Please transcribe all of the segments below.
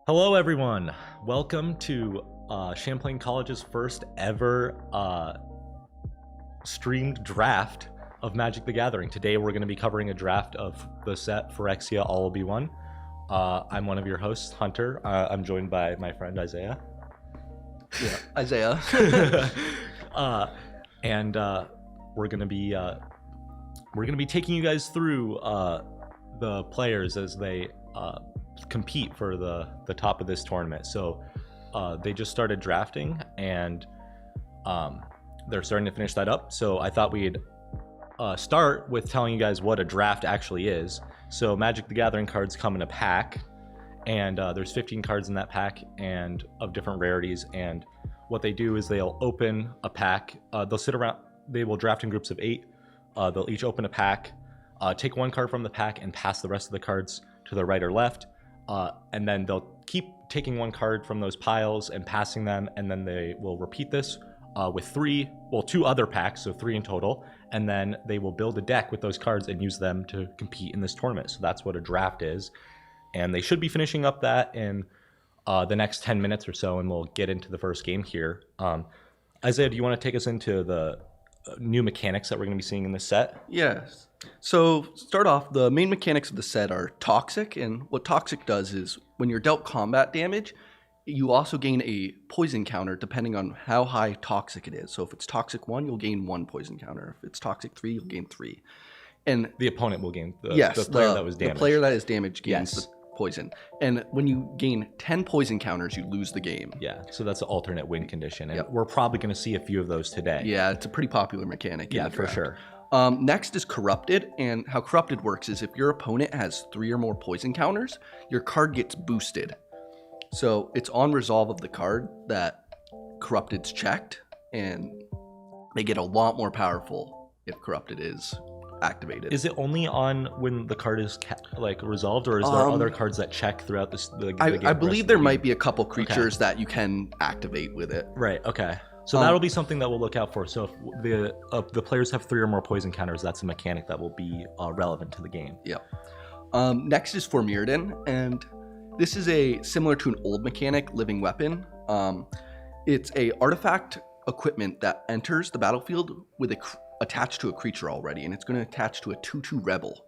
Hello, everyone. Welcome to Champlain College's first ever streamed draft of Magic the Gathering. Today, we're going to be covering a draft of the set Phyrexia All Will Be One. I'm one of your hosts, Hunter. I'm joined by my friend Isaiah. Yeah, Isaiah. And we're going to be taking you guys through the players as they compete for the top of this tournament. So they just started drafting, and they're starting to finish that up. So I thought we'd start with telling you guys what a draft actually is. So Magic the Gathering cards come in a pack, and there's 15 cards in that pack and of different rarities. And what they do is they'll open a pack. They'll sit around. They will draft in groups of 8. They'll each open a pack, take one card from the pack, and pass the rest of the cards to the right or left. And then they'll keep taking one card from those piles and passing them, and then they will repeat this with two other packs, so 3 in total, and then they will build a deck with those cards and use them to compete in this tournament. So that's what a draft is, and they should be finishing up that in the next 10 minutes or so, and we'll get into the first game here. Isaiah, do you want to take us into the new mechanics that we're going to be seeing in this set? Yes. So start off, the main mechanics of the set are Toxic, and what Toxic does is when you're dealt combat damage, you also gain a poison counter depending on how high Toxic it is. So if it's Toxic 1, you'll gain 1 poison counter. If it's Toxic 3, you'll gain 3. And the opponent will gain the player that was damaged. The player that is damaged gains the poison. And when you gain 10 poison counters, you lose the game. Yeah, so that's an alternate win condition, and we're probably going to see a few of those today. Yeah, it's a pretty popular mechanic. Yeah, for sure. Next is Corrupted, and how Corrupted works is if your opponent has 3 or more poison counters, your card gets boosted. So it's on resolve of the card that Corrupted's checked, and they get a lot more powerful if Corrupted is activated. Is it only on when the card is resolved, or is there other cards that check throughout the game? I believe there might be a couple creatures that you can activate with it. Right. Okay. So that'll be something that we'll look out for. So if the players have 3 or more poison counters, that's a mechanic that will be relevant to the game. Yep. Next is Formyrdan, and this is similar to an old mechanic, Living Weapon. It's a artifact equipment that enters the battlefield with attached to a creature already, and it's going to attach to a 2/2 Rebel.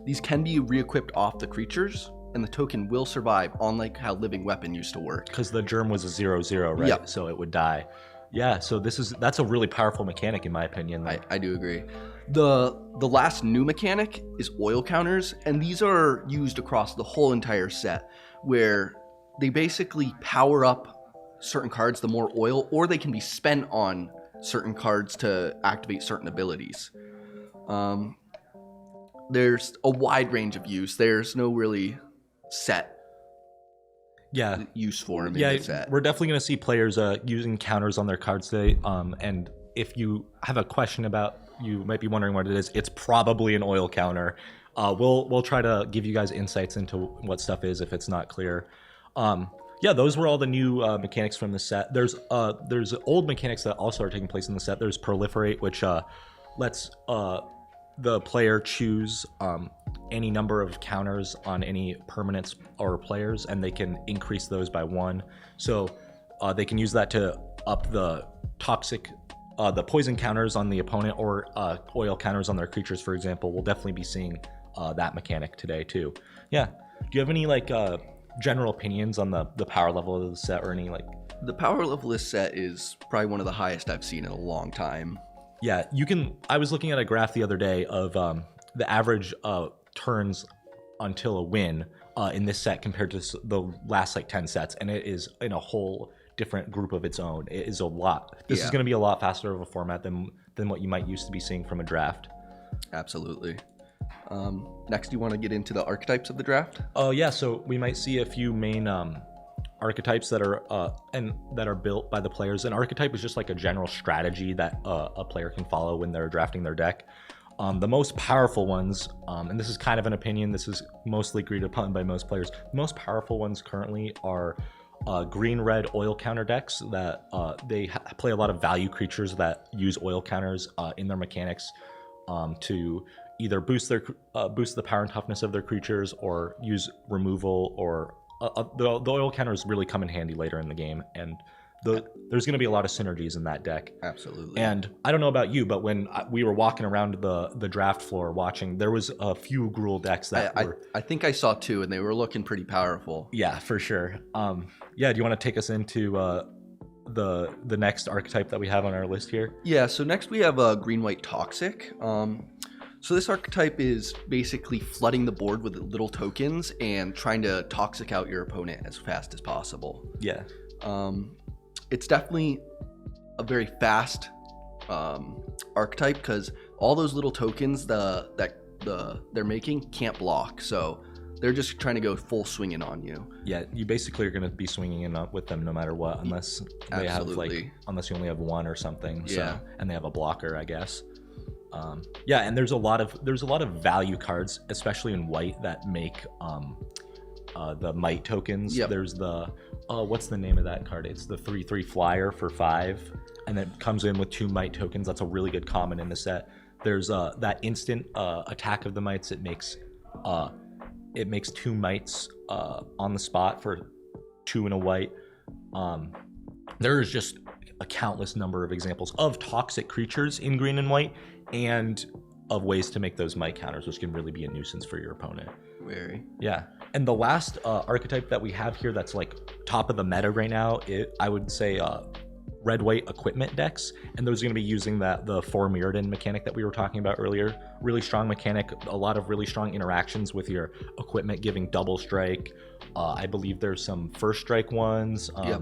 These can be re-equipped off the creatures, and the token will survive, unlike how Living Weapon used to work. Because the germ was a 0/0, right? Yep. So it would die. Yeah, so that's a really powerful mechanic in my opinion. I do agree. The last new mechanic is oil counters, and these are used across the whole entire set, where they basically power up certain cards the more oil, or they can be spent on certain cards to activate certain abilities. There's a wide range of use. There's no really set use for them in the set. We're definitely going to see players using counters on their cards today. And if you have a question about, you might be wondering what it is, it's probably an oil counter. We'll try to give you guys insights into what stuff is if it's not clear. Those were all the new mechanics from the set. There's old mechanics that also are taking place in the set. There's Proliferate, which lets the player choose any number of counters on any permanents or players, and they can increase those by 1. So they can use that to up the toxic, the poison counters on the opponent, or oil counters on their creatures, for example. We'll definitely be seeing that mechanic today too. Yeah. Do you have any general opinions on the power level of the set, or any The power level of this set is probably one of the highest I've seen in a long time. Yeah, I was looking at a graph the other day of the average turns until a win in this set compared to the last 10 sets, and it is in a whole different group of its own. It is a lot. This is going to be a lot faster of a format than what you might used to be seeing from a draft. Absolutely. Next, you want to get into the archetypes of the draft? Oh yeah, so we might see a few main archetypes that are built by the players. An archetype is just a general strategy that a player can follow when they're drafting their deck. The most powerful ones, and this is kind of an opinion, this is mostly agreed upon by most players, the most powerful ones currently are green-red oil counter decks that they play a lot of value creatures that use oil counters in their mechanics to either boost the power and toughness of their creatures, or use removal or the oil counters really come in handy later in the game, and there's going to be a lot of synergies in that deck. Absolutely. And I don't know about you, but when we were walking around the draft floor watching, there was a few Gruul decks that were... I think I saw 2, and they were looking pretty powerful. Yeah, for sure. Yeah, do you want to take us into the next archetype that we have on our list here? Yeah, so next we have Green-White Toxic. So this archetype is basically flooding the board with little tokens and trying to toxic out your opponent as fast as possible. Yeah. It's definitely a very fast archetype because all those little tokens they're making can't block, so they're just trying to go full swinging on you. Yeah, you basically are going to be swinging in with them no matter what, unless they unless you only have one or something. Yeah. And they have a blocker, I guess. Yeah, and there's a lot of value cards, especially in white, that make the might tokens. Yep. There's the what's the name of that card? It's the 3/3 flyer for 5, and it comes in with 2 might tokens. That's a really good common in the set. There's that instant attack of the mites. It makes 2 mites on the spot for 2 and a white. There's just a countless number of examples of toxic creatures in green and white, and of ways to make those might counters, which can really be a nuisance for your opponent. Very. Yeah. And the last archetype that we have here that's like top of the meta right now, I would say red-white equipment decks, and those are going to be using the 4 Mirrodin mechanic that we were talking about earlier. Really strong mechanic, a lot of really strong interactions with your equipment, giving double strike. I believe there's some first strike ones. Yep.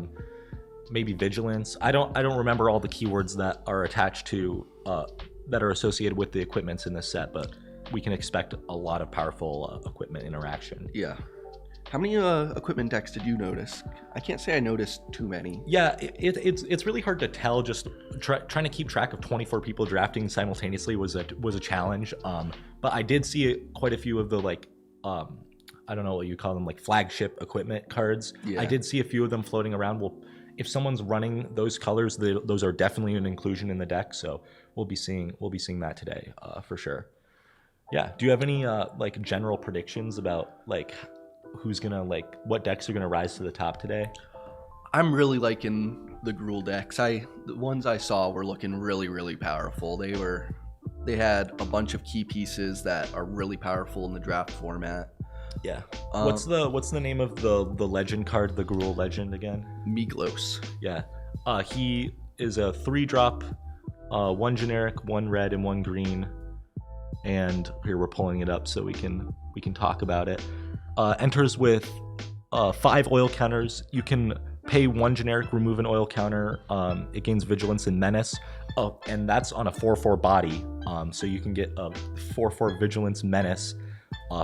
Maybe vigilance. I don't remember all the keywords that are attached to that are associated with the equipments in this set, but we can expect a lot of powerful equipment interaction. Yeah. How many equipment decks did you notice? I can't say I noticed too many. Yeah, it's really hard to tell. Just trying to keep track of 24 people drafting simultaneously was a challenge. But I did see quite a few of the I don't know what you call them, like flagship equipment cards. Yeah. I did see a few of them floating around. Well, if someone's running those colors, those are definitely an inclusion in the deck. So we'll be seeing that today for sure. Yeah. Do you have any general predictions about who's gonna what decks are gonna rise to the top today? I'm really liking the Gruul decks. The ones I saw were looking really, really powerful. They had a bunch of key pieces that are really powerful in the draft format. Yeah. What's the name of the legend card, the Gruul legend again? Miglos. Yeah. He is a 3-drop, 1 generic, 1 red, and 1 green. And here we're pulling it up so we can talk about it. Enters with 5 oil counters. You can pay 1 generic, remove an oil counter. It gains vigilance and menace. And that's on a 4/4 body. So you can get a 4/4 vigilance menace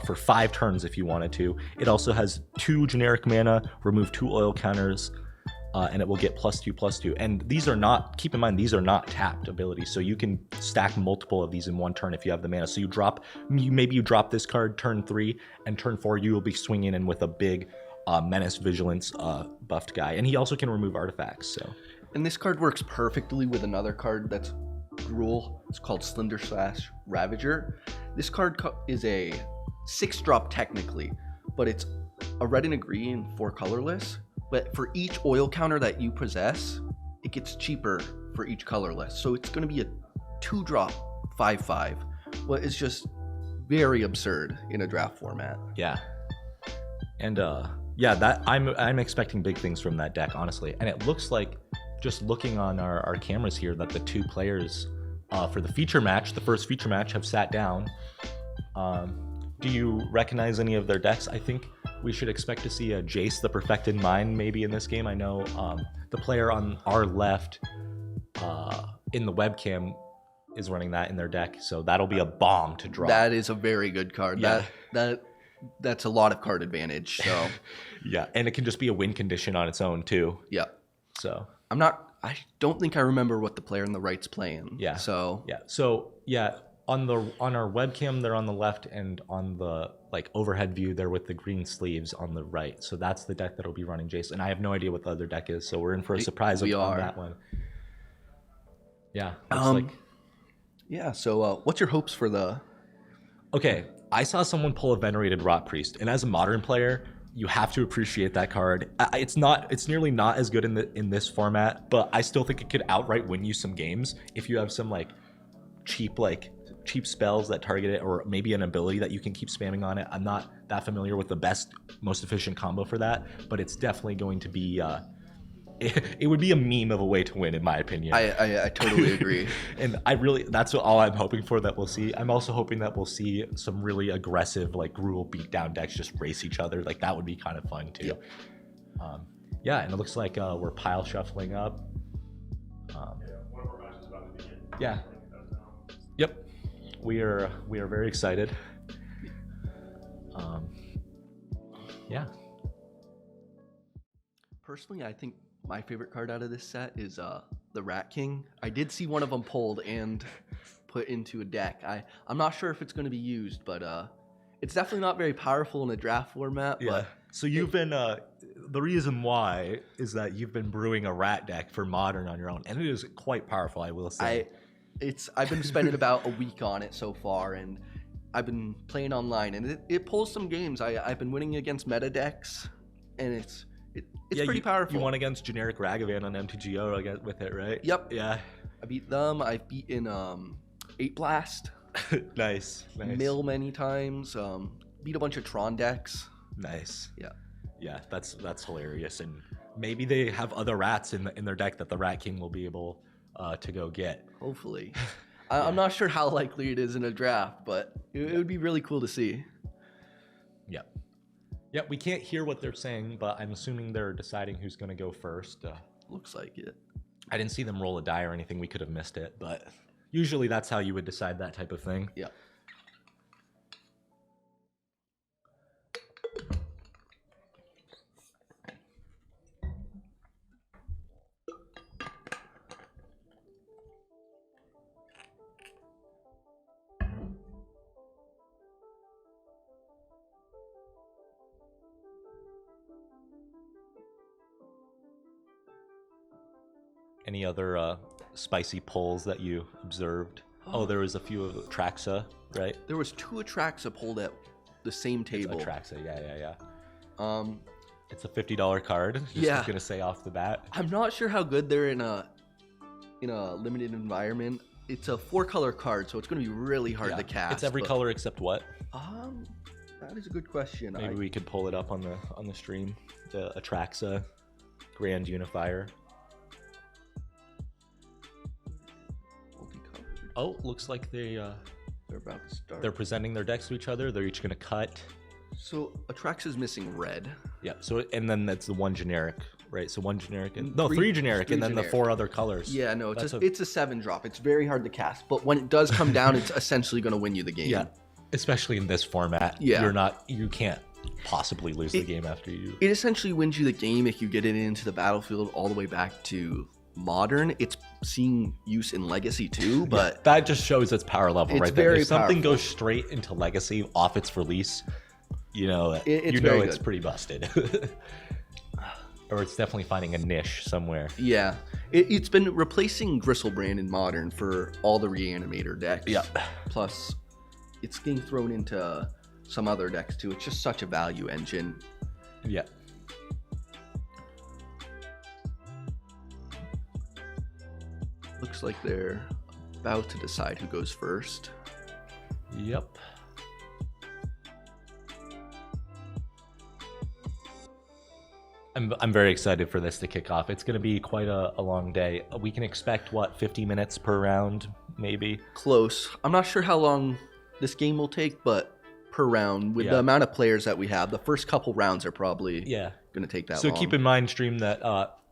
for 5 turns if you wanted to. It also has 2 generic mana, remove 2 oil counters, and it will get +2/+2. And these are not, keep in mind, these are not tapped abilities. So you can stack multiple of these in 1 turn if you have the mana. So maybe you drop this card turn 3, and turn 4 you will be swinging in with a big menace vigilance buffed guy. And he also can remove artifacts. So. And this card works perfectly with another card that's Gruul. It's called Slender/Ravager. This card is a 6-drop technically, but it's a red and a green, 4 colorless. But for each oil counter that you possess, it gets cheaper for each colorless. So it's going to be a 2-drop 5/5. What is just very absurd in a draft format. Yeah. And that I'm expecting big things from that deck, honestly. And it looks like, just looking on our cameras here, that the 2 players for the feature match, the first feature match, have sat down. Do you recognize any of their decks? I think we should expect to see a Jace the Perfected Mind maybe in this game. I know the player on our left in the webcam is running that in their deck, so that'll be a bomb to draw. That is a very good card. Yeah. That's a lot of card advantage. So yeah, and it can just be a win condition on its own too. Yeah. So I don't think I remember what the player on the right's playing. Yeah. So on our webcam they're on the left, and on the overhead view they're with the green sleeves on the right. So that's the deck that'll be running Jace, and I have no idea what the other deck is, so we're in for a surprise on that one. Yeah. Yeah, so what's your hopes for the... Okay, I saw someone pull a Venerated Rot Priest, and as a modern player, You have to appreciate that card. It's nearly not as good in this format, but I still think it could outright win you some games if you have some like cheap spells that target it, or maybe an ability that you can keep spamming on it. I'm not that familiar with the best, most efficient combo for that, but it's definitely going to be it would be a meme of a way to win, in my opinion. I totally agree. And that's all I'm hoping for that we'll see. I'm also hoping that we'll see some really aggressive like Gruul beatdown decks just race each other. Like that would be kind of fun too. Yep. And it looks like we're pile shuffling up. One of our matches is about to begin. Yeah. Yep. We are very excited. Yeah. Personally, I think my favorite card out of this set is the Rat King. I did see one of them pulled and put into a deck. I'm not sure if it's going to be used, but it's definitely not very powerful in a draft format. Yeah. But So you've been the reason why is that you've been brewing a rat deck for Modern on your own, and it is quite powerful, I will say. I've been spending about a week on it so far, and I've been playing online, and it pulls some games. I've been winning against meta decks, and it's pretty powerful. You won against generic Ragavan on MTGO I guess, with it, right? Yep. Yeah. I beat them. I've beaten 8 Blast, Nice. Mill many times. Beat a bunch of Tron decks. Nice. Yeah. Yeah, that's hilarious, and maybe they have other rats in their deck that the Rat King will be able to go get. Hopefully. I'm not sure how likely it is in a draft, but it would be really cool to see. Yep. Yep, we can't hear what they're saying, but I'm assuming they're deciding who's going to go first. Looks like it. I didn't see them roll a die or anything. We could have missed it, but usually that's how you would decide that type of thing. Yeah. Any other spicy pulls that you observed? Oh, there was a few of Traxa, right? There was 2 Atraxa pulled at the same table. Traxa, yeah. Um, It's a $50 card. Just gonna say off the bat. I'm not sure how good they're in a limited environment. It's a 4-color card, so it's going to be really hard to cast. It's every color except what? That is a good question. Maybe we could pull it up on the stream. The Atraxa Grand Unifier. Multicolored. Oh, looks like they're about to start. presenting their decks to each other. They're each gonna cut. So Atraxa's missing red. Yeah. So and then that's the one generic, right? So one generic and Three- 3 generic, three and then generic. the 4 other colors. Yeah, no, That's it's a 7-drop. It's very hard to cast, but when it does come down, it's essentially going to win you the game. Yeah. Especially in this format. Yeah. You can't possibly lose the game after you. It essentially wins you the game if you get it into the battlefield all the way back to Modern. It's seeing use in Legacy too, but That just shows its power level It's right there. very If something powerful. goes straight into Legacy off its release, It's very it's good. pretty busted. Or it's definitely finding a niche somewhere. yeah, it's been replacing Gristlebrand in Modern for all the Reanimator decks. Yeah. Plus, it's getting thrown into some other decks too. It's just such a value engine. Yeah. Looks like they're about to decide who goes first. Yep. I'm very excited for this to kick off. It's going to be quite a long day. We can expect, 50 minutes per round, maybe? Close. I'm not sure how long this game will take, but per round, with Yeah. the amount of players that we have, the first couple rounds are probably Yeah. going to take that So long. keep in mind, stream, that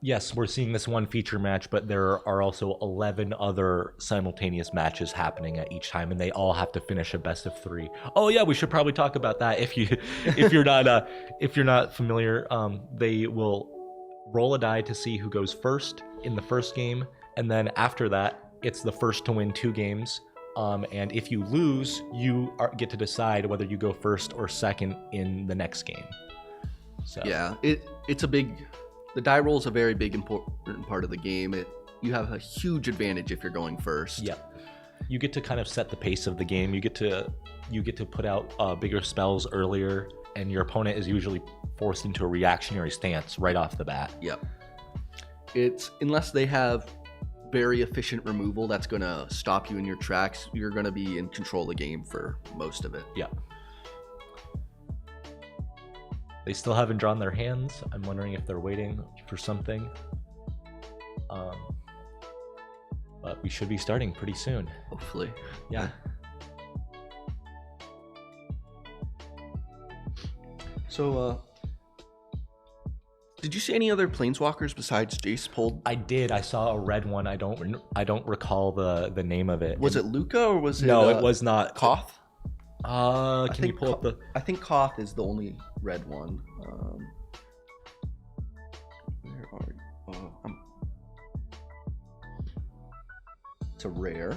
yes, we're seeing this one feature match, but there are also 11 other simultaneous matches happening at each time, and they all have to finish a best of 3. Oh yeah, we should probably talk about that. If you're not familiar, they will roll a die to see who goes first in the first game, and then after that, it's the first to win 2 games. And if you lose, you get to decide whether you go first or second in the next game. So Yeah, it's a big. The die roll is a very big important part of the game. You have a huge advantage if you're going first. yeah, you get to kind of set the pace of the game. You get to put out bigger spells earlier, and your opponent is usually forced into a reactionary stance right off the bat. Yep. It's unless they have very efficient removal that's going to stop you in your tracks, you're going to be in control of the game for most of it. Yeah. They still haven't drawn their hands. I'm wondering if they're waiting for something. But we should be starting pretty soon. Hopefully. Yeah. So, did you see any other planeswalkers besides Jace pulled? I did. I saw a red one. I don't recall the name of it. Was it Luca or was it? No, it was not. Koth. Can you pull up the? I think Koth is the only red one. Where are you? It's a rare.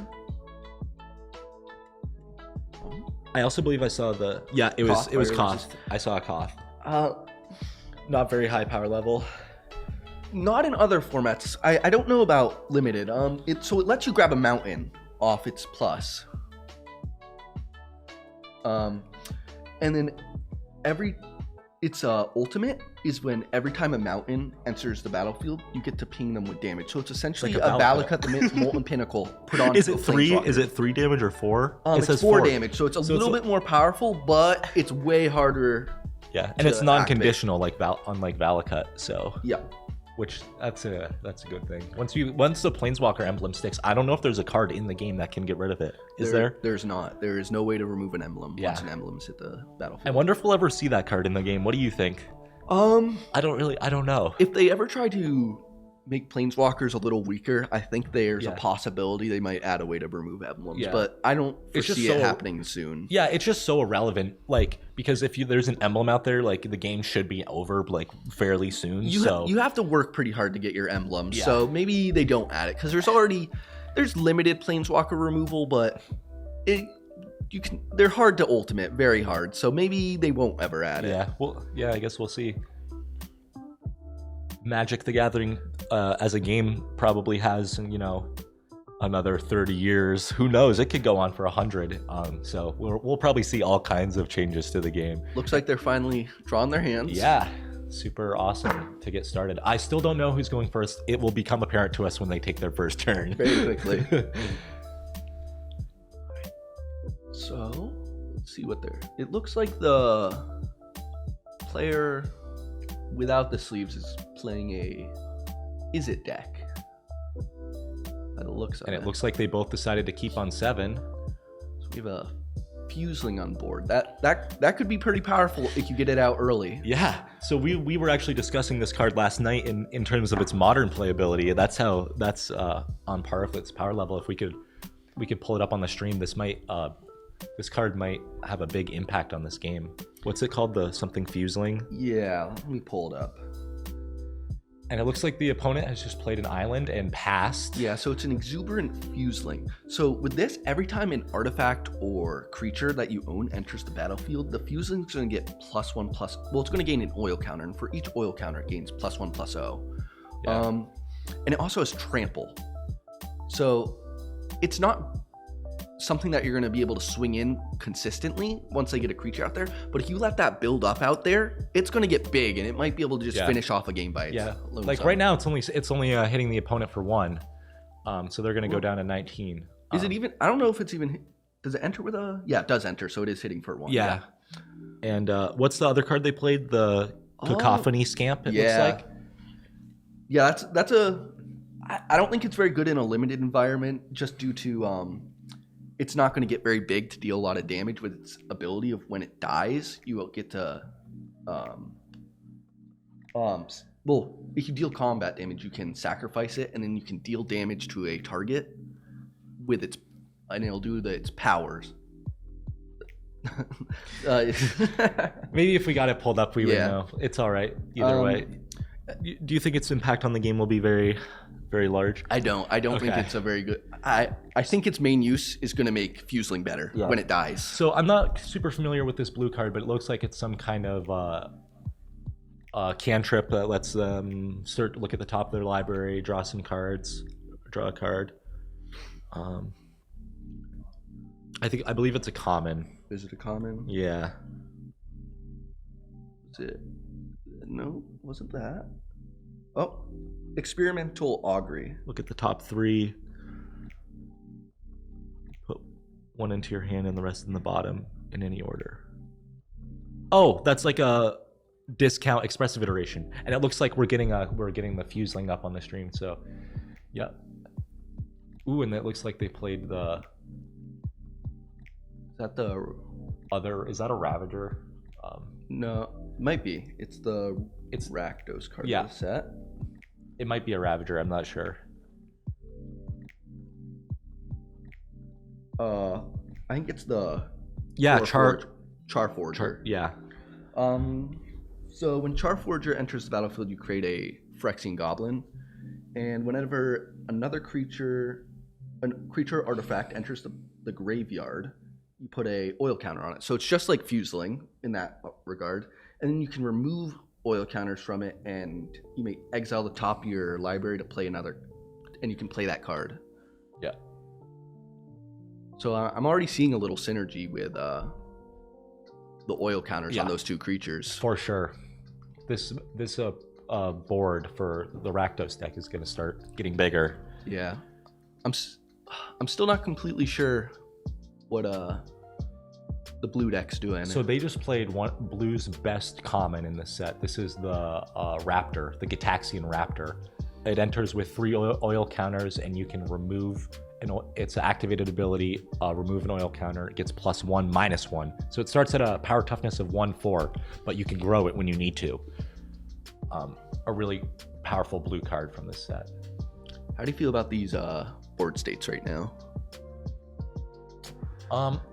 I also believe I saw the. Yeah, it was. Koth, It was or Koth. I saw a Koth. Uh, Not very high power level. not in other formats. I don't know about limited. It lets you grab a mountain off its plus. And then its ultimate is when every time a mountain enters the battlefield, you get to ping them with damage. So it's essentially Like a a Valakut the Molten Pinnacle put on. Is it three? Is it 3 damage or 4? It's says 4 damage, so it's a So little bit more powerful, but it's way harder. Yeah, and it's to non-conditional unlike Valakut. So Yeah. which that's a good thing. Once the Planeswalker emblem sticks, I don't know if there's a card in the game that can get rid of it. Is there? There's not. There is no way to remove an emblem Yeah. once an emblem's hit the battlefield. I wonder if we'll ever see that card in the game. What do you think? I don't know. If they ever try to make planeswalkers a little weaker, I think there's a Yeah. possibility they might add a way to remove emblems, Yeah. but I don't It's just foresee it so- happening soon. Yeah, it's just so irrelevant. Like, because if there's an emblem out there, like the game should be over like fairly soon. You have to work pretty hard to get your emblems, Yeah. so maybe they don't add it because there's limited planeswalker removal, but they're hard to ultimate, very hard. So maybe they won't ever add it. Yeah, well, yeah, I guess we'll see. Magic the Gathering as a game probably has, another 30 years. Who knows? It could go on for 100. So we'll probably see all kinds of changes to the game. Looks like they're finally drawing their hands. Yeah, super awesome to get started. I still don't know who's going first. It will become apparent to us when they take their first turn. Very quickly. So, let's see what it looks like the player without the sleeves is playing a Is It deck. By the looks of And it. it looks like they both decided to keep on 7. So we have a Fuseling on board. That could be pretty powerful if you get it out early. Yeah. So we were actually discussing this card last night in terms of its modern playability. That's on par with its power level. If we could pull it up on the stream, this card might have a big impact on this game. What's it called? The something Fuseling? Yeah, let me pull it up. And it looks like the opponent has just played an island and passed. Yeah, so it's an Exuberant Fuseling. So with this, every time an artifact or creature that you own enters the battlefield, the Fuseling is going to get +1/+. Well, it's going to gain an oil counter, and for each oil counter, it gains +1/+0. Yeah. And it also has Trample. So it's not something that you're going to be able to swing in consistently once they get a creature out there. But if you let that build up out there, it's going to get big, and it might be able to just Yeah. finish off a game by its Yeah. lonesome. Like right now, it's only hitting the opponent for 1. So they're going to go down to 19. Is it even? I don't know if it's even. Does it enter with a? Yeah, it does enter, so it is hitting for 1. Yeah. And what's the other card they played? The Cacophony Scamp, it looks like. Yeah, that's a. I don't think it's very good in a limited environment, just due to it's not going to get very big to deal a lot of damage with its ability of when it dies, you will get to well, if you deal combat damage, you can sacrifice it, and then you can deal damage to a target with its, and it'll do its powers. Maybe if we got it pulled up, we would Yeah. know. It's all right either way. Do you think its impact on the game will be very, very large? I don't think Okay. it's a very good. I think its main use is going to make Fuseling better Yeah. when it dies. So I'm not super familiar with this blue card, but it looks like it's some kind of cantrip that lets them look at the top of their library, draw some cards, draw a card. I believe it's a common. Is it a common? Yeah. Is it? No, wasn't that. Oh, experimental augury. Look at the top 3. Put one into your hand and the rest in the bottom in any order. Oh, that's like a discount expressive iteration, and it looks like we're getting the Fuseling up on the stream. So, yeah. Ooh, and it looks like they played the. Is that the other? Is that a Ravager? No, might be. It's Rakdos card Yeah. of the set. It might be a Ravager. I'm not sure. I think it's the Charforger. Yeah. So when Charforger enters the battlefield, you create a Phyrexian Goblin, and whenever a creature artifact enters the graveyard, you put a oil counter on it. So it's just like Fuseling in that regard, and then you can remove oil counters from it, and you may exile the top of your library to play another, and you can play that card. Yeah. So I'm already seeing a little synergy with the oil counters on those 2 creatures. For sure. This board for the Rakdos deck is going to start getting bigger. Yeah. I'm still not completely sure what the blue deck's doing. So they just played blue's best common in this set. This is the Raptor, the Gitaxian Raptor. It enters with 3 oil counters, and you can remove its activated ability, remove an oil counter. It gets +1, -1. So it starts at a power toughness of 1/4, but you can grow it when you need to. A really powerful blue card from this set. How do you feel about these board states right now?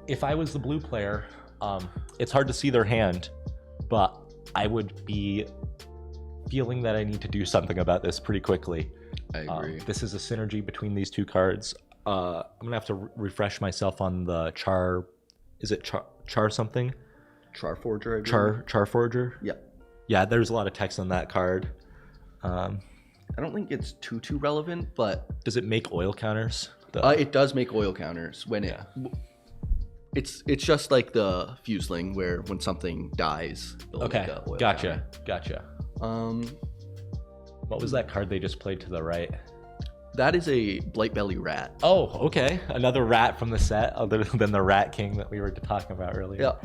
If I was the blue player, it's hard to see their hand, but I would be feeling that I need to do something about this pretty quickly. I agree. This is a synergy between these 2 cards. I'm gonna have to refresh myself on the Char. Is it Char something? Charforger. I believe. Charforger. Yeah. Yeah. There's a lot of text on that card. I don't think it's too relevant, but Does it make oil counters? it does make oil counters when it's just like the Fuseling, where when something dies, it'll Okay. make a oil Gotcha. counter. Gotcha. What was that card they just played to the right? That is a Blightbelly Rat. Oh, okay. Another rat from the set, other than the Rat King that we were talking about earlier. Yeah.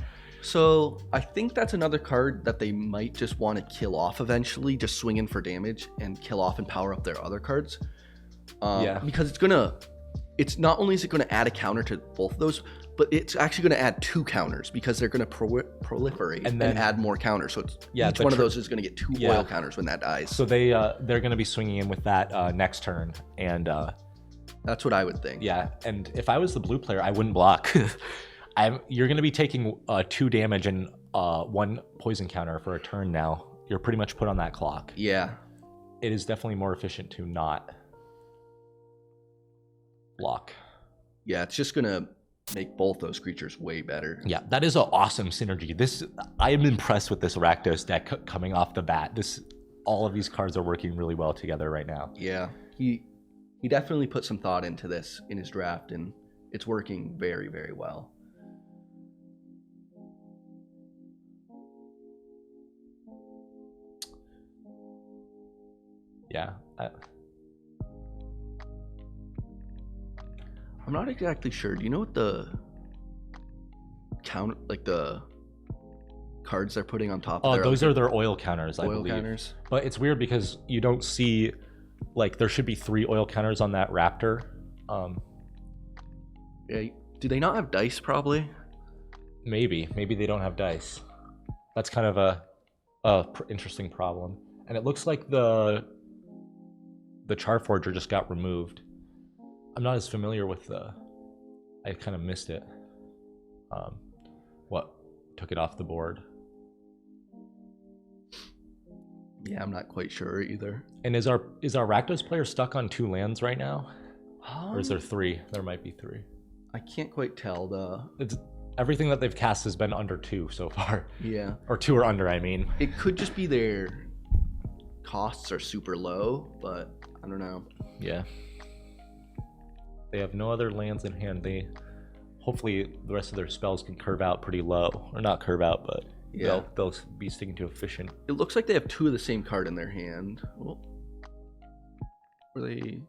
So I think that's another card that they might just want to kill off eventually, just swing in for damage and kill off and power up their other cards. Because it's not only is it gonna add a counter to both of those, but it's actually gonna add 2 counters because they're gonna proliferate and add more counters. So each one of those is gonna get 2 oil counters when that dies. So they're gonna be swinging in with that next turn, and that's what I would think. yeah. And if I was the blue player, I wouldn't block. You're gonna be taking 2 damage and 1 poison counter for a turn now. You're pretty much put on that clock. Yeah. It is definitely more efficient to not block. Yeah, it's just gonna make both those creatures way better. Yeah, that is an awesome synergy. I am impressed with this Rakdos deck coming off the bat. All of these cards are working really well together right now. Yeah, he definitely put some thought into this in his draft, and it's working very, very well. Yeah. I'm not exactly sure. Do you know what the the cards they're putting on top of those are their oil counters, I oil believe. counters? But it's weird because you don't see, there should be 3 oil counters on that Raptor. Yeah, do they not have dice probably? Maybe they don't have dice. That's kind of a interesting problem. And it looks like the Charforger just got removed. I'm not as familiar with I kind of missed it. What took it off the board? Yeah, I'm not quite sure either. And is our Rakdos player stuck on 2 lands right now? Or is there 3? There might be 3. I can't quite tell. Everything that they've cast has been under 2 so far. Yeah. Or 2 or under, I mean. It could just be their costs are super low, but I don't know. Yeah. They have no other lands in hand. Hopefully the rest of their spells can curve out pretty low. Or not curve out, but Yeah. They'll be sticking to efficient. It looks like they have 2 of the same card in their hand. Well, were they?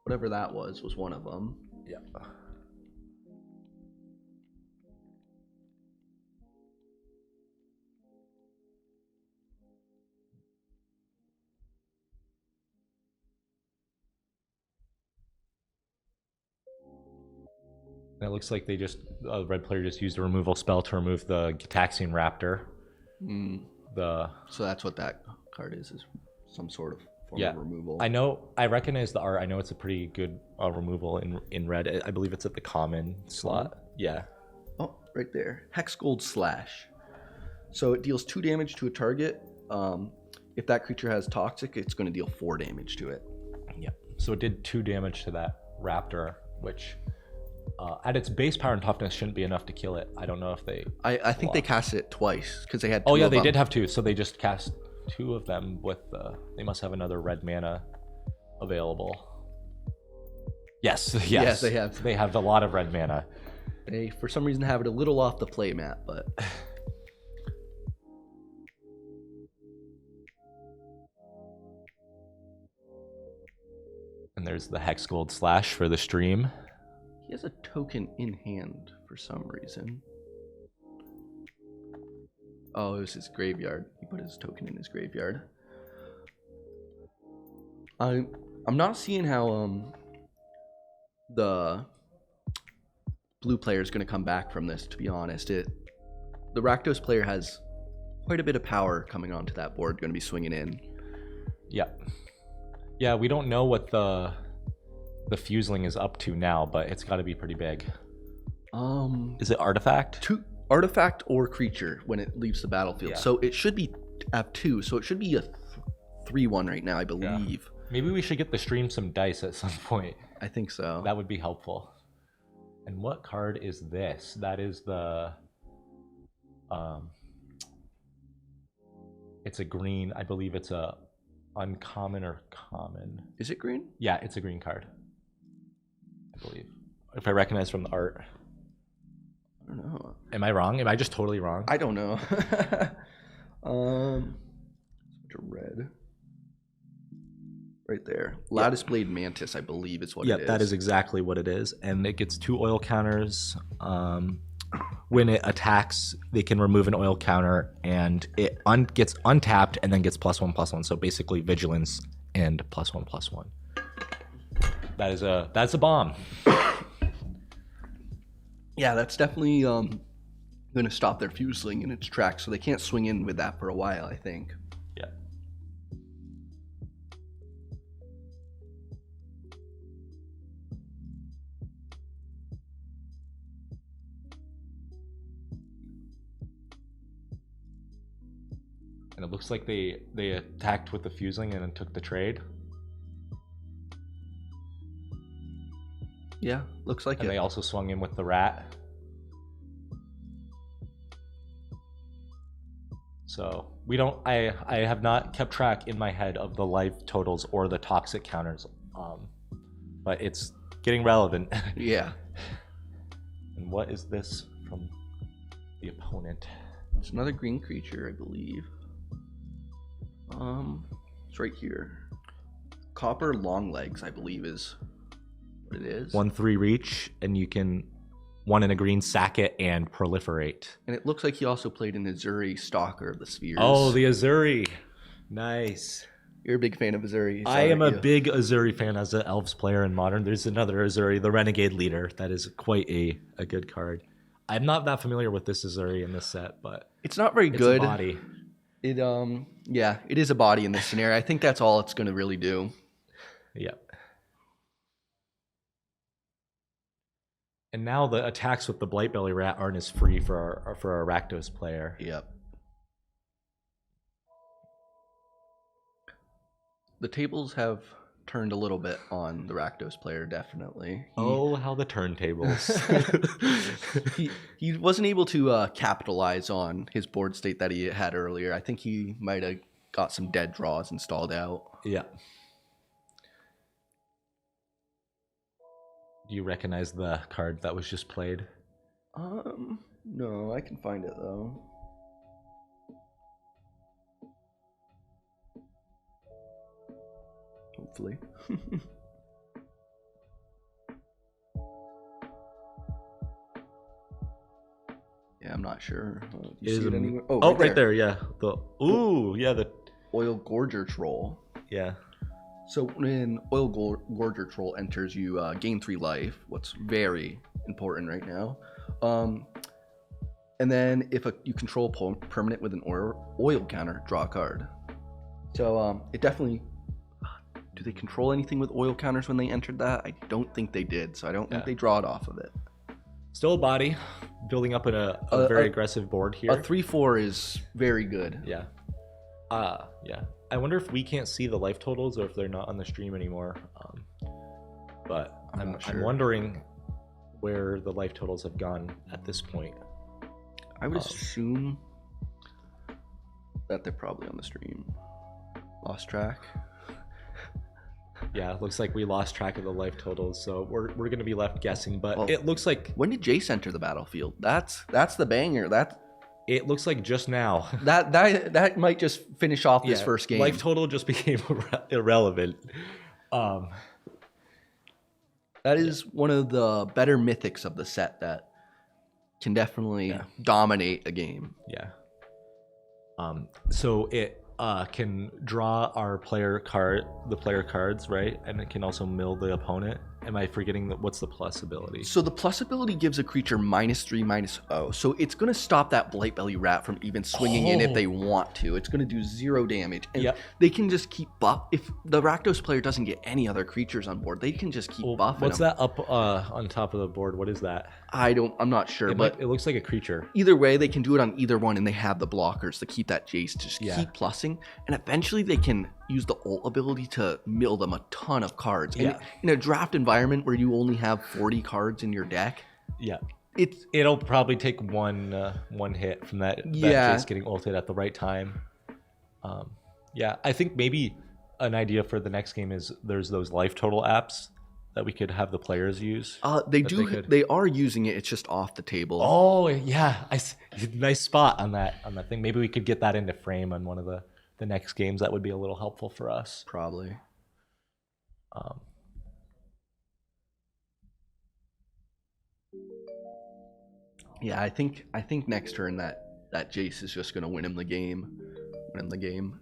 Whatever that was one of them. Yeah. And it looks like they just red player just used a removal spell to remove the Gitaxian Raptor. The So that's what that card is some sort of form Yeah. of removal. I recognize the art. I know it's a pretty good removal in red. I believe it's at the common slot. Yeah. Oh, right there. Hex Gold Slash. So it deals 2 damage to a target. If that creature has Toxic, it's going to deal 4 damage to it. Yeah. So it did 2 damage to that Raptor, which at its base power and toughness shouldn't be enough to kill it. I don't know if they. I think they cast it twice because they had. Oh 2 yeah, of they them. did have 2. So they just cast 2 of them with. They must have another red mana available. Yes. Yes. Yes, they have. They have a lot of red mana. They, for some reason, have it a little off the play mat, but And there's the Hex Gold Slash for the stream. he has a token in hand for some reason. Oh, it was his graveyard. He put his token in his graveyard. I'm not seeing how the blue player is going to come back from this. To be honest, the Rakdos player has quite a bit of power coming onto that board. Going to be swinging in. Yeah. Yeah, we don't know what the Fuseling is up to now, but it's got to be pretty big. Is it artifact? 2 artifact or creature when it leaves the battlefield. Yeah. So it should be at 2. So it should be a 3/1 right now, I believe. Maybe we should get the stream some dice at some point. I think so. That would be helpful. And what card is this? That is the it's a green. I believe it's a uncommon or common. Is it green? Yeah, it's a green card. I believe. If I recognize from the art. I don't know. Am I wrong? Am I just totally wrong? I don't know. Red. Right there. Lattice Blade Mantis, I believe, is what it is. Yeah, that is exactly what it is. And it gets 2 oil counters. When it attacks, they can remove an oil counter, and it gets untapped and then gets +1/+1. So basically, vigilance and +1/+1. That's a bomb. Yeah, that's definitely going to stop their Fuseling in its tracks, so they can't swing in with that for a while, I think. Yeah. And it looks like they attacked with the Fuseling and then took the trade. Yeah, looks like And it. they also swung in with the rat. So we don't. I have not kept track in my head of the life totals or the toxic counters, but it's getting relevant. Yeah. And what is this from the opponent? It's another green creature, I believe. It's right here. Copper Longlegs, I believe, is what it is. 1/3 reach, and you can 1 in a green, sack it, and proliferate. And it looks like he also played in Azuri Stalker of the Spheres. Oh, the Azuri. Nice. You're a big fan of Azuri. I am a aren't you? big Azuri fan as an Elves player in Modern. There's another Azuri, the Renegade Leader. That is quite a good card. I'm not that familiar with this Azuri in this set, but It's not very it's good. a body. It yeah, it is a body in this scenario. I think that's all it's going to really do. Yep. And now the attacks with the Blightbelly Rat aren't as free for our Rakdos player. Yep. The tables have turned a little bit on the Rakdos player, definitely. Oh, how the turntables. He wasn't able to capitalize on his board state that he had earlier. I think he might have got some dead draws installed out. Yeah. Do you recognize the card that was just played? No, I can find it though. hopefully. Yeah, I'm not sure. Do you see it anywhere? Oh, right there. Yeah. The Oil Gorger Troll. yeah. So when Oil Gorger Troll enters, you gain 3 life. What's very important right now. And then if you control a permanent with an oil counter, draw a card. So it definitely. Do they control anything with oil counters when they entered that? I don't think they did. So I don't think they draw it off of it. Still a body, building up in a very aggressive board here. A 3/4 is very good. Yeah. Yeah. I wonder if we can't see the life totals or if they're not on the stream anymore. But I'm not sure. I'm wondering where the life totals have gone at this point. I would assume that they're probably on the stream. Lost track. Yeah, it looks like we lost track of the life totals, so we're going to be left guessing. But Well, it looks like When did Jace enter the battlefield? That's the banger. it looks like just now. That might just finish off this first game. Life total just became irrelevant. That is one of the better mythics of the set that can definitely dominate a game. Yeah. So it can draw our player cards, right? And it can also mill the opponent. Am I forgetting what's the plus ability? So the plus ability gives a creature -3/-0. So it's going to stop that Blightbelly Rat from even swinging in if they want to. It's going to do 0 damage. And they can just keep buff. If the Rakdos player doesn't get any other creatures on board, they can just keep buffing What's them. that up on top of the board? What is that? I'm not sure, but It looks like a creature. either way, they can do it on either one, and they have the blockers to keep that Jace to just keep plussing. And eventually they can use the ult ability to mill them a ton of cards. And in a draft environment where you only have 40 cards in your deck, Yeah. it's It'll probably take one hit from that Jace getting ulted at the right time. Yeah, I think maybe an idea for the next game is there's those life total apps that we could have the players use. they are using it. It's just off the table. Oh yeah, nice spot on that thing. Maybe we could get that into frame on one of the next games. That would be a little helpful for us. Probably. Yeah, I think next turn that Jace is just gonna win him the game.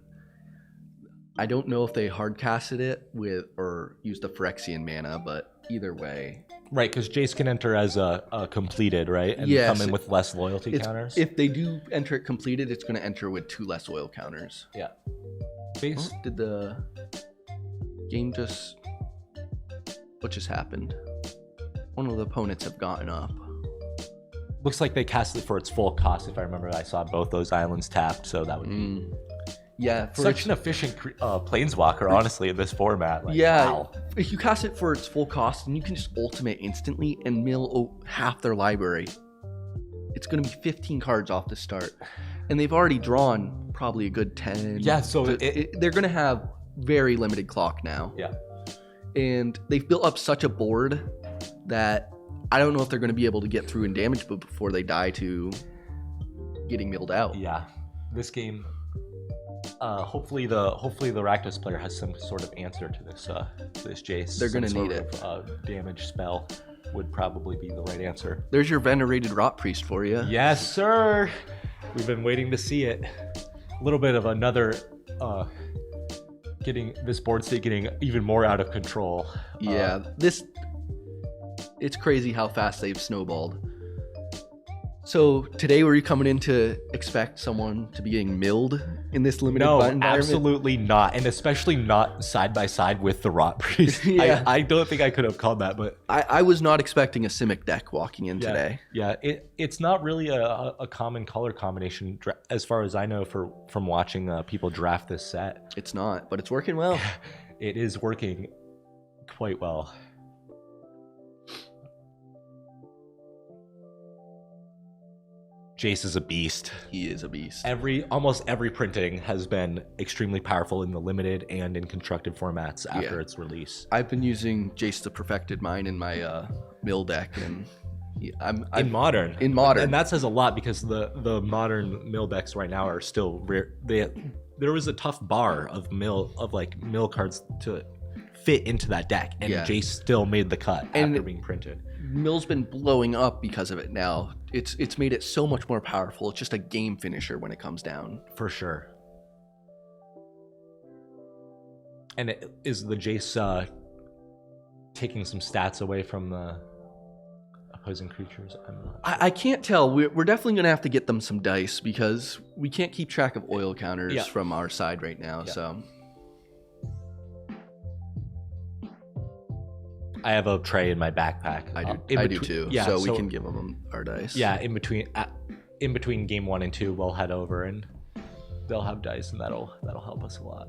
I don't know if they hard casted it with or used the Phyrexian mana, but either way. Right, because Jace can enter as a completed, right? And Yes. come in with less loyalty counters. If they do enter it completed, it's gonna enter with 2 less oil counters. Yeah. Base. Oh, did the game just... What just happened? One of the opponents have gotten up. Looks like they cast it for its full cost. If I remember, I saw both those islands tapped, so that would be Yeah, such an efficient planeswalker. Honestly, in this format, like, yeah. wow. If you cast it for its full cost, then you can just ultimate instantly and mill half their library. It's going to be 15 cards off the start, and they've already drawn probably a good 10. Yeah, so they're going to have very limited clock now. Yeah. And they've built up such a board that I don't know if they're going to be able to get through and damage before they die to getting milled out. Yeah, this game. Hopefully the Rakdos player has some sort of answer to this Jace. They're gonna Some need sort of damage spell would probably be the right answer. There's your venerated Rot Priest for you. Yes, sir. We've been waiting to see it. A little bit of another getting this board state getting even more out of control. Yeah, it's crazy how fast they've snowballed. So today, were you coming in to expect someone to be getting milled in this limited environment? No, absolutely not, and especially not side by side with the Rot Priest. Yeah. I don't think I could have called that, but I was not expecting a Simic deck walking in today. Yeah, it's not really a common color combination as far as I know from watching people draft this set. It's not, but it's working well. It is working quite well. Jace is a beast. He is a beast. Almost every printing has been extremely powerful in the limited and in constructed formats after its release. I've been using Jace the Perfected Mine in my mill deck, and I'm in modern, and that says a lot because the modern mill decks right now are still rare. There was a tough bar of mill cards fit into that deck, and Yeah. Jace still made the cut And- after being printed. Mill's been blowing up because of it now. It's made it so much more powerful. It's just a game finisher when it comes down. For sure. And is the Jace taking some stats away from the opposing creatures? I'm not. I can't tell. We're definitely going to have to get them some dice because we can't keep track of oil counters Yeah. from our side right now. Yeah. So I have a tray in my backpack. I do. In I do between- too. Yeah, so we can give them our dice. Yeah, in between game 1 and 2, we'll head over and they'll have dice, and that'll help us a lot.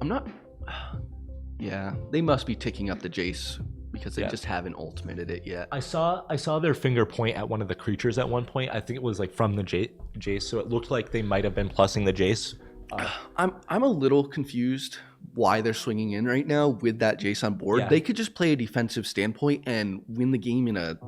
I'm not. Yeah, they must be ticking up the Jace because they Yeah. just haven't ultimated it yet. I saw their finger point at one of the creatures at one point. I think it was like from the Jace, so it looked like they might have been plussing the Jace. I'm a little confused why they're swinging in right now with that Jace on board. Yeah. They could just play a defensive standpoint and win the game in a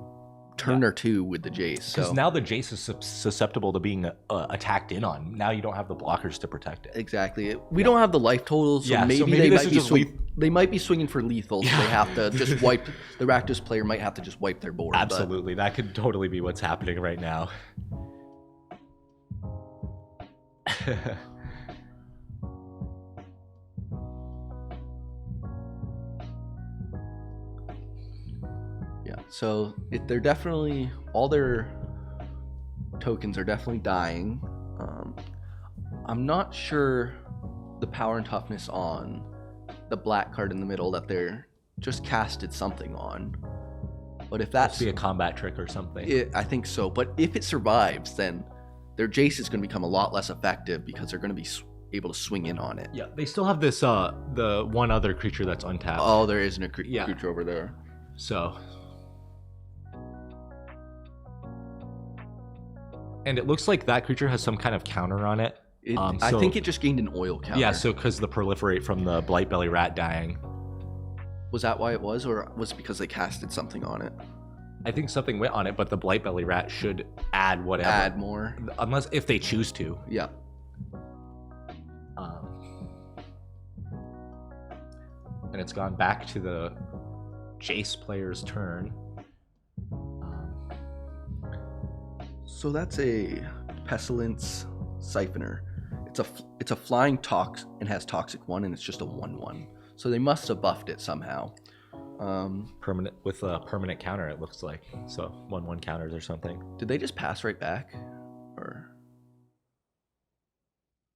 turn or two with the Jace. Because So now the Jace is susceptible to being attacked in on. Now you don't have the blockers to protect it. exactly, we don't have the life totals, so Yeah, so maybe, maybe they this might is be just they might be swinging for lethal. So they have to just wipe the Rakdos player might have to just wipe their board. but- Absolutely, that could totally be what's happening right now. Yeah, so they're definitely all their tokens are definitely dying. I'm not sure the power and toughness on the black card in the middle that they're just casted something on. But if That's that's be a combat trick or something. it, I think so. But if it survives, then their Jace is going to become a lot less effective because they're going to be able to swing in on it. Yeah, they still have this the one other creature that's untapped. Oh, there isn't a Yeah. creature over there. So, and it looks like that creature has some kind of counter on it. I so- think it just gained an oil counter. Yeah, so because the proliferate from the Blightbelly rat dying. Was that why it was, or was it because they casted something on it? I think something went on it, but the Blightbelly rat should add whatever. Add more. Unless if they choose to. Yeah. And it's gone back to the Jace player's turn. So that's a Pestilence Siphoner. It's a flying tox and has Toxic 1, and it's just a 1/1. So they must have buffed it somehow. Permanent with a permanent counter, it looks like. So 1/1 counters or something. Did they just pass right back? Or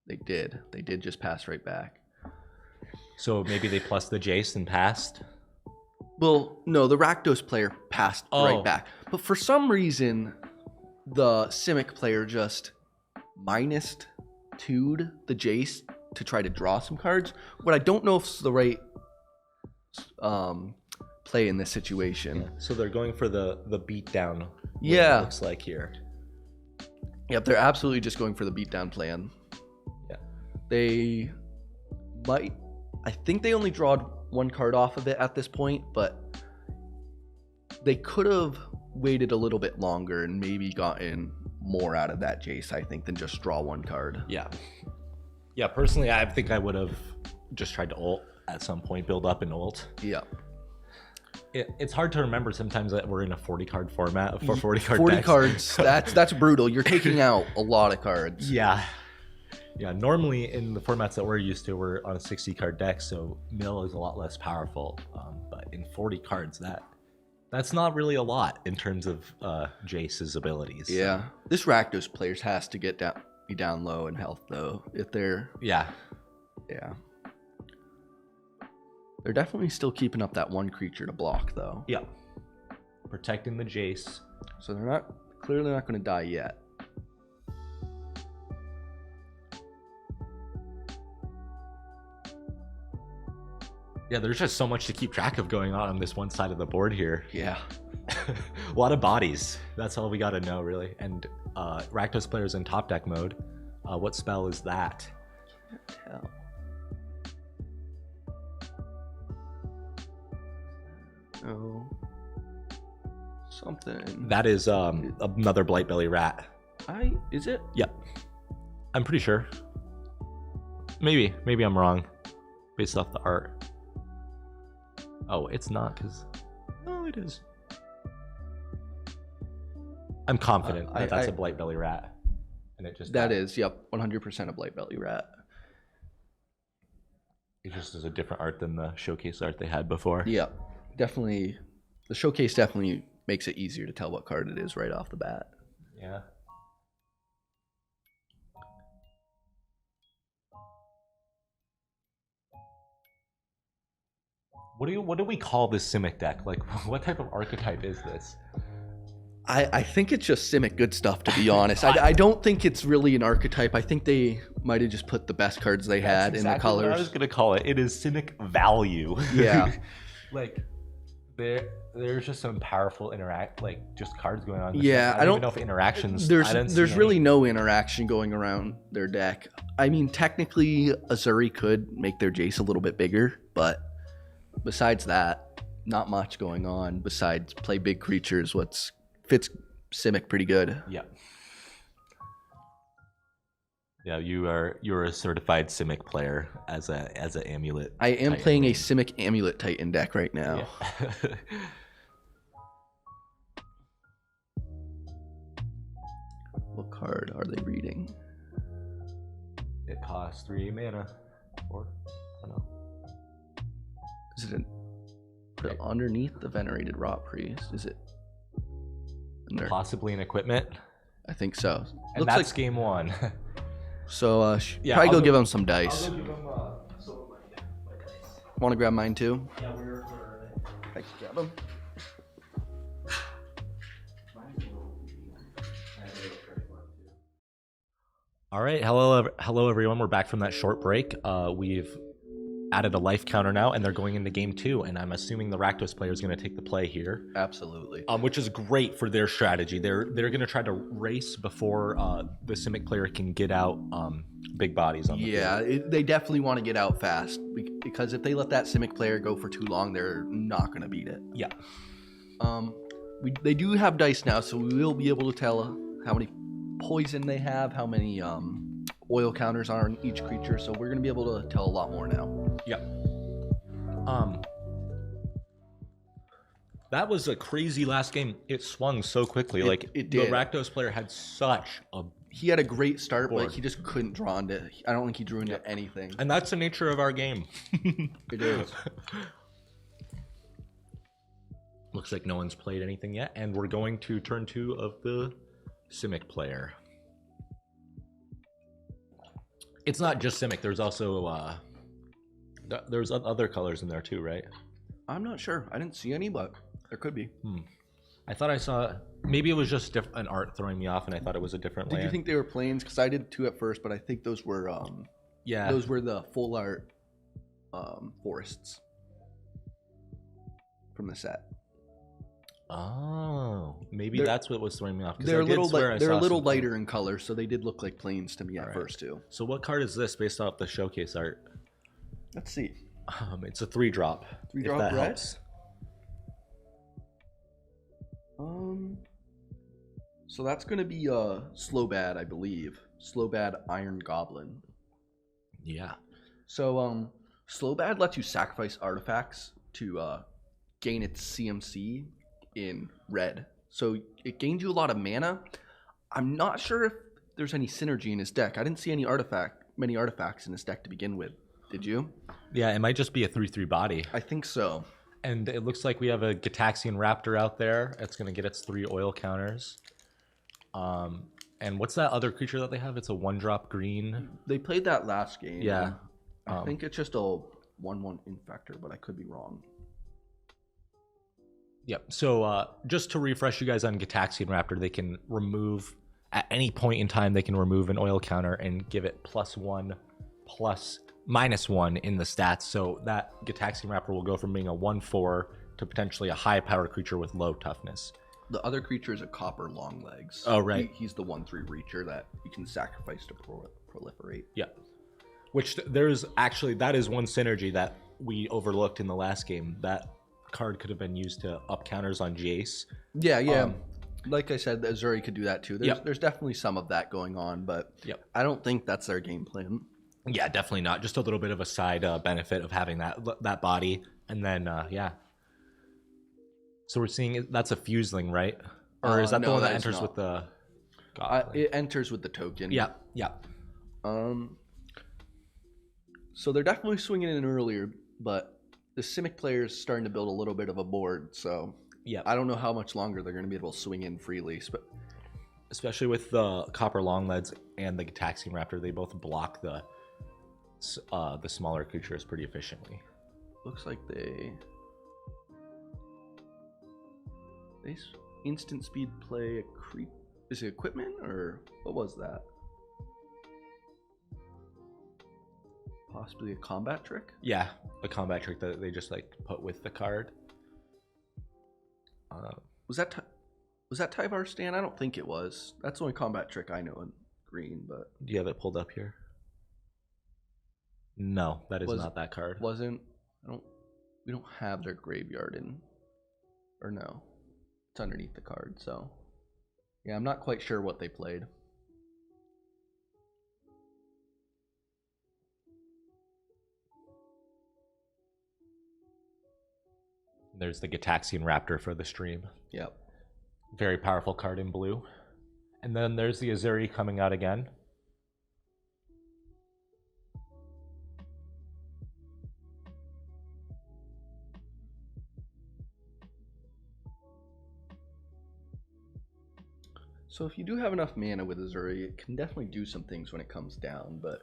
they did. They did just pass right back. So maybe they plus the Jace and passed. Well, no, the Rakdos player passed Oh. right back. But for some reason, the Simic player just minus 2'd the Jace to try to draw some cards. What I don't know if it's the right play in this situation. So they're going for the beatdown. Yeah. It looks like here. Yep, they're absolutely just going for the beatdown plan. Yeah. They might. I think they only drawed one card off of it at this point, but they could have waited a little bit longer and maybe gotten more out of that Jace, I think, than just draw one card. Yeah. Yeah, personally, I think I would have just tried to ult at some point, build up and ult. Yeah. It's hard to remember sometimes that we're in a 40 card format for 40 card 40 decks. cards. That's brutal. You're taking out a lot of cards. Yeah. Yeah, normally in the formats that we're used to, we're on a 60 card deck, so mill is a lot less powerful. But in 40 cards, that's not really a lot in terms of Jace's abilities. Yeah. This Rakdos players has to be down low in health though. If they're Yeah. They're definitely still keeping up that one creature to block though. Yeah. Protecting the Jace. So they're clearly not going to die yet. Yeah, there's just so much to keep track of going on this one side of the board here. Yeah. A lot of bodies. That's all we got to know, really. And Rakdos players in top deck mode. What spell is that? Hell. Oh. Something. That is another Blightbelly rat. Is it? Yep. I'm pretty sure. Maybe I'm wrong. based off the art. Oh, it's not because. No, it is. I'm confident that that's a blight belly rat, and it just That is, yep, 100% a blight belly rat. It just is a different art than the showcase art they had before. Yep, definitely. The showcase definitely makes it easier to tell what card it is right off the bat. Yeah. What do we call this Simic deck? Like, what type of archetype is this? I think it's just Simic good stuff, to be honest. I don't think it's really an archetype. I think they might have just put the best cards they had That's in the exactly what colors. I was gonna call it. It is Simic value. Yeah. Like, there's just some powerful just cards going on. In this Yeah, deck. I don't even know if interactions. There's really no interaction going around their deck. I mean, technically, Azuri could make their Jace a little bit bigger, but besides that, not much going on. Besides play big creatures, fits Simic pretty good. Yeah. Yeah, you're a certified Simic player as a amulet. I am Titan playing a main. Simic Amulet Titan deck right now. Yeah. What card are they reading? It costs 3 mana. 4? I don't know. Is it put it underneath the Venerated Rot Priest? Is it? In there? Possibly an equipment. I think so. And Looks that's like game 1. so. Yeah, Probably I'll go go- give them some dice. I'll give them some of my dice. Want to grab mine too? Yeah, I can grab them. All right, hello everyone. We're back from that short break. We've added a life counter now, and they're going into game 2. And I'm assuming the Rakdos player is going to take the play here, Absolutely. which is great for their strategy. They're going to try to race before the Simic player can get out big bodies on the Yeah, field. they definitely want to get out fast because if they let that Simic player go for too long, they're not going to beat it. Yeah. They do have dice now, so we will be able to tell how many poison they have, how many oil counters are on each creature. So we're going to be able to tell a lot more now. Yeah. That was a crazy last game. It swung so quickly. It The did. Rakdos player had such a, He had a great start, but Board. he just couldn't draw into. I don't think he drew into anything. and that's the nature of our game. It is. Looks like no one's played anything yet, and we're going to turn 2 of the Simic player. It's not just Simic. There's also there's other colors in there too, right? I'm not sure. I didn't see any, but there could be. I thought I saw. Maybe it was just an art throwing me off, and I thought it was a different Did land. you think they were planes? Because I did too at first, but I think those were Yeah. those were the full art forests from the set. Oh, maybe They're- that's what was throwing me off. 'cause I They're a did little swear I they're a saw little something. lighter in color, so they did look like planes to me at Alright. first too. So what card is this based off the showcase art? Let's see. It's a 3-drop. 3-drop if that red? helps. So that's gonna be Slowbad, I believe. Slowbad Iron Goblin. Yeah. So Slowbad lets you sacrifice artifacts to gain its CMC in red. So it gains you a lot of mana. I'm not sure if there's any synergy in his deck. I didn't see many artifacts in his deck to begin with. Did you? Yeah, it might just be a 3/3 body. I think so. And it looks like we have a Gitaxian Raptor out there. It's going to get its 3 oil counters. And what's that other creature that they have? It's a 1-drop green. They played that last game. Yeah. I think it's just a 1/1 infector, but I could be wrong. Yep. So just to refresh you guys on Gitaxian Raptor, they can remove, at any point in time, they can remove an oil counter and give it +1 plus -1 in the stats. So that Gitaxian Raptor will go from being a 1/4 to potentially a high power creature with low toughness. The other creature is a copper long legs. Oh, right. He's the 1/3 reacher that you can sacrifice to proliferate. Yeah. Which that is one synergy that we overlooked in the last game. That card could have been used to up counters on Jace. Yeah. Like I said, Azuri could do that too. Yep. There's definitely some of that going on, but Yep. I don't think that's their game plan. Yeah, definitely not. Just a little bit of a side benefit of having that body, and then yeah. So we're seeing that's a fuseling, right? Or is that the No, one that that is enters not. with the goblin? It enters with the token. Yeah, yeah, Um. So they're definitely swinging in earlier, but the Simic player is starting to build a little bit of a board. So yeah. I don't know how much longer they're going to be able to swing in freely. Especially with the copper longleads and the Gitaxian Raptor, they both block the smaller creatures pretty efficiently. Looks like they instant speed play a creep. Is it equipment or what was that? Possibly a combat trick. Yeah, a combat trick that they just like put with the card. Was that Tyvar Stan? I don't think it was. That's the only combat trick I know in green. But Do you have it pulled up here? No, that is not that card. wasn't. We don't have their graveyard in. Or no, it's underneath the card. So yeah, I'm not quite sure what they played. There's the Gitaxian Raptor for the stream. Yep. Very powerful card in blue. And then there's the Azuri coming out again. So if you do have enough mana with Azuri, it can definitely do some things when it comes down, but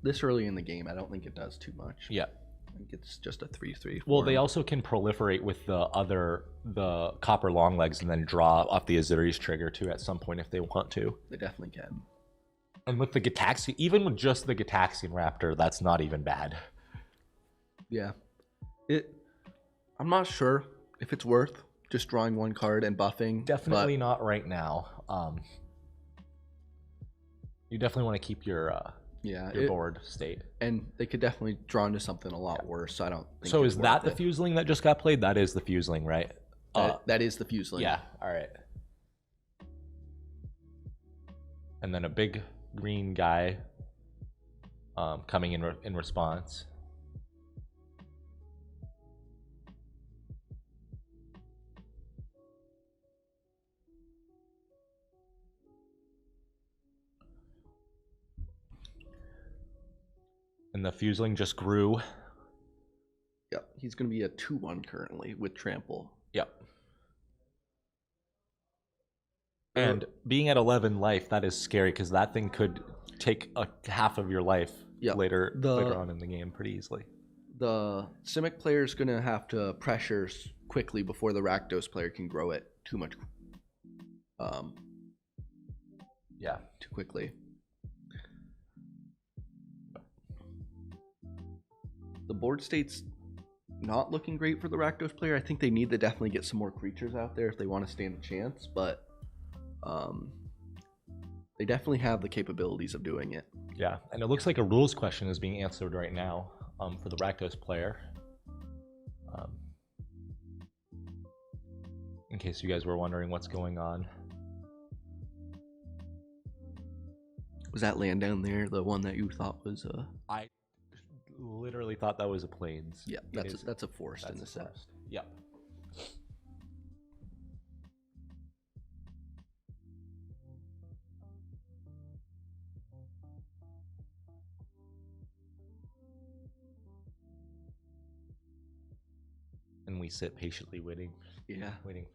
this early in the game, I don't think it does too much. Yeah. I think it's just a 3/3. Well, they also can proliferate with the copper longlegs and then draw off the Azuri's trigger too at some point if they want to. They definitely can. And with the Gitaxian, even with just the Gitaxian Raptor, that's not even bad. Yeah. I'm not sure if it's worth just drawing one card and buffing. Definitely not right now. You definitely want to keep your board state. And they could definitely draw into something a lot worse. I don't think So it's is that the worth it. fuseling that just got played? That is the fuseling, right? That is the fuseling. Yeah. All right. And then a big green guy coming in response. And the fuseling just grew. Yep. He's going to be a 2/1 currently with trample. Yep. And being at 11 life, that is scary because that thing could take a half of your life later on in the game pretty easily. The Simic player is going to have to pressure quickly before the Rakdos player can grow it too much. Too quickly. The board state's not looking great for the Rakdos player. I think they need to definitely get some more creatures out there if they want to stand a chance, but they definitely have the capabilities of doing it. Yeah, and it looks like a rules question is being answered right now for the Rakdos player. In case you guys were wondering what's going on. Was that land down there the one that you thought was I literally thought that was a plains. Yeah, that's a forest in the set. Yep. And we sit patiently waiting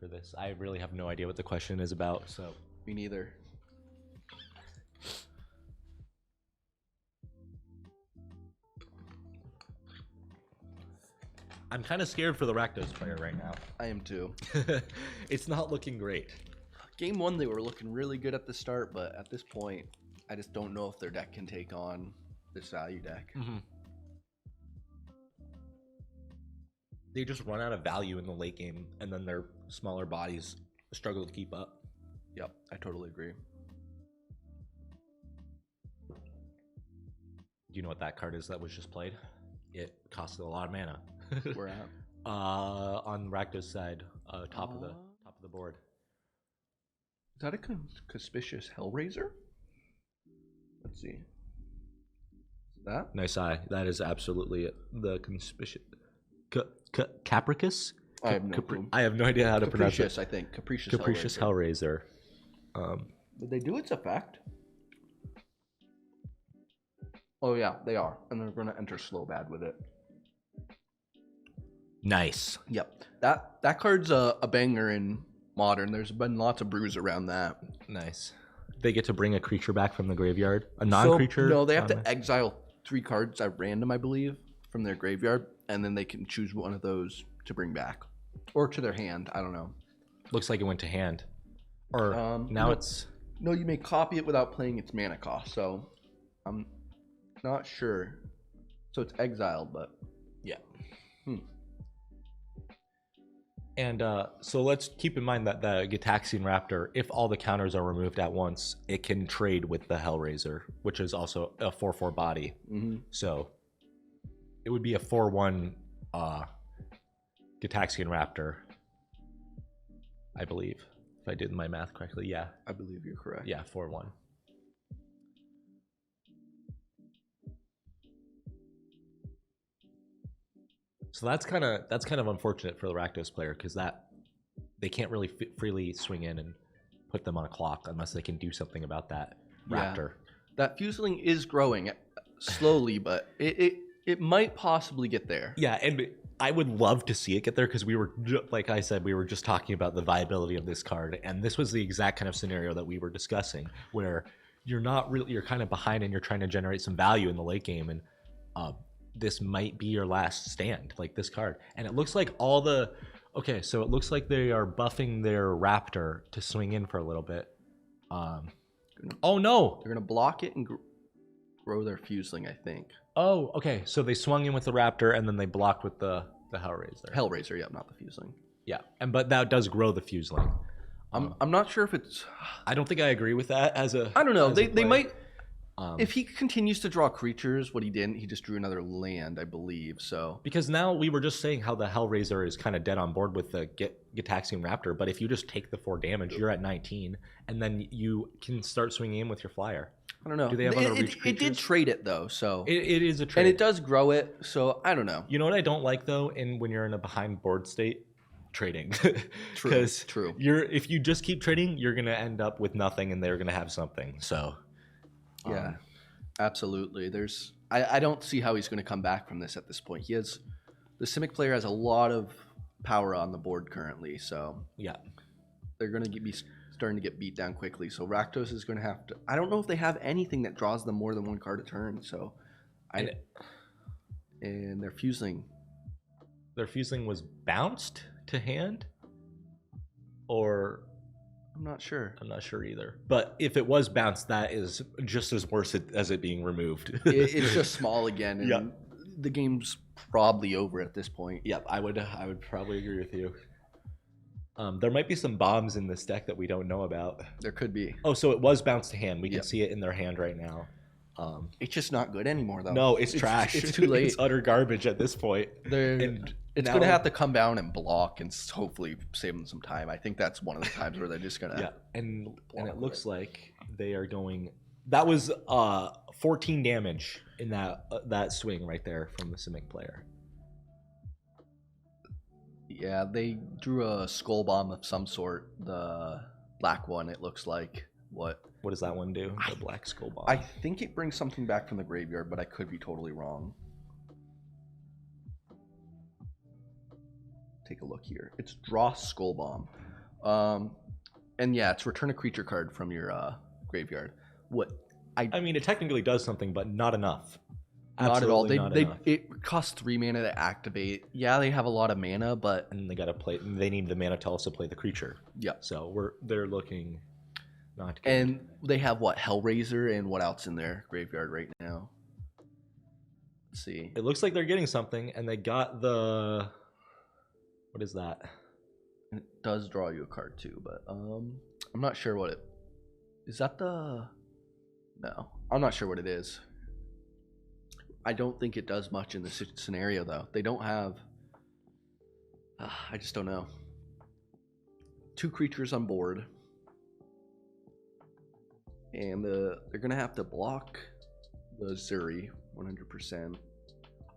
for this. I really have no idea what the question is about, so me neither. I'm kind of scared for the Rakdos player right now. I am too. It's not looking great. Game 1, they were looking really good at the start, but at this point, I just don't know if their deck can take on this value deck. Mm-hmm. They just run out of value in the late game, and then their smaller bodies struggle to keep up. Yep, I totally agree. Do you know what that card is that was just played? It costed a lot of mana. Where at? On Rakdos' side, top of the board. Is that a conspicuous Hellraiser? Let's see. That? Nice eye. That is absolutely it. The conspicuous. Capricus? I have no clue. I have no idea how to pronounce Capricious, it. I think. Capricious, Capricious Hellraiser. Hellraiser. Did they do its effect? Oh yeah, they are. And they're gonna enter slow bad with it. Nice. Yep. That card's a banger in Modern. There's been lots of brews around that. Nice. They get to bring a creature back from the graveyard? A non-creature? So, no, they have to exile 3 cards at random, I believe, from their graveyard, and then they can choose one of those to bring back. Or to their hand, I don't know. Looks like it went to hand. Or now no. it's... No, you may copy it without playing its mana cost, so I'm not sure. So it's exiled, but Yeah. And so let's keep in mind that the Gitaxian Raptor, if all the counters are removed at once, it can trade with the Hellraiser, which is also a 4/4 body. mm-hmm. So it would be a 4/1 Gitaxian Raptor, I believe, if I did my math correctly. Yeah, I believe you're correct. yeah, 4/1. So that's kind of unfortunate for the Rakdos player because that they can't really freely swing in and put them on a clock unless they can do something about that Yeah. Raptor. That Fuseling is growing slowly, but it might possibly get there. Yeah, and I would love to see it get there because we were, like I said, we were just talking about the viability of this card, and this was the exact kind of scenario that we were discussing, where you're kind of behind and you're trying to generate some value in the late game, and this might be your last stand, like this card. And it looks like so it looks like they are buffing their Raptor to swing in for a little bit. Oh no! They're gonna block it and grow their Fuseling, I think. Oh, okay. So they swung in with the Raptor and then they blocked with the Hellraiser. Hellraiser, yeah, not the Fuseling. Yeah, but that does grow the Fuseling. I'm not sure if it's. I don't think I agree with that as a. I don't know. as a They play. might. If he continues to draw creatures, what he didn't, he just drew another land, I believe. So Because now we were just saying how the Hellraiser is kind of dead on board with the Gitaxian Raptor, but if you just take the 4 damage, you're at 19, and then you can start swinging in with your flyer. I don't know. Do they have other reach it did creatures? trade it though, so It is a trade. and it does grow it. So I don't know. You know what I don't like though, when you're in a behind board state, trading. True. Because True. if you just keep trading, you're gonna end up with nothing, and they're gonna have something. So Yeah. Absolutely. I don't see how he's going to come back from this at this point. The Simic player has a lot of power on the board currently, so yeah. they're going to be starting to get beat down quickly. So Rakdos is going to have to. I don't know if they have anything that draws them more than 1 card a turn. So, and their Fuseling. Their Fuseling was bounced to hand, or I'm not sure. I'm not sure either. But if it was bounced, that is just as worse as it being removed. It's just small again, and Yeah. the game's probably over at this point. Yep, I would probably agree with you. There might be some bombs in this deck that we don't know about. There could be. Oh, so it was bounced to hand. We can Yep. see it in their hand right now. It's just not good anymore, though. No, it's trash. It's too late. It's utter garbage at this point. It's now- going to have to come down and block and hopefully save them some time. I think that's one of the times where they're just going to. Yeah, and it block looks like they are going. That was 14 damage in that swing right there from the Simic player. Yeah, they drew a skull bomb of some sort. The black one, it looks like. What does that one do? The Black Skull Bomb. I think it brings something back from the graveyard, but I could be totally wrong. Take a look here. It's draw Skull Bomb. And yeah, it's return a creature card from your graveyard. I mean, it technically does something, but not enough. Not at all. Absolutely not enough. It costs 3 mana to activate. Yeah, they have a lot of mana, but And they gotta play. They need the mana to also play the creature. yeah. So they're looking not good. And they have what, Hellraiser and what else in their graveyard right now? Let's see. It looks like they're getting something, and they got the. What is that? It does draw you a card too, but I'm not sure what it is. That the No, I'm not sure what it is. I don't think it does much in this scenario though. They don't have. I just don't know. 2 creatures on board, and they're gonna have to block the Zuri 100%.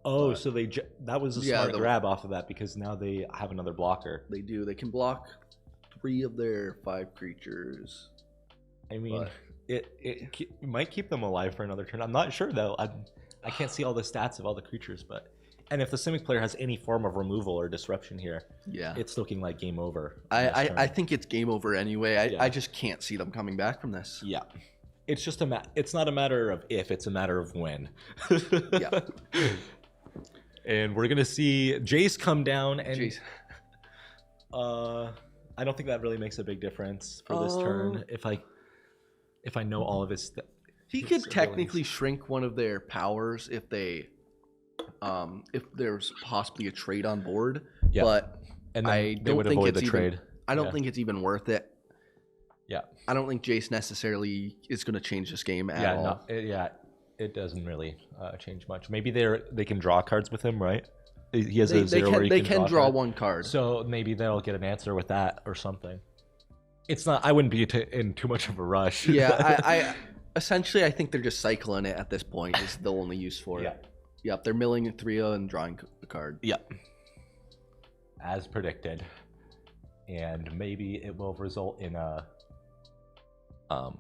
Oh, But- so that was a Yeah, smart the- grab off of that because now they have another blocker. They do. They can block 3 of their 5 creatures. I mean, But- it might keep them alive for another turn. I'm not sure though. I can't see all the stats of all the creatures, and if the Simic player has any form of removal or disruption here, Yeah. it's looking like game over. on this I turn. think it's game over anyway. Yeah. I just can't see them coming back from this. Yeah. It's just it's not a matter of if, it's a matter of when. Yeah. And we're gonna see Jace come down and Jeez. I don't think that really makes a big difference for this turn. If I know all of his He his could abilities. technically shrink one of their powers if there's possibly a trade on board. Yeah. But and then I they don't would think avoid it's the even- trade. I don't Yeah. think it's even worth it. Yeah. I don't think Jace necessarily is going to change this game at all. It doesn't really change much. Maybe they can draw cards with him, right? He has They, a they zero where he can, they can draw cards. one card. So maybe they'll get an answer with that or something. It's not. I wouldn't be in too much of a rush. Yeah, I essentially I think they're just cycling it at this point. Is the only use for Yeah. it. Yep, they're milling a 3 and drawing a card. Yep. As predicted, and maybe it will result in a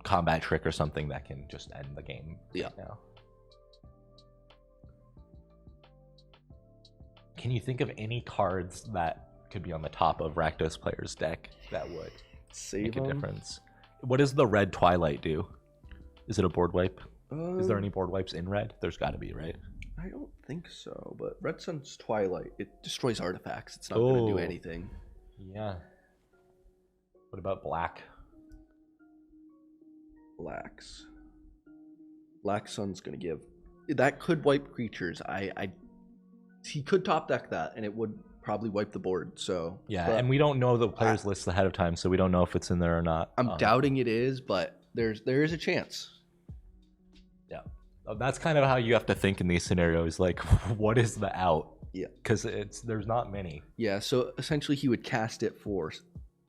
combat trick or something that can just end the game. Yeah. Right now. Can you think of any cards that could be on the top of Rakdos player's deck that would Save make a them. difference? What does the red Twilight do? Is it a board wipe? Is there Um, any board wipes in red? There's got to be, right? I don't think so, but Red Sun's Twilight, it destroys artifacts. It's not going to do Oh. anything. Yeah. What about black? Black Sun's going to give. That could wipe creatures. He could top deck that, and it would probably wipe the board. So Yeah, but and we don't know the players' list ahead of time, so we don't know if it's in there or not. I'm doubting it is, but there is a chance. Yeah, that's kind of how you have to think in these scenarios. Like, what is the out? Yeah. Because there's not many. Yeah, so essentially he would cast it for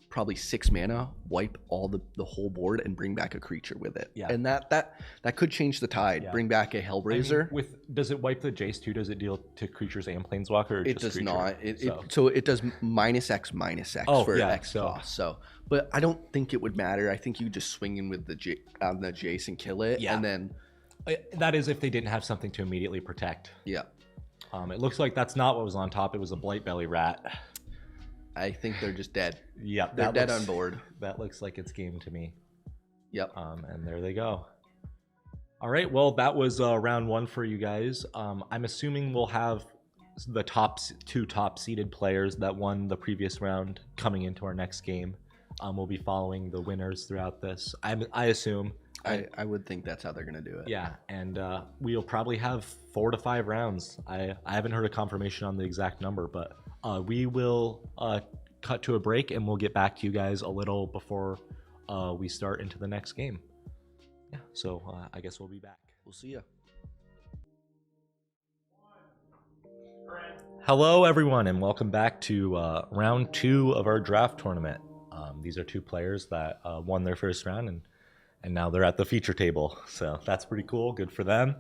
probably 6 mana, wipe all the whole board, and bring back a creature with it. Yeah. And that could change the tide. Yeah. Bring back a I mean, Hellraiser. does it wipe the Jace too? Does it deal to creatures and planeswalker? Or It just does creature? not. So- So it does -X Oh, for yeah, X so- cost. So, but I don't think it would matter. I think you just swing in with the Jace and kill it, Yeah. and then That is if they didn't have something to immediately protect. yeah, It looks like that's not what was on top. It was a blight belly rat. I think they're just dead. Yeah, They're dead on board. That looks like it's game to me. Yep. And there they go. All right, well, that was round 1 for you guys. I'm assuming we'll have the two top seeded players that won the previous round coming into our next game. We'll be following the winners throughout this. I assume. I would think that's how they're gonna do it. Yeah, and we'll probably have 4 to 5 rounds. I haven't heard a confirmation on the exact number, but we will cut to a break and we'll get back to you guys a little before we start into the next game. Yeah, so I guess we'll be back. We'll see ya. Hello, everyone, and welcome back to round 2 of our draft tournament. These are 2 players that won their first round, and now they're at the feature table. So that's pretty cool. Good for them.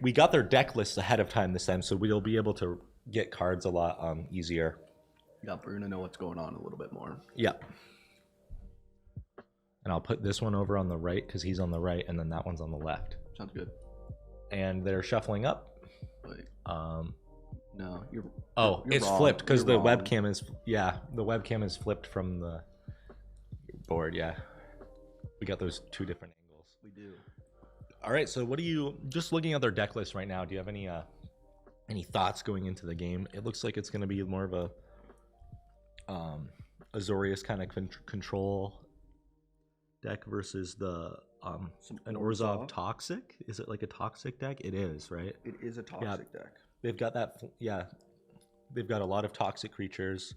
We got their deck lists ahead of time this time, so we'll be able to get cards a lot easier. Yeah, we're gonna know what's going on a little bit more. Yep. And I'll put this one over on the right because he's on the right, and then that one's on the left. Sounds good. And they're shuffling up. Wait, Um, no, you're. Oh, you're it's wrong. flipped because You're the wrong. webcam is the webcam is flipped from the board. Yeah, we got those 2 different angles. We do. All right, so what do you just looking at their deck list right now? Do you have any thoughts going into the game? It looks like it's going to be more of a Azorius kind of control deck versus the an Orzhov Toxic. Is it like a toxic deck? It is, right? It is a toxic deck. They've got that. Yeah, they've got a lot of toxic creatures.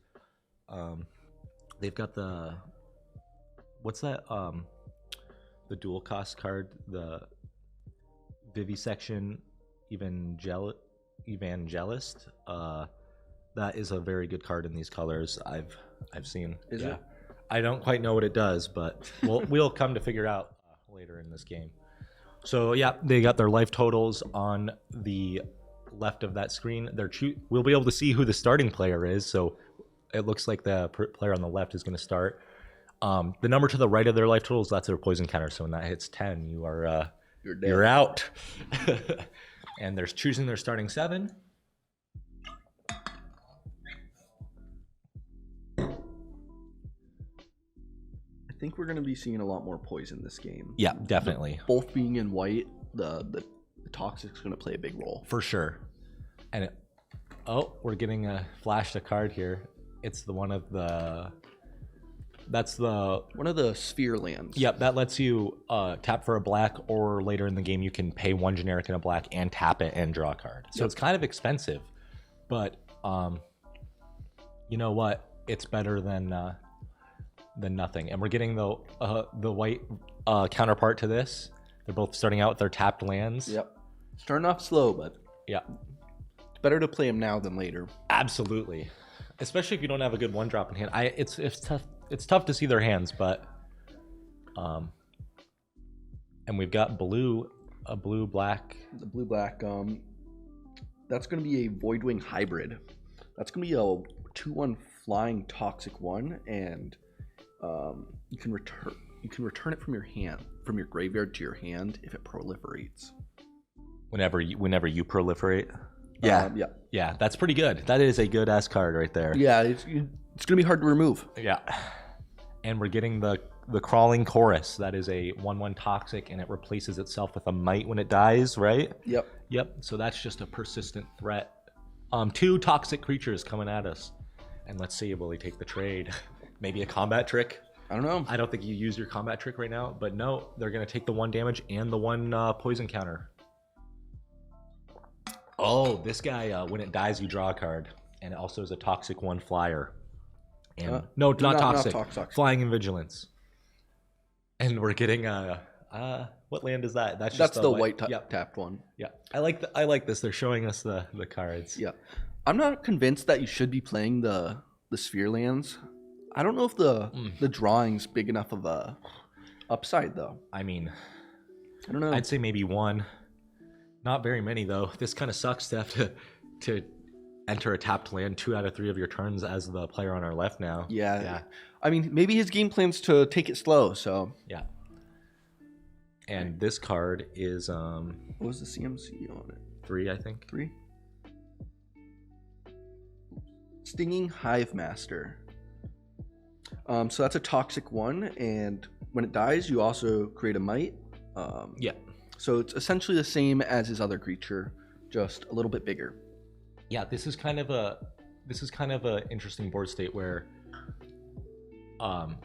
They've got the what's that? The dual cost card, the Vivisection Evangelist. That is a very good card in these colors. I've seen. Is it? I don't quite know what it does, but we'll come to figure out later in this game. So yeah, they got their life totals on the left of that screen. We'll be able to see who the starting player is. So it looks like the player on the left is going to start. The number to the right of their life totals, that's their poison counter. So when that hits 10, you're out. And they're choosing their starting 7. I think we're going to be seeing a lot more poison this game. Yeah, definitely. Both being in white, the toxic's going to play a big role. For sure. And we're getting flashed a card here. It's one of the sphere lands. Yep, that lets you tap for a black, or later in the game you can pay 1 generic and a black and tap it and draw a card. So It's kind of expensive, but you know what? It's better than nothing. And we're getting the white counterpart to this. They're both starting out with their tapped lands. Yep. Starting off slow, but yeah, it's better to play them now than later. Absolutely, especially if you don't have a good 1-drop in hand. It's tough. It's tough to see their hands, but and we've got a blue black. The blue black. That's going to be a Voidwing hybrid. That's going to be a 2/1 flying toxic 1, and you can return it from your graveyard to your hand if it proliferates. Whenever you proliferate. Yeah. That's pretty good. That is a good ass card right there. Yeah, it's gonna be hard to remove. Yeah. And we're getting the Crawling Chorus. That is a 1/1 toxic, and it replaces itself with a Might when it dies, right? Yep. So that's just a persistent threat. 2 toxic creatures coming at us. And let's see, will he take the trade? Maybe a combat trick? I don't know. I don't think you use your combat trick right now, but no, they're gonna take the 1 damage and the 1 poison counter. Oh, this guy, when it dies, you draw a card, and it also is a toxic 1 flyer. And not toxic. Flying and Vigilance. And we're getting what land is that? That's the white tapped one. Yeah, I like this. They're showing us the cards. Yeah, I'm not convinced that you should be playing the sphere lands. I don't know if the drawing's big enough of a upside though. I mean, I don't know. I'd say maybe 1. Not very many though. This kind of sucks to have to enter a tapped land 2 out of 3 of your turns as the player on our left now. Yeah. I mean, maybe his game plan's to take it slow. So yeah. And this card is what was the CMC on it? 3, I think. 3. Stinging Hive Master. So that's a toxic 1, and when it dies, you also create a Might. Yeah. So it's essentially the same as his other creature, just a little bit bigger. Yeah, this is kind of a interesting board state where no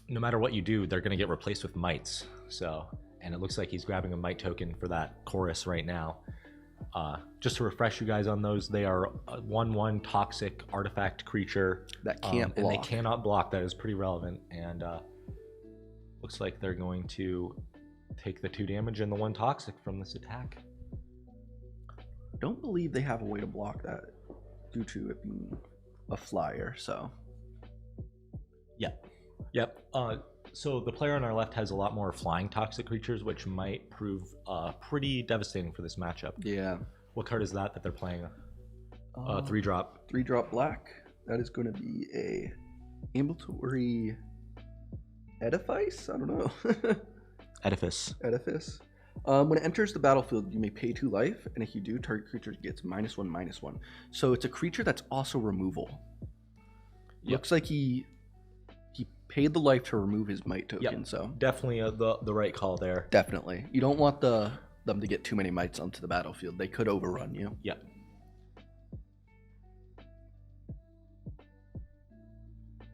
matter what you do, they're going to get replaced with mites. So, and it looks like he's grabbing a mite token for that chorus right now. Just to refresh you guys on those, they are a 1/1 toxic artifact creature that can't block. And they cannot block. That is pretty relevant. And looks like they're going to take the 2 damage and the 1 toxic from this attack. Don't believe they have a way to block that due to it being a flyer. So yep. So the player on our left has a lot more flying toxic creatures, which might prove pretty devastating for this matchup. Yeah. What card is that they're playing? 3-drop. 3-drop black. That is going to be a ambulatory edifice. I don't know. Edifice. When it enters the battlefield, you may pay 2 life, and if you do, target creature gets -1/-1. So it's a creature that's also removal. Yep. Looks like he paid the life to remove his might token. Yep. So definitely the right call there. Definitely, you don't want them to get too many mites onto the battlefield. They could overrun you. Yep.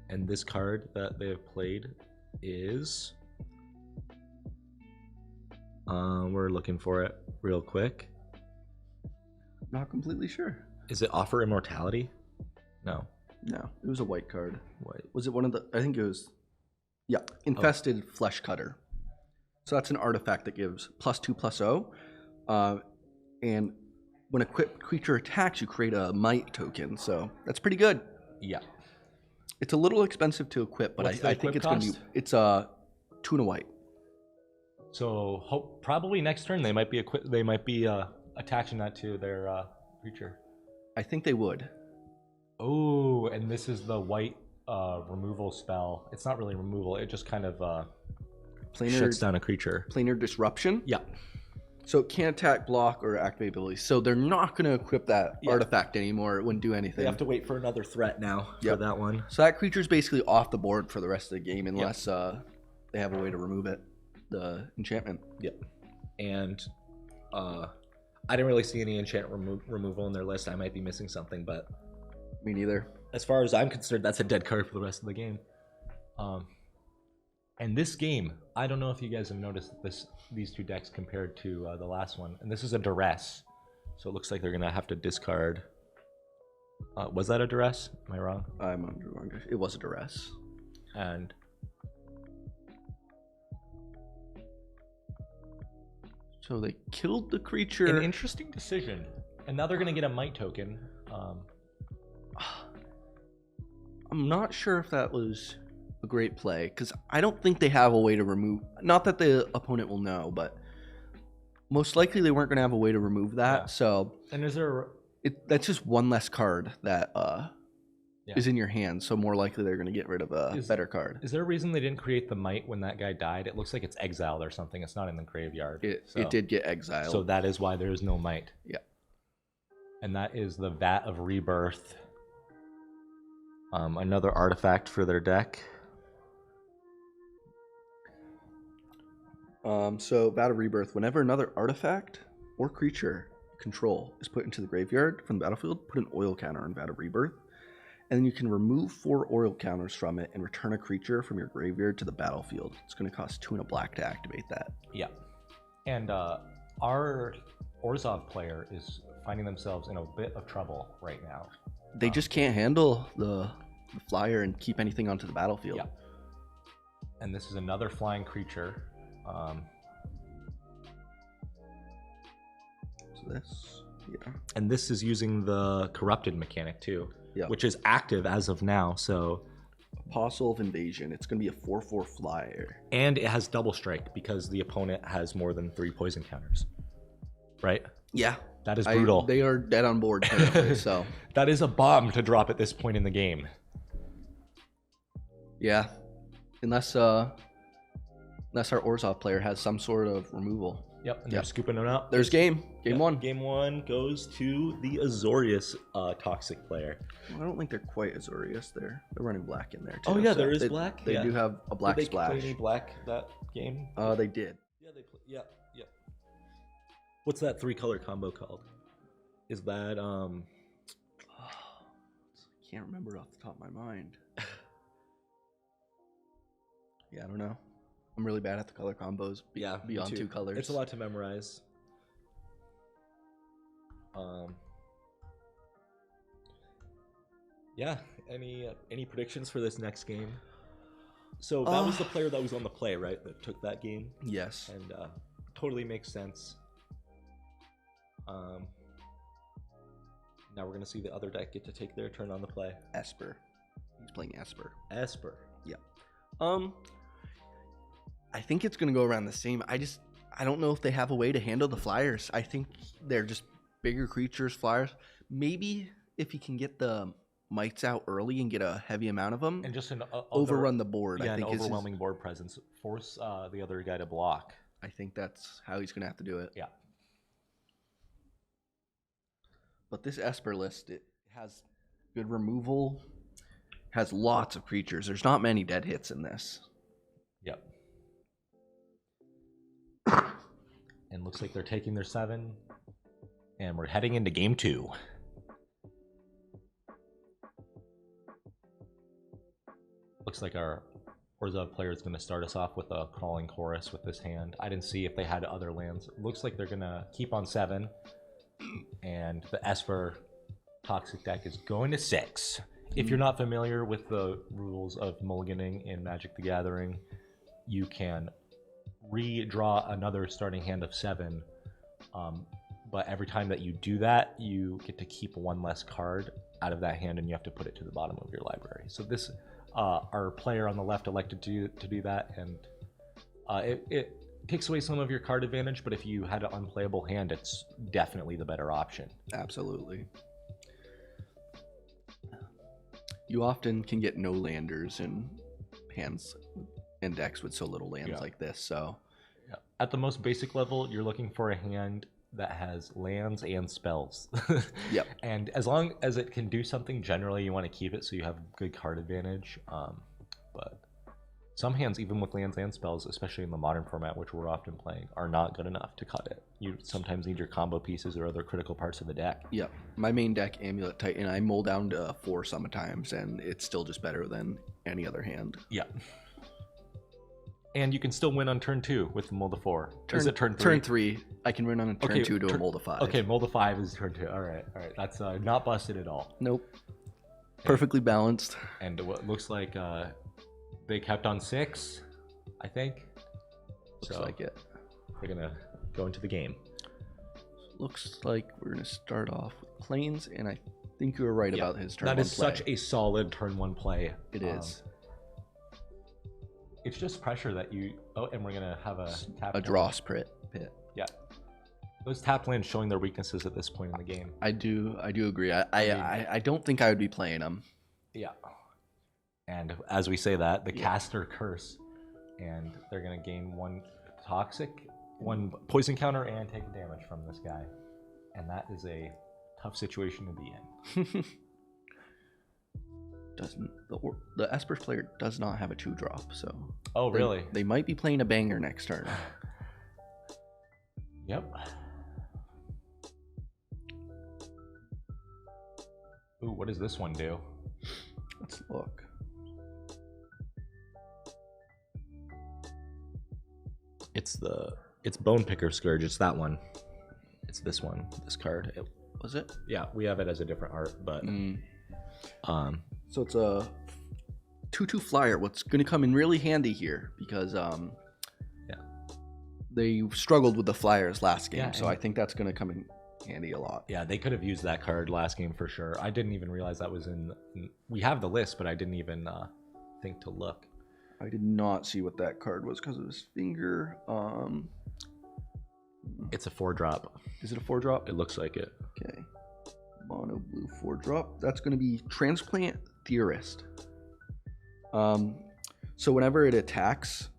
And this card that they have played is. We're looking for it real quick. Not completely sure. Is it Offer Immortality? No, it was a white card. White. Was it one of the? I think it was. Yeah, Infested Flesh Cutter. So that's an artifact that gives +2/+0, and when a creature attacks, you create a Might token. So that's pretty good. Yeah. It's a little expensive to equip, but I think it's going to be. It's 2 and a white. So probably next turn they might be attaching that to their creature. I think they would. Oh, and this is the white removal spell. It's not really removal. It just kind of shuts down a creature. Planar disruption. Yeah. So it can't attack, block, or activate abilities. So they're not going to equip that Yeah. artifact anymore. It wouldn't do anything. They have to wait for another threat now for Yep. that one. So that creature's basically off the board for the rest of the game unless they have a way to remove it. The enchantment. Yep. And I didn't really see any enchant removal in their list. I might be missing something, but Me neither. as far as I'm concerned, that's a dead card for the rest of the game. And this game, I don't know if you guys have noticed these two decks compared to the last one. And this is a duress, so it looks like they're gonna have to discard. Was that a duress? Am I wrong? I'm under. It was a duress. And So they killed the creature. an interesting decision. And now they're gonna get a might token. I'm not sure if that was a great play because I don't think they have a way to remove. Not that the opponent will know, but most likely they weren't going to have a way to remove that. Yeah. So And is there? that's just one less card that Yeah. is in your hand. So more likely they're going to get rid of a Is- better card. Is there a reason they didn't create the might when that guy died? It looks like it's exiled or something. It's not in the graveyard. It So- did get exiled. So that is why there is no might. Yeah. And that is the Vat of Rebirth. Another artifact for their deck. So Vat of Rebirth. Whenever another artifact or creature you control is put into the graveyard from the battlefield, put an oil counter on Vat of Rebirth. And then you can remove 4 oil counters from it and return a creature from your graveyard to the battlefield. It's going to cost 2 and a black to activate that. Yeah. And our Orzhov player is finding themselves in a bit of trouble right now. They just can't handle the flyer and keep anything onto the battlefield. Yeah. And this is another flying creature. So this, yeah. And this is using the corrupted mechanic too, Yeah. which is active as of now. So, Apostle of Invasion. It's going to be a 4/4 flyer. and it has double strike because the opponent has more than 3 poison counters. Right? Yeah. That is brutal. They are dead on board currently, so That is a bomb to drop at this point in the game. yeah. Unless our Orzhov player has some sort of removal. Yep, and Yep. they're scooping it up. There's game. Game Yep, one. Game one goes to the Azorius Toxic player. I don't think they're quite Azorius. They're running black in there too. Oh, yeah, so there is they, black? They Yeah. do have a black Did they splash. play any black that game? They did. Yeah, they play. Yeah, yeah. What's that 3-color combo called? Is that Can't remember off the top of my mind. Yeah, I don't know. I'm really bad at the color combos. yeah, me beyond too. 2 colors. It's a lot to memorize. Yeah. Any predictions for this next game? So that was the player that was on the play, right? That took that game, Yes. and totally makes sense. Now we're gonna see the other deck get to take their turn on the play. Esper. He's playing Esper. Esper. I think it's gonna go around the same. I don't know if they have a way to handle the flyers. I think they're just bigger creatures, flyers. Maybe if you can get the mites out early and get a heavy amount of them, And just an overrun the board. Yeah, I think an is overwhelming board presence. Force the other guy to block. I think that's how he's gonna have to do it. Yeah. But this Esper list, it has good removal, has lots of creatures. There's not many dead hits in this. Yep. And looks like they're taking their 7. And we're heading into game 2. Looks like our Orzhov player is going to start us off with a Crawling Chorus with this hand. I didn't see if they had other lands. Looks like they're going to keep on 7. And the Esper Toxic deck is going to 6. If you're not familiar with the rules of mulliganing in Magic the Gathering, you can redraw another starting hand of 7. But every time that you do that, you get to keep 1 less card out of that hand, and you have to put it to the bottom of your library. So this, our player on the left elected to do that, and takes away some of your card advantage, but if you had an unplayable hand, it's definitely the better option. Absolutely. You often can get no landers in hands and decks with so little lands like this, so... Yeah. At the most basic level, you're looking for a hand that has lands and spells. Yep. And as long as it can do something, generally you want to keep it so you have good card advantage. But some hands, even with lands and spells, especially in the modern format, which we're often playing, are not good enough to cut it. You sometimes need your combo pieces or other critical parts of the deck. Yep. My main deck, Amulet Titan, I mull down to 4 sometimes, and it's still just better than any other hand. Yeah. And you can still win on turn 2 with Mold of 4. Is it turn 3? Turn 3. I can win on a turn 2 to a Mold of 5. Okay, Mold of 5 is turn 2. All right. That's not busted at all. Nope. Perfectly balanced. And what looks like they kept on 6, I think. Looks like it. They're going to go into the game. Looks like we're going to start off with Plains, and I think you were right about his turn 1 play. play. That is such a solid turn 1 play. It is. It's just pressure that you... Oh, and we're going to have a tap. A draw pit. Yeah. Those tap lands showing their weaknesses at this point in the game. I do agree. I don't think I would be playing them. Yeah. And as we say that, the caster curse. And they're going to gain 1 toxic, 1 poison counter, and take damage from this guy. And that is a tough situation to be in. The Esper player does not have a 2-drop, so... Oh, really? They might be playing a banger next turn. Yep. Ooh, what does this one do? Let's look. It's Bone Picker Scourge. It's that one. It's this one. This card. Was it? Yeah, we have it as a different art, but so it's a 2/2 flyer. What's going to come in really handy here because they struggled with the flyers last game, so I think that's going to come in handy a lot. Yeah, they could have used that card last game for sure. I didn't even realize that was in. We have the list, but I didn't even think to look. I did not see what that card was because of his finger. It's a 4-drop. Is it a 4-drop? It looks like it. Okay. Mono blue 4-drop. That's going to be Transplant Theorist. So whenever it attacks,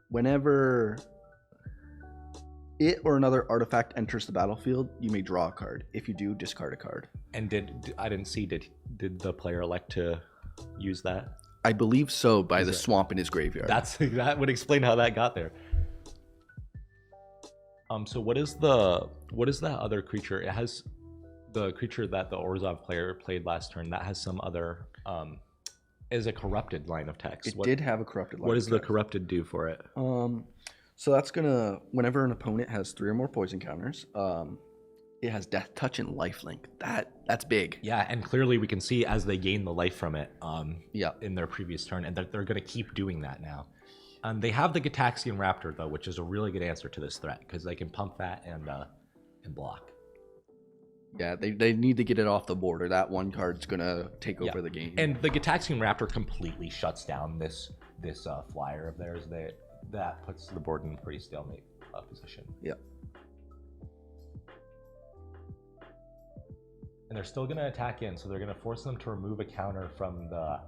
whenever it or another artifact enters the battlefield, you may draw a card. If you do, discard a card. And I didn't see, did the player elect to use that? I believe so, by the swamp in his graveyard. That would explain how that got there. So what is that other creature? It has the creature that the Orzhov player played last turn. That has some other is a corrupted line of text. It did have a corrupted line. What does the corrupted do for it? So that's gonna, whenever an opponent has 3 or more poison counters, it has Death Touch and Lifelink. That's big. Yeah, and clearly we can see as they gain the life from it in their previous turn, and they're going to keep doing that now. They have the Gitaxian Raptor, though, which is a really good answer to this threat, because they can pump that and block. Yeah, they need to get it off the board, or that one card's going to take over the game. And the Gitaxian Raptor completely shuts down this flyer of theirs. That puts the board in a pretty stalemate position. Yep. And they're still going to attack in, so they're going to force them to remove a counter from the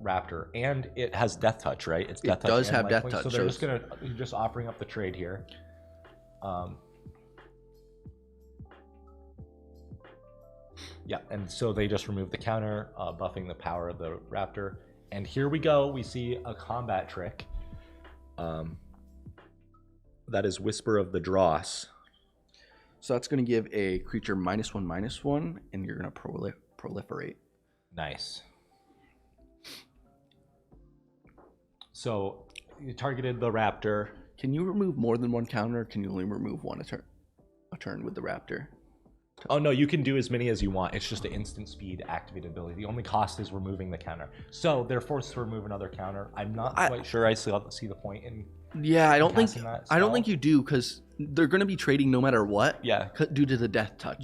Raptor, and it has Death Touch, right? It's Death Touch. It does have Lifelink, Death Touch. So they're just offering up the trade here. Yeah, and so they just remove the counter, buffing the power of the Raptor. And here we go. We see a combat trick. That is Whisper of the Dross. So that's going to give a creature -1/-1, and you're going to proliferate. Nice. So you targeted the Raptor. Can you remove more than 1 counter, or can you only remove 1 a turn with the Raptor? Oh no, you can do as many as you want. It's just an instant speed activated ability. The only cost is removing the counter. So they're forced to remove another counter. I'm not quite sure I see the point in. Yeah, I don't think that you do, because they're going to be trading no matter what. Yeah, due to the Death Touch.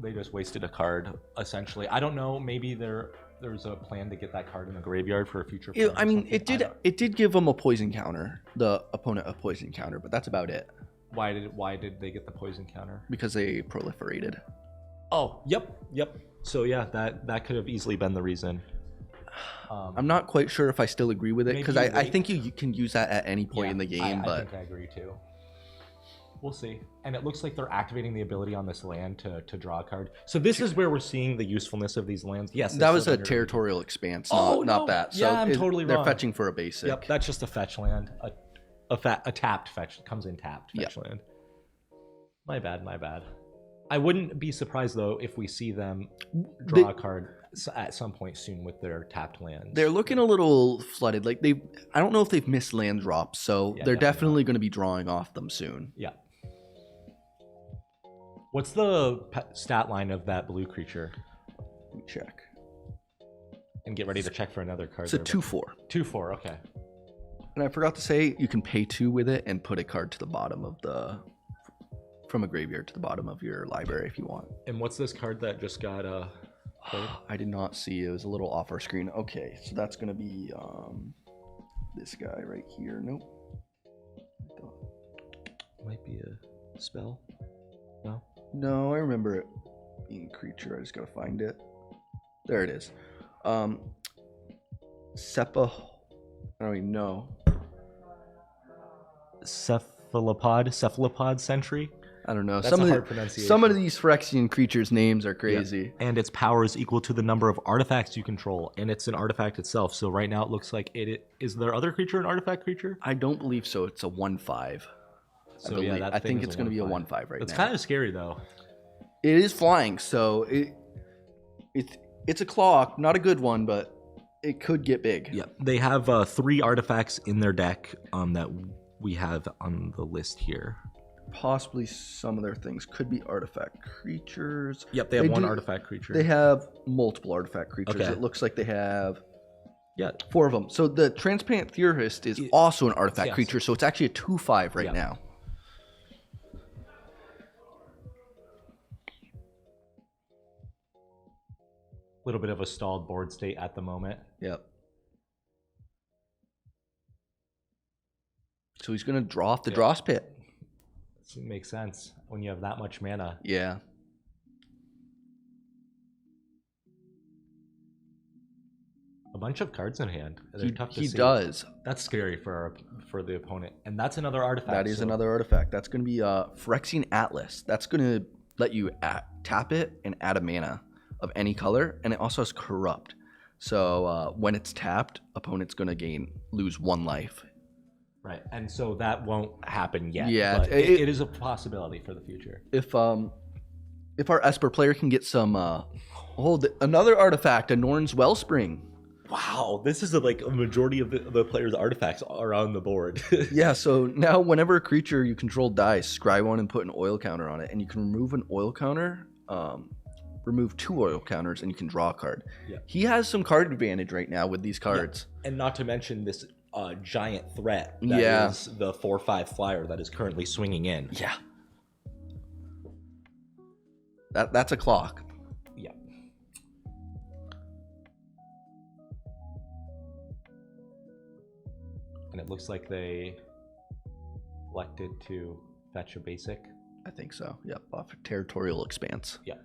They just wasted a card essentially. I don't know. Maybe they're there's a plan to get that card in the graveyard for a future. It, plan or I mean, something? it did. don't- It did give them a poison counter. The opponent a poison counter, but that's about it Why did they get the poison counter? because they proliferated. Oh, yep. So yeah, that could have easily been the reason. I'm not quite sure if I still agree with it Maybe because you I wait. think you can use that at any point Yeah, in the game. I But think I agree too. We'll see. And it looks like they're activating the ability on this land to draw a card. So this is where we're seeing the usefulness of these lands. Yes, that it's was a under- territorial expanse, Oh, not no. that. So Yeah, I'm totally they're wrong. fetching for a basic. Yep, that's just a fetch land. A tapped fetch comes in tapped fetch land. My bad. I wouldn't be surprised though if we see them draw a card at some point soon with their tapped lands. They're looking a little flooded. Like I don't know if they've missed land drops, so Yeah, they're definitely definitely going to be drawing off them soon. Yeah. What's the stat line of that blue creature? Let me check. And get ready to check for another card. It's a there, 2/4. 2/4. Okay. And I forgot to say, you can pay 2 with it and put a card to the bottom of from a graveyard to the bottom of your library if you want. And what's this card that just got played? I did not see. It was a little off our screen. Okay, so that's going to be this guy right here. Nope. Might be a spell. No. No, I remember it being creature. I just got to find it. There it is. Sepa. I don't even know. Cephalopod Sentry. I don't know. That's a hard pronunciation. Some of these Phyrexian creatures' names are crazy. And its power is equal to the number of artifacts you control, and it's an artifact itself. So right now it looks like it is there other creature an artifact creature? I don't believe so. It's a 1/5. So I believe. yeah, that I thing think is it's going to be a 1/5. 1/5 right It's now. kind of scary though. It is flying, so it's a clock, not a good one, but it could get big. Yeah, they have 3 artifacts in their deck that we have on the list here. Possibly some of their things could be artifact creatures. Yep, they have one do- artifact creature. They have multiple artifact creatures. Okay. It looks like they have yeah, 4 of them. So the Transparent Theorist is also an artifact yes. creature, so it's actually a 2/5 right Yeah. now. a little bit of a stalled board state at the moment. Yep. So he's going to draw off the Dross Pit. It makes sense when you have that much mana. Yeah. A bunch of cards in hand. They're tough to He see. does. That's scary for the opponent, and that's another artifact. That is so- another artifact. That's going to be Phyrexian Atlas. That's going to let you tap it and add a mana of any color, and it also has Corrupt. So when it's tapped, opponent's going to lose 1 life. Right, and so that won't happen yet. Yeah, but it- it is a possibility for the future. If our Esper player can get some another artifact, a Norn's Wellspring. Wow, this is like a majority of the players' artifacts are on the board. Yeah, so now whenever a creature you control dies, scry 1 and put an oil counter on it, and you can remove an oil counter, remove 2 oil counters, and you can draw a card. Yeah. He has some card advantage right now with these cards. And not to mention this giant threat that is the 4/5 flyer that is currently swinging in. Yeah. That's a clock. Yeah. And it looks like they elected to fetch a basic. I think so. Yep, off Territorial Expanse. Yeah.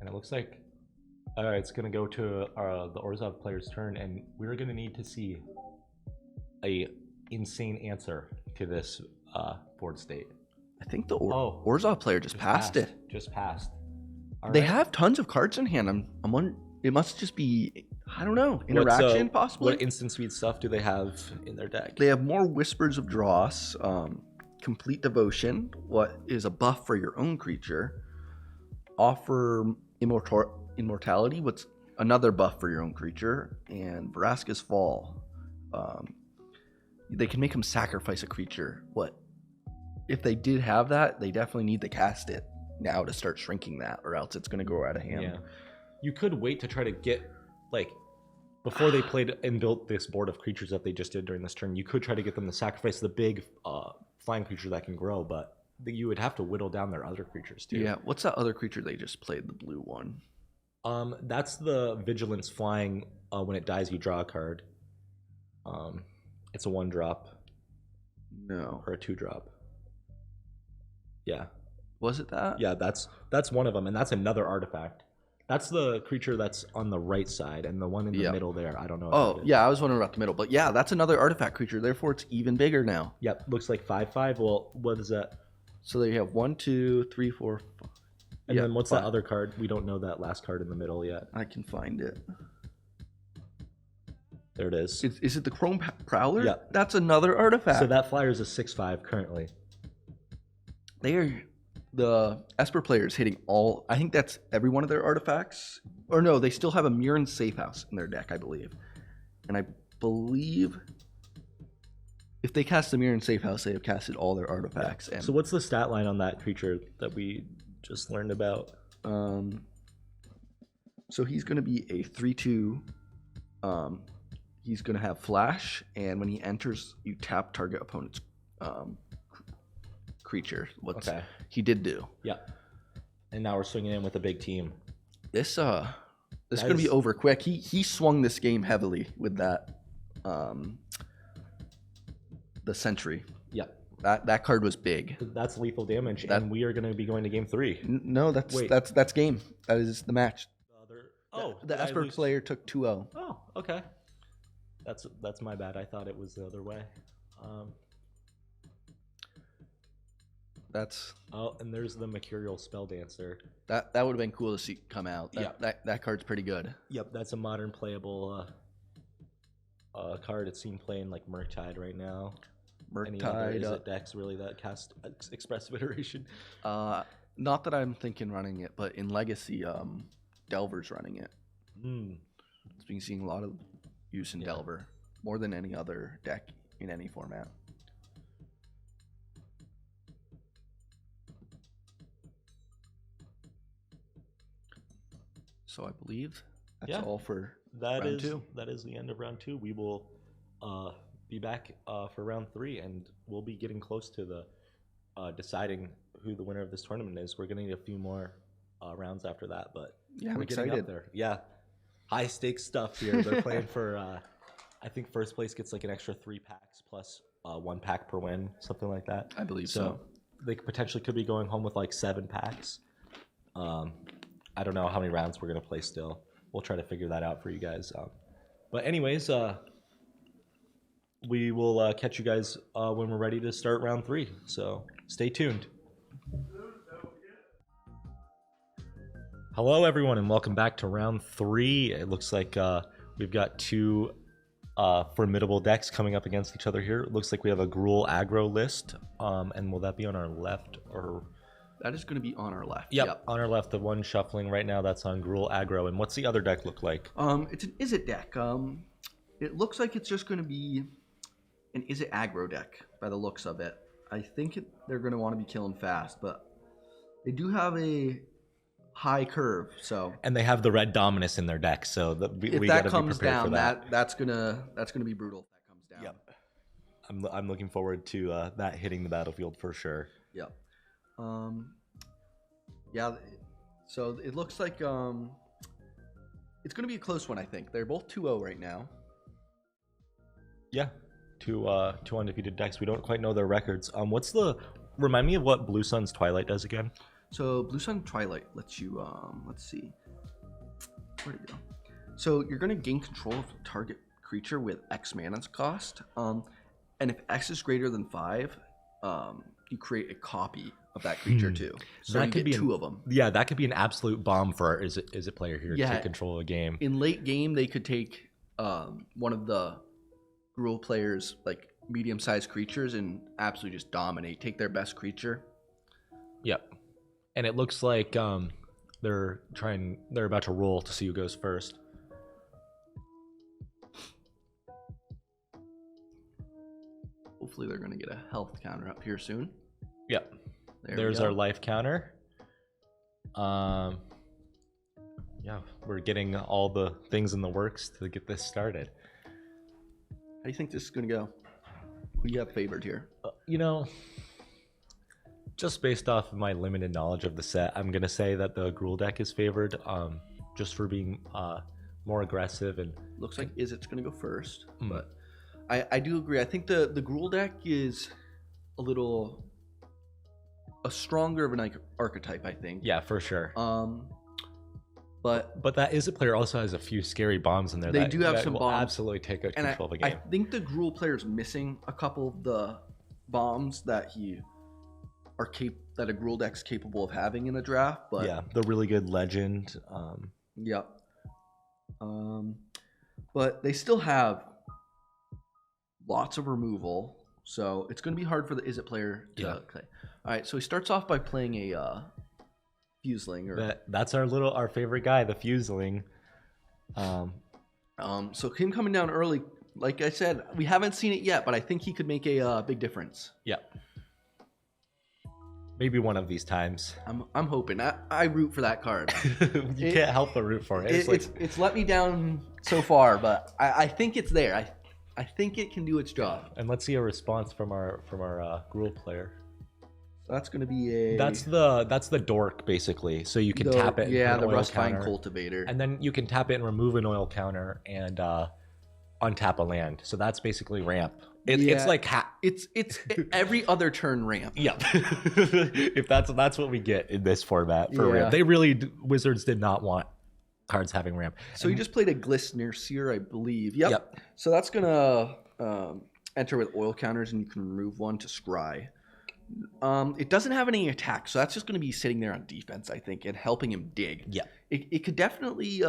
And it looks like it's going to go to the Orzhov player's turn, and we're going to need to see a insane answer to this board state. I think the Oh. Orzhov player just passed it. Just passed. All They right. have tons of cards in hand. I'm wondering, it must just be, I don't know, interaction possibly? What instant speed stuff do they have in their deck? They have more Whispers of Dross, Complete Devotion, what is a buff for your own creature, Offer Immortality, what's another buff for your own creature, and Vraska's Fall. They can make them sacrifice a creature. If they did have that, they definitely need to cast it now to start shrinking that, or else it's going to go out of hand. Yeah. You could wait to try to get, like, before they played and built this board of creatures that they just did during this turn, you could try to get them to sacrifice the big flying creature that can grow, but you would have to whittle down their other creatures too. Yeah. What's that other creature they just played? The blue one. That's the Vigilance flying. When it dies, you draw a card. It's a 1-drop No. or a 2-drop. Yeah, Was it that? yeah, that's one of them, and that's another artifact. That's the creature that's on the right side, and the one in the Yeah. middle there, I don't know. What Oh, that is. yeah. I was wondering about the middle, but yeah, that's another artifact creature. Therefore, it's even bigger now. Yep, looks like 5/5. Well, what is that? So they have 1, 2, 3, 4, 5. And Yeah, then what's 5. that other card? We don't know that last card in the middle yet. I can find it. There it is. Is it the Chrome Prowler? Yeah. That's another artifact. So that flyer is a 6/5 currently. The Esper players hitting all. I think that's every one of their artifacts. Or no, they still have a Mirren Safe House in their deck, I believe. And I believe if they cast the Mirren Safe House, they have casted all their artifacts. And So what's the stat line on that creature that we just learned about? so he's going to be a 3/2. He's going to have flash, and when he enters, you tap target opponent's creature. What's Okay. he did do? Yeah. And now we're swinging in with a big team. This is That gonna be is- over quick. He swung this game heavily with that the sentry. Yep. That card was big. That's lethal damage, That- and we are going to be going to game 3. No, that's Wait. that's game. That is the match. Oh, the did I Esper lose? player took 2-0. Oh, okay. That's my bad. I thought it was the other way. That's Oh, and there's the Mercurial Spell Dancer. that would have been cool to see come out. Yeah. That card's pretty good. Yep, that's a modern playable card. It's seen playing like Murktide right now. Any other Murktide. is it decks really that cast Expressive Iteration? Not that I'm thinking running it, but in Legacy, Delver's running it. It's been seeing a lot of use in Yeah. Delver, more than any other deck in any format. So I believe that's Yeah. all for That round is 2. that is the end of round 2. We will be back for round 3, and we'll be getting close to the deciding who the winner of this tournament is. We're gonna need a few more rounds after that, but Yeah, I'm we're getting excited. up there. Yeah, high stakes stuff here. They're playing for. I think first place gets like an extra 3 packs plus 1 pack per win, something like that. I believe So so. they potentially could be going home with like 7 packs. I don't know how many rounds we're gonna play still. We'll try to figure that out for you guys. But anyways, we will catch you guys when we're ready to start round 3. So stay tuned. Hello, everyone, and welcome back to round 3. It looks like we've got 2 formidable decks coming up against each other here. It looks like we have a Gruul aggro list. And will that be on our left or? That is going to be on our left. Yep, on our left, the one shuffling right now, that's on Gruul aggro. And what's the other deck look like? It's an Izzet deck. It looks like it's just going to be an Izzet aggro deck by the looks of it. I think they're going to want to be killing fast, but they do have a high curve. So And they have the red Dominus in their deck, so if we that gotta comes be prepared for down, that. that's gonna be brutal. If that comes down. Yep. I'm looking forward to that hitting the battlefield for sure. Yep. Yeah. So it looks like it's gonna be a close one. I think they're both 2-0 right now. Yeah, two undefeated decks. We don't quite know their records. Remind me of what Blue Sun's Twilight does again? So Blue Sun Twilight lets you let's see. Where'd it go? So you're gonna gain control of the target creature with X mana cost. And if X is greater than 5, you create a copy of that creature too. So That you could get be 2 of them. Yeah, that could be an absolute bomb for our is it player here to Yeah. take control of a game. In late game, they could take one of the Gruul players' like medium-sized creatures and absolutely just dominate. Take their best creature. Yep. And it looks like they're about to roll to see who goes first. Hopefully, they're gonna get a health counter up here soon. Yep. There we There's go. our life counter. Yeah, we're getting all the things in the works to get this started. How do you think this is gonna go? Who do you have favored here? You know, Just based off of my limited knowledge of the set, I'm gonna say that the Gruul deck is favored, just for being more aggressive and Looks like Izzet's going to go first, Mm. but I do agree. I think the Gruul deck is a stronger of an archetype, I think. yeah, for sure. But But that Izzet player also has a few scary bombs in there. They that, do have that some will bombs. absolutely take and control of the I game. think the Gruul player is missing a couple of the bombs that that a Gruul deck's capable of having in a draft. But Yeah, the really good legend. Yep. But they still have lots of removal, so it's going to be hard for the Izzet player to Yeah. play. All right, so he starts off by playing a Fuseling, or That's our favorite guy, the Fuseling. so him coming down early. Like I said, we haven't seen it yet, but I think he could make a big difference. Yeah. Maybe one of these times. I'm hoping. I root for that card. You can't help but root for it. It's let me down so far, but I think it's there. I think it can do its job. And let's see a response from our Gruul player. So that's going to be a. That's the dork basically. So you can tap it. And Yeah, put the an oil Rustvine counter, Cultivator. and then you can tap it and remove an oil counter and untap a land. So that's basically ramp. Yeah. It's like It's every other turn ramp. yeah. If that's what we get in this format for Yeah. ramp, Wizards did not want cards having ramp. So you just played a Glistener Seer, I believe. Yep. Yep. So that's gonna enter with oil counters, and you can remove one to scry. It doesn't have any attack, so that's just gonna be sitting there on defense, I think, and helping him dig. Yeah. It could definitely.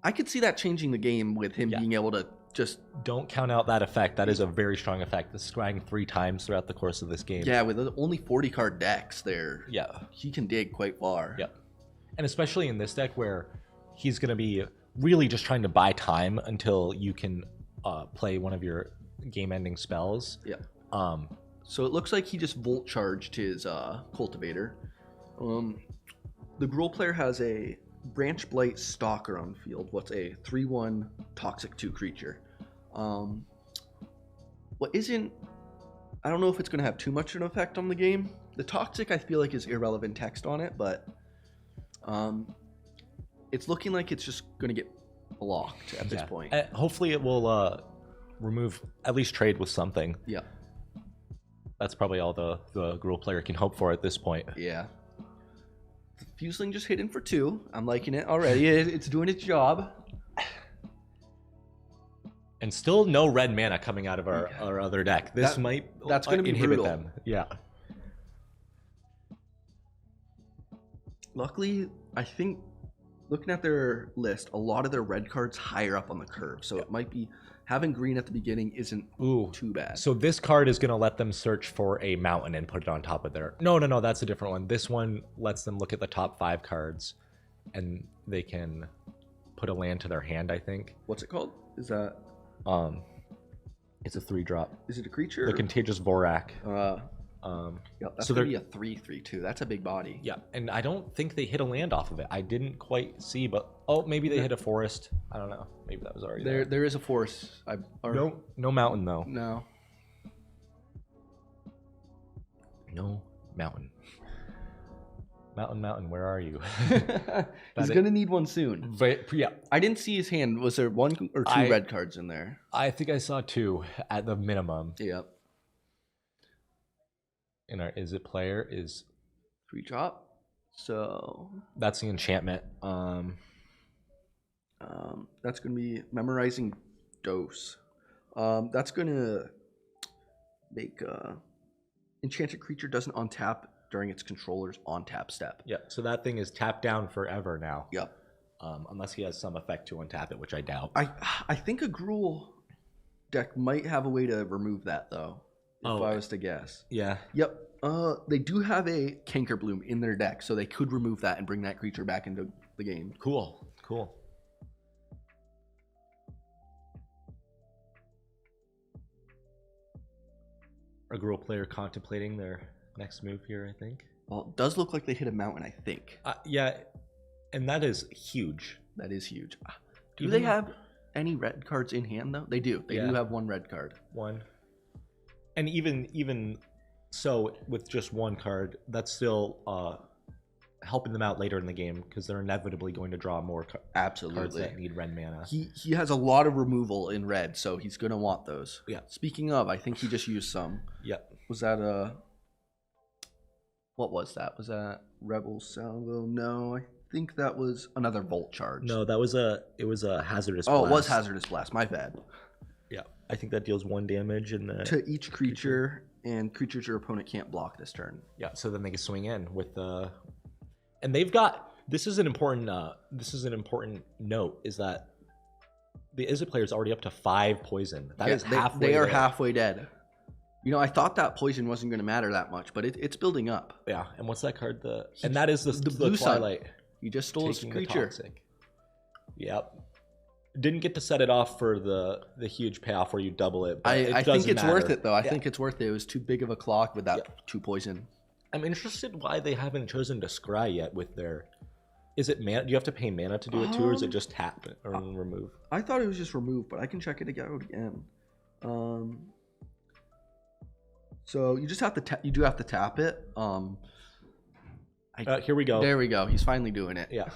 I could see that changing the game with him Yeah. being able to just. Don't count out that effect. That is a very strong effect. The scrying 3 times throughout the course of this game. Yeah, with only 40 card decks, Yeah. he can dig quite far. Yep. And especially in this deck where he's going to be really just trying to buy time until you can play one of your game-ending spells. Yeah. Um, So it looks like he just volt charged his cultivator. The Gruul player has a Branch Blight Stalker on field. What's a 3/1 toxic 2 creature? What isn't? I don't know if it's going to have too much of an effect on the game. The toxic I feel like is irrelevant text on it, but it's looking like it's just going to get blocked at this yeah. point. Hopefully it will remove, at least trade with something. Yeah. That's probably all the Gruul player can hope for at this point. Yeah. The Fuseling just hit in for 2. I'm liking it already. It's doing its job. And still no red mana coming out of our other deck. This That- might that's gonna be inhibit brutal. them. Yeah. Luckily, I think looking at their list, a lot of their red cards higher up on the curve. So it might be having green at the beginning isn't Ooh. too bad. So this card is going to let them search for a mountain and put it on top of their... No, that's a different one. This one lets them look at the top 5 cards, and they can put a land to their hand, I think. What's it called? Is that It's a 3-drop. is it a creature? The Contagious Vorak. Yep, that's so gonna they're- be a 3/3/2. That's a big body. Yeah, and I don't think they hit a land off of it. I didn't quite see, but... Oh, maybe they hit a forest. I don't know. Maybe that was already there. There is a force. No mountain, though. No. No mountain. Mountain, where are you? He's it- gonna need one soon. Yeah, I didn't see his hand. Was there 1 or 2 red cards in there? I think I saw 2 at the minimum. Yep. And our Izzet player is... 3-drop. So That's the enchantment. that's going to be Memorizing Dose. That's going to make enchanted creature doesn't untap during its controller's on-tap step. Yeah, so that thing is tapped down forever now. Yep. Unless he has some effect to untap it, which I doubt. I think a Gruul deck might have a way to remove that, though, if Oh. I was to guess. Yeah. Yep. They do have a Cankerbloom in their deck, so they could remove that and bring that creature back into the game. Cool. A Gruul player contemplating their next move here, I think. Well, it does look like they hit a mountain, I think. Yeah, and that is huge. That is huge. Do Even they have any red cards in hand, though? They do. They Yeah. do have 1 red card. One. And even So with just one card, that's still helping them out later in the game because they're inevitably going to draw more cards Absolutely. that need red mana. He has a lot of removal in red, so he's gonna want those. Yeah. Speaking of, I think he just used some. Yep. Was that a? What was that? Was that Rebel Salvo? No, I think that was another Volt Charge. No, it was a hazardous. Oh, it was Blast. Hazardous Blast. My bad. Yeah, I think that deals 1 damage and To each creature, and creatures your opponent can't block this turn. yeah. So then they can swing in with the, and they've got. This is an important. Note is that the Izzet player is already up to 5 poison. That is halfway. They are there. halfway dead. You know, I thought that poison wasn't going to matter that much, but it's building up. Yeah, and what's that card? And that is the Blue Sun. Twilight. You just stole his Taking the creature. toxic. Yep. Didn't get to set it off for the huge payoff where you double it. But I think it's worth it though. I Yeah. think it's worth it. It was too big of a clock with that Yeah. 2 poison. I'm interested why they haven't chosen to scry yet with their. Is it mana? Do you have to pay mana to do it too, or is it just tap or remove? I thought it was just removed, but I can check it out again. So you just have to you do have to tap it. Here we go. There we go. He's finally doing it. Yeah.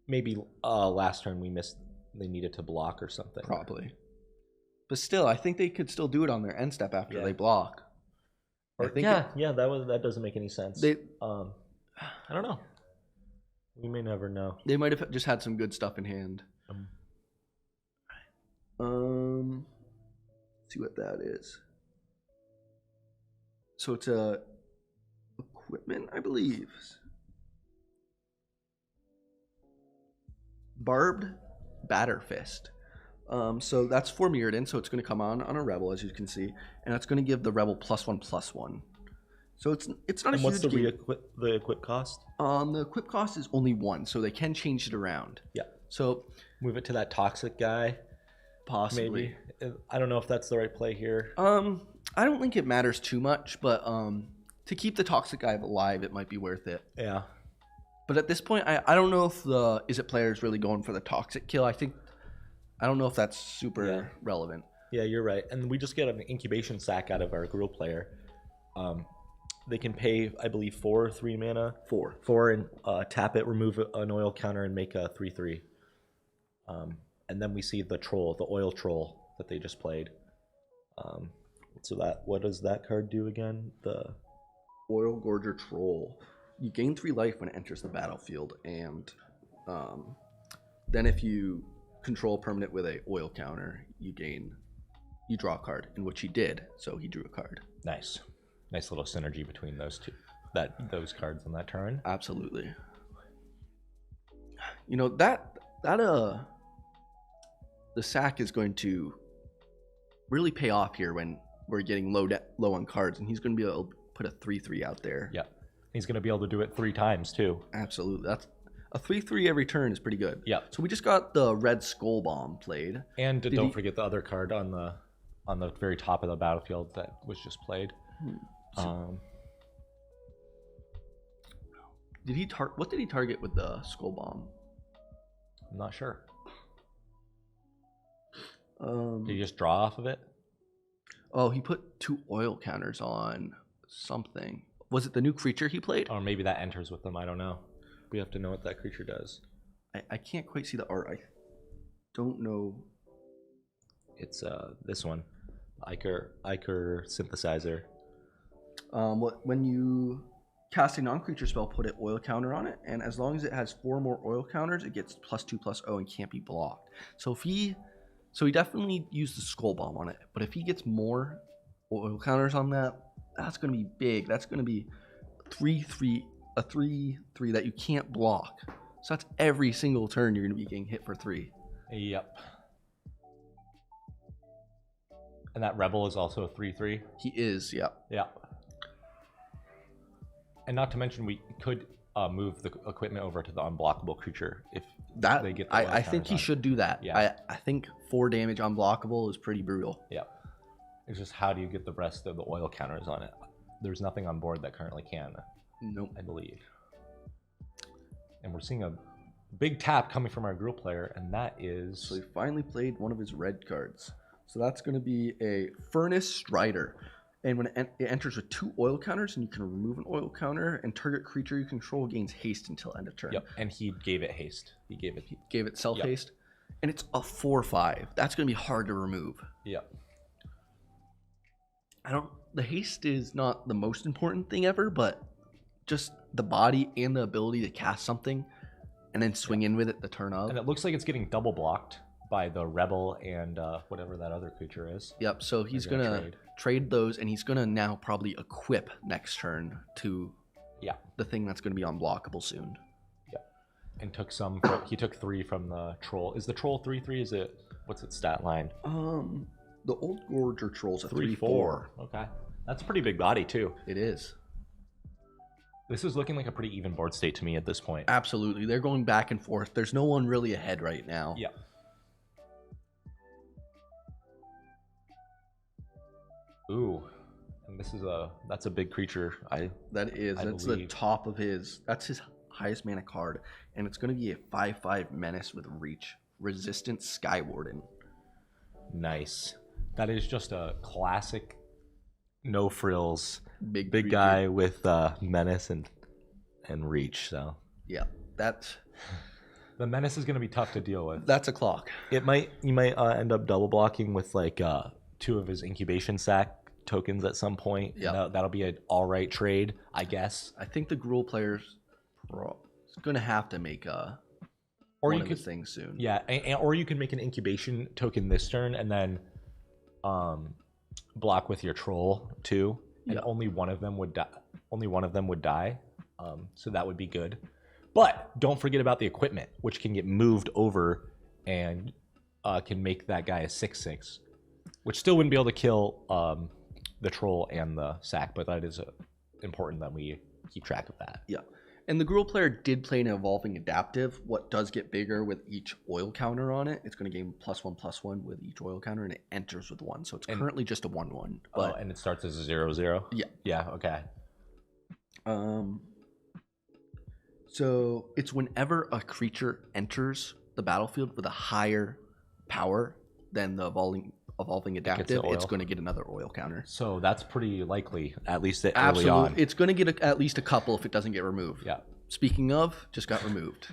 Maybe last turn we missed. They needed to block or something. Probably. But still, I think they could still do it on their end step after Yeah. they block. I think that doesn't make any sense. they I don't know. We may never know. they might have just had some good stuff in hand. Let's see what that is. So it's a equipment, I believe. Barbed Batter Fist. So that's for Mirrodin, so it's going to come on a Rebel, as you can see, and that's going to give the Rebel +1/+1. So it's not a And what's huge the game. the equip cost? The equip cost is only 1, so they can change it around. Yeah. So Move it to that toxic guy. possibly. Maybe. I don't know if that's the right play here. I don't think it matters too much, but to keep the toxic guy alive, it might be worth it. Yeah. But at this point, I don't know if the Izzet player is really going for the toxic kill. I don't know if that's super relevant. Yeah, you're right. And we just get an incubation sack out of our Gruul player. They can pay, I believe, 4 3 mana. 4 and tap it, remove an oil counter, and make a 3/3. And then we see the troll, the oil troll that they just played. So what does that card do again? The Oil Gorger Troll. You gain 3 life when it enters the battlefield, and then if you control a permanent with a oil counter, you draw a card, in which he did. So he drew a card. nice little synergy between those those cards on that turn. Absolutely. You know that the sack is going to really pay off here when we're getting low on cards, and he's going to be able to put a 3/3 out there. Yeah. He's going to be able to do it 3 times too. Absolutely. That's a 3/3 every turn is pretty good. Yeah. So we just got the red skull bomb played. And Did don't he- forget the other card on the very top of the battlefield that was just played. Did he what did he target with the skull bomb? I'm not sure. Um, Did you just draw off of it? oh, he put 2 oil counters on something. Was it the new creature he played? Or maybe that enters with them. I don't know. We have to know what that creature does. I can't quite see the art. I don't know. It's this one, Iker synthesizer. When you cast a non-creature spell, put an oil counter on it, and as long as it has 4 more oil counters, it gets +2/+0 and can't be blocked. So he definitely used the skull bomb on it. But if he gets more oil counters on that, that's going to be big. That's going to be 3/3, a 3/3 that you can't block. So that's every single turn you're going to be getting hit for 3. Yep. And that rebel is also a 3/3. He is, yeah. Yeah. And not to mention, we could move the equipment over to the unblockable creature if That they get the oil I think counters he on. should do that. Yeah. I think 4 damage unblockable is pretty brutal. Yeah. It's just how do you get the rest of the oil counters on it? There's nothing on board that currently can, Nope. I believe. And we're seeing a big tap coming from our Gruul player, and that is So he finally played one of his red cards. So that's going to be a Furnace Strider. And when it enters with 2 oil counters, and you can remove an oil counter, and target creature you control gains haste until end of turn. Yep. And he gave it haste. He gave it Self Yep. haste. And it's a 4/5. That's going to be hard to remove. Yep. The haste is not the most important thing ever, but just the body and the ability to cast something and then swing in with it the turn of. And it looks like it's getting double blocked by the rebel and whatever that other creature is. Yep, so he's They're gonna going to trade those, and he's going to now probably equip next turn to the thing that's going to be unblockable soon. Yep. And took some. He took 3 from the troll. Is the troll 3/3? Is it? What's its stat line? The Old Gorger Troll's a 3/4. Okay. That's a pretty big body too. It is. This is looking like a pretty even board state to me at this point. Absolutely. They're going back and forth. There's no one really ahead right now. Yeah. Ooh. And that's a big creature. That's the believe. top of that's his highest mana card. And it's going to be a 5/5 menace with reach. Resistant Skywarden. Nice. That is just a classic no frills Big big creature. guy with menace and reach. So Yeah. That's the menace is going to be tough to deal with. a clock. You might end up double blocking with like 2 of his incubation sack tokens at some point. Yeah. That'll be an all right trade, I guess. I think the Gruul player's going to have to make Or one you of could his things soon. Yeah, or you can make an incubation token this turn and then block with your troll too, and Yeah. only one of them would die. So that would be good. But don't forget about the equipment, which can get moved over and can make that guy a 6/6, which still wouldn't be able to kill the troll and the sack. But that is important that we keep track of that. Yeah. And the Gruul player did play an Evolving Adaptive. What does get bigger with each oil counter on it? It's going to gain +1/+1 with each oil counter, and it enters with 1. So it's currently just a 1/1. But And it starts as a 0/0. Yeah. Yeah. Okay. So it's whenever a creature enters the battlefield with a higher power than the evolving adaptive, oil. it's going to get another oil counter. So that's pretty likely, at least early Absolutely. on. It's going to get at least a couple if it doesn't get removed. Yeah. Speaking of, just got removed.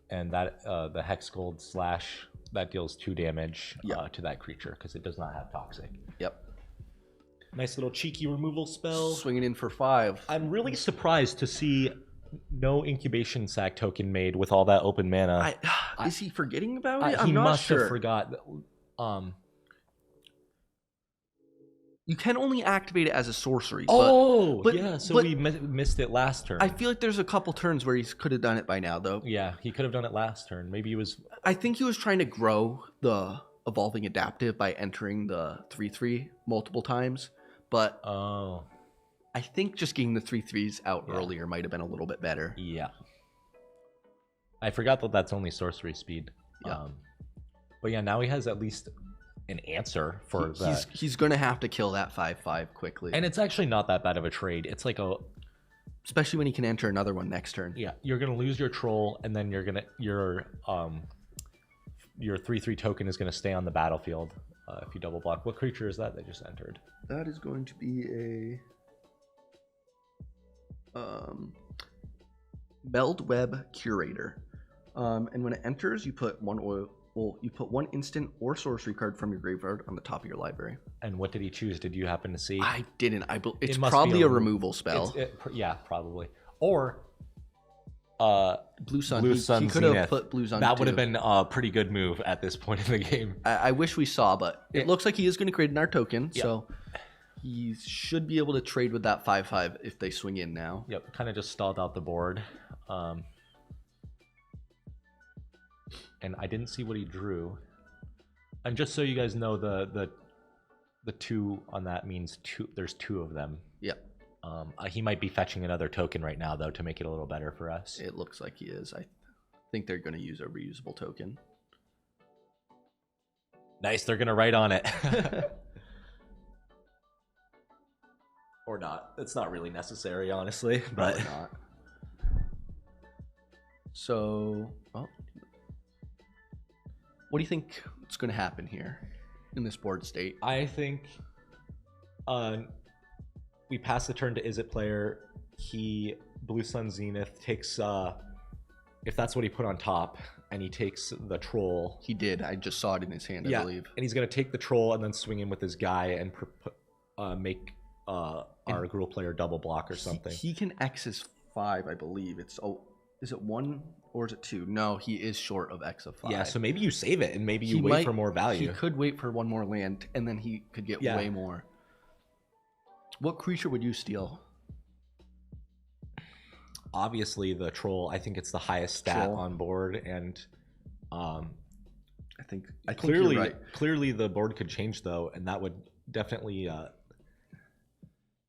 And that the Hex Gold slash that deals 2 damage Yeah. to that creature because it does not have toxic. Yep. Nice little cheeky removal spell. Swinging in for 5. I'm really surprised to see no incubation sac token made with all that open mana. Is he forgetting about it? I'm he not must sure. have forgot. You can only activate it as a sorcery. But but- so but- we missed it last turn. I feel like there's a couple turns where he could have done it by now, though. Yeah, he could have done it last turn. Maybe he was. I think he was trying to grow the evolving adaptive by entering the 3/3 multiple times, but Oh, I think just getting the 3/3s out Yeah. earlier might have been a little bit better. yeah. I forgot that that's only sorcery speed. Yeah. But yeah, now he has at least an answer for that. He's going to have to kill that 5/5 quickly, And it's actually not that bad of a trade. It's like especially when he can enter another one next turn. yeah, you're gonna lose your troll, and then your 3/3 token is gonna stay on the battlefield if you double block. What creature is that just entered? That is going to be a Meld Web Curator. And when it enters, you put one instant or sorcery card from your graveyard on the top of your library. And what did he choose? Did you happen to see? I didn't. It's It must be probably a a removal spell. Yeah, probably. Or Blue Sun. Blue He Sun could have Zenith. put Blue Sun. That would have too. been a pretty good move at this point in the game. I wish we saw, but it Yeah. looks like he is going to create an art token, Yeah. so he should be able to trade with that 5/5 if they swing in now. Yep, kind of just stalled out the board. And I didn't see what he drew. And just so you guys know, the 2 on that means 2. There's 2 of them. Yep, He might be fetching another token right now, though, to make it a little better for us. it looks like he is. I think they're going to use a reusable token. Nice, they're gonna write on it. Or not. It's not really necessary, honestly. But Probably not. So, well, what do you think is going to happen here? in this board state. I think we pass the turn to Izzet player. He Blue Sun Zenith takes if that's what he put on top, and he takes the troll. He did. I just saw it in his hand, I believe. And he's gonna take the troll and then swing in with his guy and make our Gruul player double block or something. He can X his 5, I believe. Is it 1 or is it 2? No, he is short of X of 5. Yeah, so maybe you save it and maybe you wait for more value. He could wait for one more land and then he could get way more. What creature would you steal? Obviously the troll. I think it's the highest stat on board, and I think clearly you're right. Clearly the board could change though, and that would definitely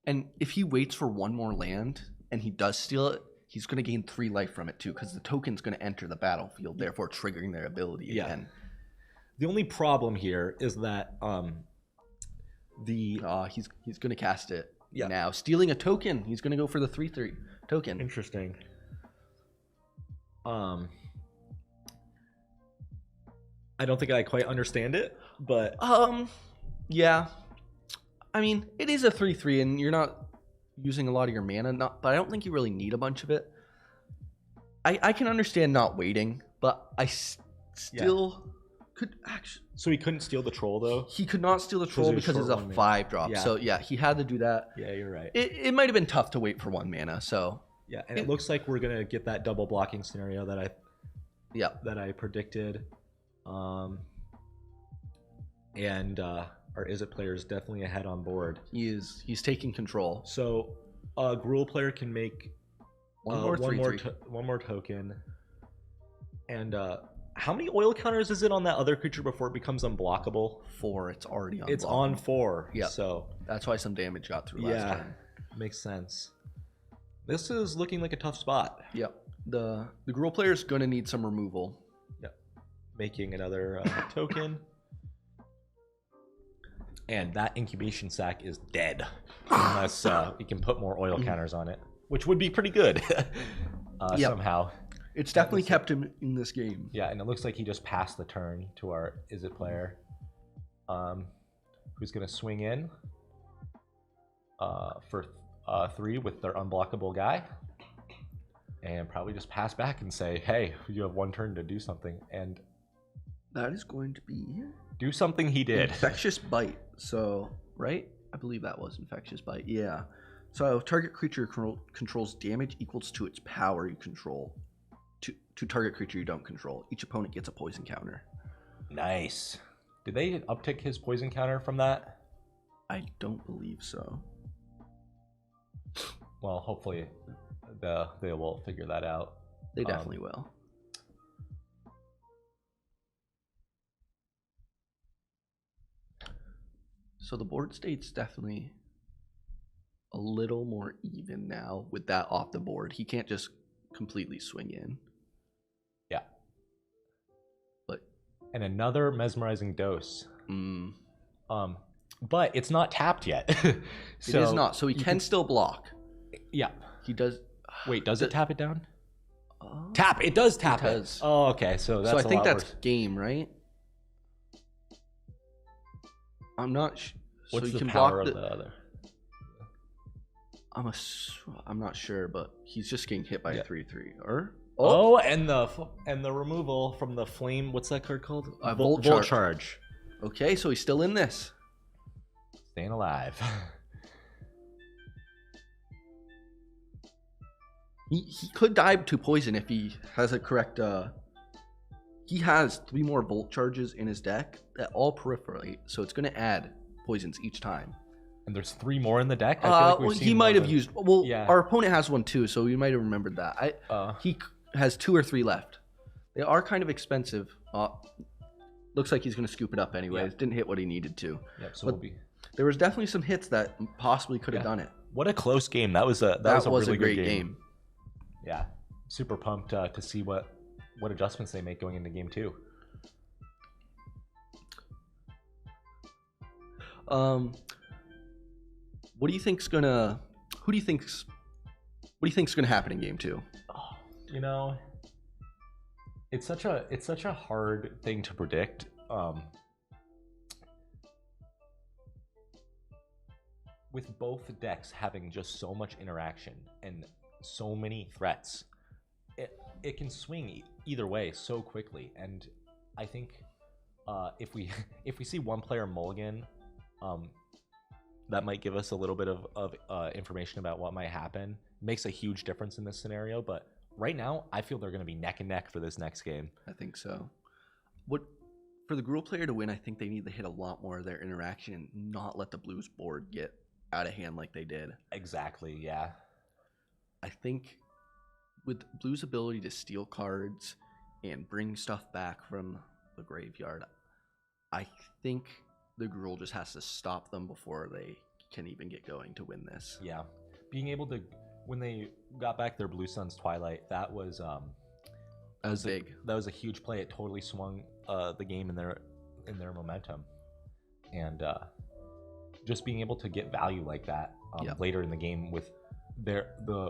and if he waits for one more land and he does steal it, he's going to gain 3 life from it too, because the token's going to enter the battlefield, therefore triggering their ability again. The only problem here is that he's going to cast it now, stealing a token. He's going to go for the 3/3 token. Interesting. I don't think I quite understand it, but yeah. I mean, it is a 3/3 and you're not using a lot of your mana, but I don't think you really need a bunch of it. I can understand not waiting, but I still could actually. So he couldn't steal the troll though? He could not steal the troll because it's a 5-drop. Yeah. So yeah, he had to do that. Yeah, you're right. It might have been tough to wait for 1 mana. So yeah, and it looks like we're gonna get that double blocking scenario that I predicted. And our Izzet player is definitely ahead on board. He's taking control. So a Gruul player can make one more token. And how many oil counters is it on that other creature before it becomes unblockable? 4. It's already unblockable. It's on 4. Yeah. So that's why some damage got through last turn. Makes sense. This is looking like a tough spot. Yep. The Gruul player is going to need some removal. Yep. Making another token. And that incubation sac is dead unless we can put more oil counters on it, which would be pretty good somehow. It's definitely kept him in this game. Yeah, and it looks like he just passed the turn to our Izzet player, who's going to swing in for 3 with their unblockable guy, and probably just pass back and say, hey, you have 1 turn to do something. And that is going to be... do something he did. Infectious Bite. So, right? I believe that was Infectious Bite. Yeah. So, target creature controls damage equals to its power you control. To target creature you don't control. Each opponent gets a poison counter. Nice. Did they uptick his poison counter from that? I don't believe so. Well, hopefully they will figure that out. They definitely will. So the board state's definitely a little more even now with that off the board. He can't just completely swing in. Yeah. But and another mesmerizing dose. Mm. But it's not tapped yet. So it is not. So he can still block. Yeah. He does. Wait, does it tap it down? Tap. It does tap it. Does. Oh, okay. So that's I think that's worse. game, right? I'm not. What's so the can power block of the other? I'm not sure, but he's just getting hit by a 3/3. Or and the removal from the flame. What's that card called? Volt Charge. Okay, so he's still in this. Staying alive. He could die to poison if he has a correct. He has 3 more Volt Charges in his deck that all proliferate, so it's going to add poisons each time. And there's 3 more in the deck. I feel like we've seen he might have used. Well, yeah. Our opponent has 1 too, so we might have remembered that. He has 2 or 3 left. They are kind of expensive. Looks like he's going to scoop it up anyways. Yeah. Didn't hit what he needed to. Yep. So there was definitely some hits that possibly could have done it. What a close game. That was a really great good game. Yeah. Super pumped to see what adjustments they make going into game 2. What do you think's gonna happen in game 2? You know, it's such a hard thing to predict. with both decks having just so much interaction and so many threats, it can swing either way so quickly. And I think if we if we see one player mulligan, that might give us a little bit of information about what might happen. Makes a huge difference in this scenario, but right now I feel they're going to be neck and neck for this next game. I think so. For the Gruul player to win, I think they need to hit a lot more of their interaction and not let the Blues board get out of hand like they did. Exactly, yeah. I think with Blues' ability to steal cards and bring stuff back from the graveyard, I think the Gruul just has to stop them before they can even get going to win this. Yeah. Being able to, when they got back their Blue Suns Twilight, that was big. That was a huge play. It totally swung the game in their momentum, and just being able to get value like that later in the game with the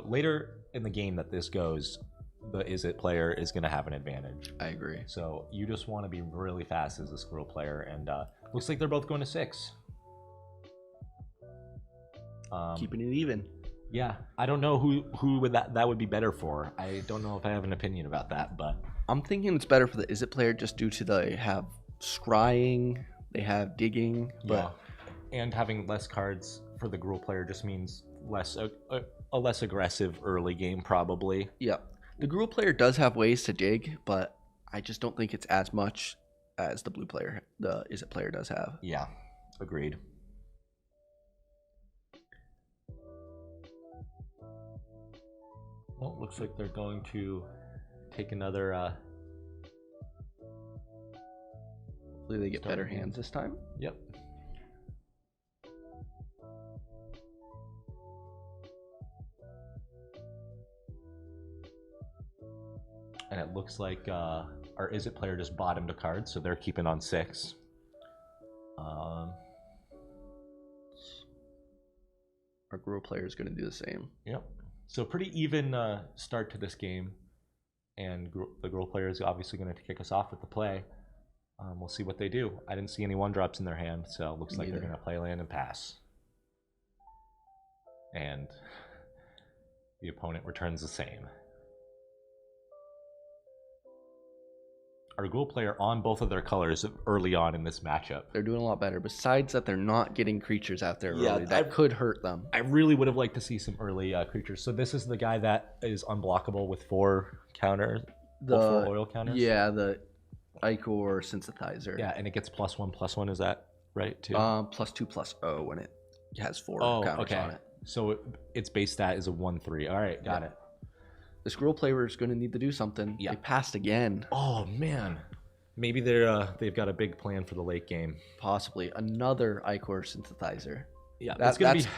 later in the game that this goes, the Izzet player is going to have an advantage. I agree. So you just want to be really fast as a Squirrel player, and looks like they're both going to 6. Keeping it even. Yeah, I don't know who would that would be better for. I don't know if I have an opinion about that, but I'm thinking it's better for the Izzet player just due to they have scrying, they have digging, but and having less cards for the Gruul player just means a less aggressive early game probably. yeah. The Gruul player does have ways to dig, but I just don't think it's as much as the Izzet player does have. Yeah, agreed. Well, it looks like they're going to take another. Hopefully they get better hands this time. Yep. And it looks like our Izzet player just bottomed a card, so they're keeping on 6. Our Gruul player is going to do the same. Yep. So pretty even start to this game, and the Gruul player is obviously going to kick us off with the play. We'll see what they do. I didn't see any 1-drops in their hand, so it looks like they're going to play land and pass. And the opponent returns the same. Our Gruul player on both of their colors early on in this matchup. They're doing a lot better. Besides that, they're not getting creatures out there Yeah, early. That could hurt them. I really would have liked to see some early creatures. So this is the guy that is unblockable with 4 counters, 4 oil counters. Yeah, the Ichor Synthesizer. Yeah, and it gets +1/+1. Is that right too? +2/+0 when it has 4 counters on it. So its base stat is a 1/3. All right, got it. This Gruul player is going to need to do something. Yeah. They passed again. Oh man, maybe they've got a big plan for the late game. Possibly another Ichor Synthesizer. Yeah, That's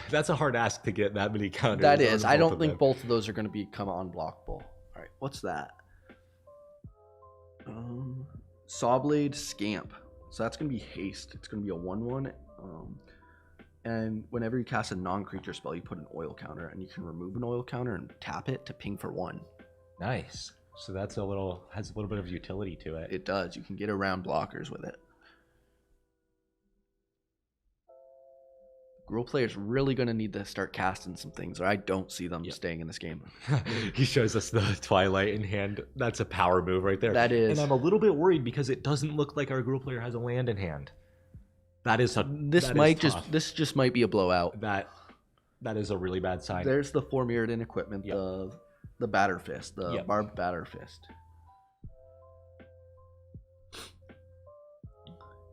that's a hard ask to get that many counters. That is. on I both don't of think them. both of those are going to become unblockable. All right, what's that? Sawblade Scamp. So that's going to be haste. It's going to be a 1/1. And whenever you cast a non-creature spell, you put an oil counter, and you can remove an oil counter and tap it to ping for 1. Nice. So that's has a little bit of utility to it. It does. You can get around blockers with it. Gruul player's really going to need to start casting some things, or I don't see them staying in this game. He shows us the Twilight in hand. That's a power move right there. That is. And I'm a little bit worried because it doesn't look like our Gruul player has a land in hand. This just might be a blowout. That is a really bad sign. There's the 4 Mirrodin equipment, Yep. the Batter Fist, the Yep. Barbed Batter Fist.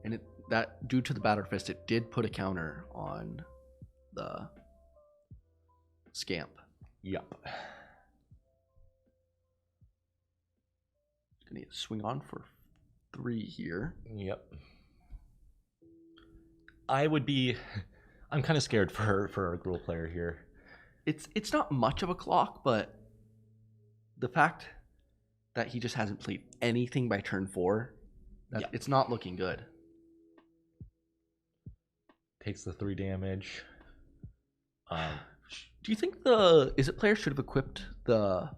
And that due to the Batter Fist, it did put a counter on the Scamp. Yep. Gonna swing on for 3 here. Yep. I'm kind of scared for our Gruul player here. It's not much of a clock, but the fact that he just hasn't played anything by turn 4, it's not looking good. Takes the 3 damage. Do you think the Izzet player should have equipped the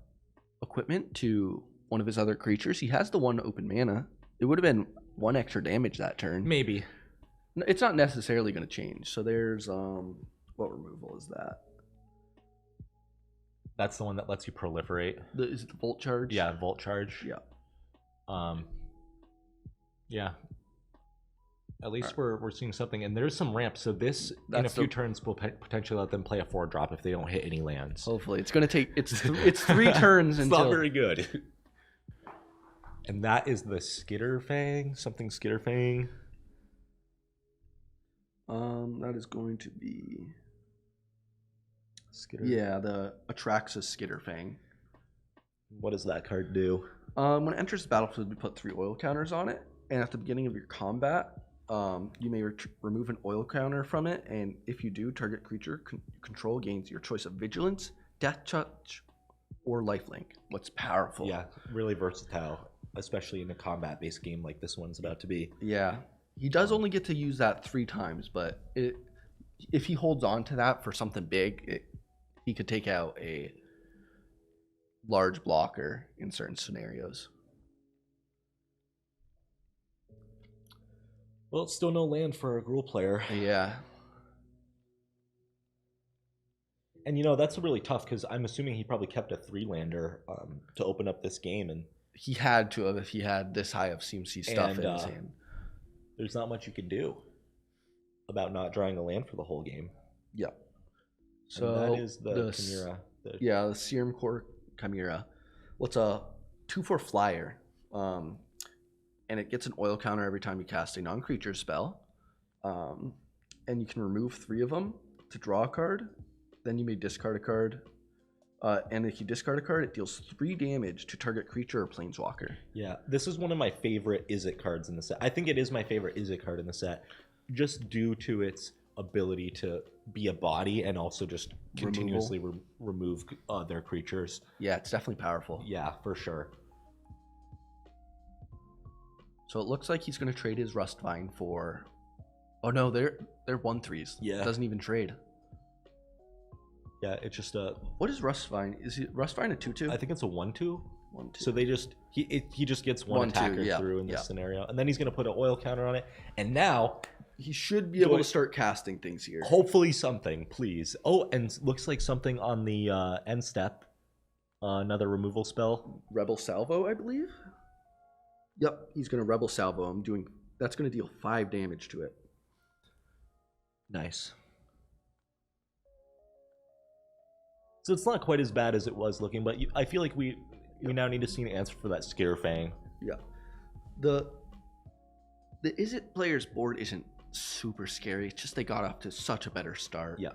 equipment to one of his other creatures? He has the 1 open mana. It would have been 1 extra damage that turn. Maybe. It's not necessarily going to change. So there's What removal is that? That's the one that lets you proliferate. Is it the Volt Charge? Yeah, Volt Charge. Yeah. Yeah. At least we're seeing something, and there's some ramps. So this in a That's few turns will potentially let them play a 4-drop if they don't hit any lands. Hopefully, it's gonna take it's 3 turns It's until not very good. And that is the Skitterfang, something Skitterfang. That is going to be Skitter. yeah the Atraxas Skitterfang. What does that card do? When it enters the battlefield, you put 3 oil counters on it, and at the beginning of your combat, you may remove an oil counter from it, and if you do, target creature control gains your choice of Vigilance, Death Touch, or Lifelink. What's powerful? Yeah, really versatile, especially in a combat-based game like this one's about to be. Yeah. He does only get to use that 3 times, but if he holds on to that for something big, he could take out a large blocker in certain scenarios. Well, it's still no land for a Gruul player. Yeah. And that's really tough because I'm assuming he probably kept a 3-lander to open up this game, and He had to have if he had this high of CMC stuff And, in his hand. there's not much you can do about not drawing a land for the whole game. Yeah. So So that is the Chimera. Yeah, the Serum Core Chimera. What's a 2/4 flyer? And it gets an oil counter every time you cast a non-creature spell. And you can remove 3 of them to draw a card. Then you may discard a card. And if you discard a card, it deals 3 damage to target creature or planeswalker. Yeah, this is one of my favorite Izzet cards in the set. I think it is my favorite Izzet card in the set, just due to its ability to be a body and also just continuously remove their creatures. Yeah, it's definitely powerful. Yeah, for sure. So it looks like he's going to trade his Rustvine for... Oh no, they're 1/3s. Yeah. Doesn't even trade. Yeah, it's just a. What is Rustvine? Is it Rustvine a 2/2? I think it's a 1/2. 1/2. So they just he just gets one 1/2, attacker yeah, through in this yeah. scenario, and then he's gonna put an oil counter on it, and now He should be able to start casting things here. hopefully something, please. Oh, and looks like something on the end step, another removal spell. Rebel Salvo, I believe. Yep, he's going to Rebel Salvo. That's going to deal 5 damage to it. Nice. So it's not quite as bad as it was looking, but I feel like we now need to see an answer for that Skitterfang. Yeah. The Izzet player's board isn't super scary. It's just they got off to such a better start. Yeah.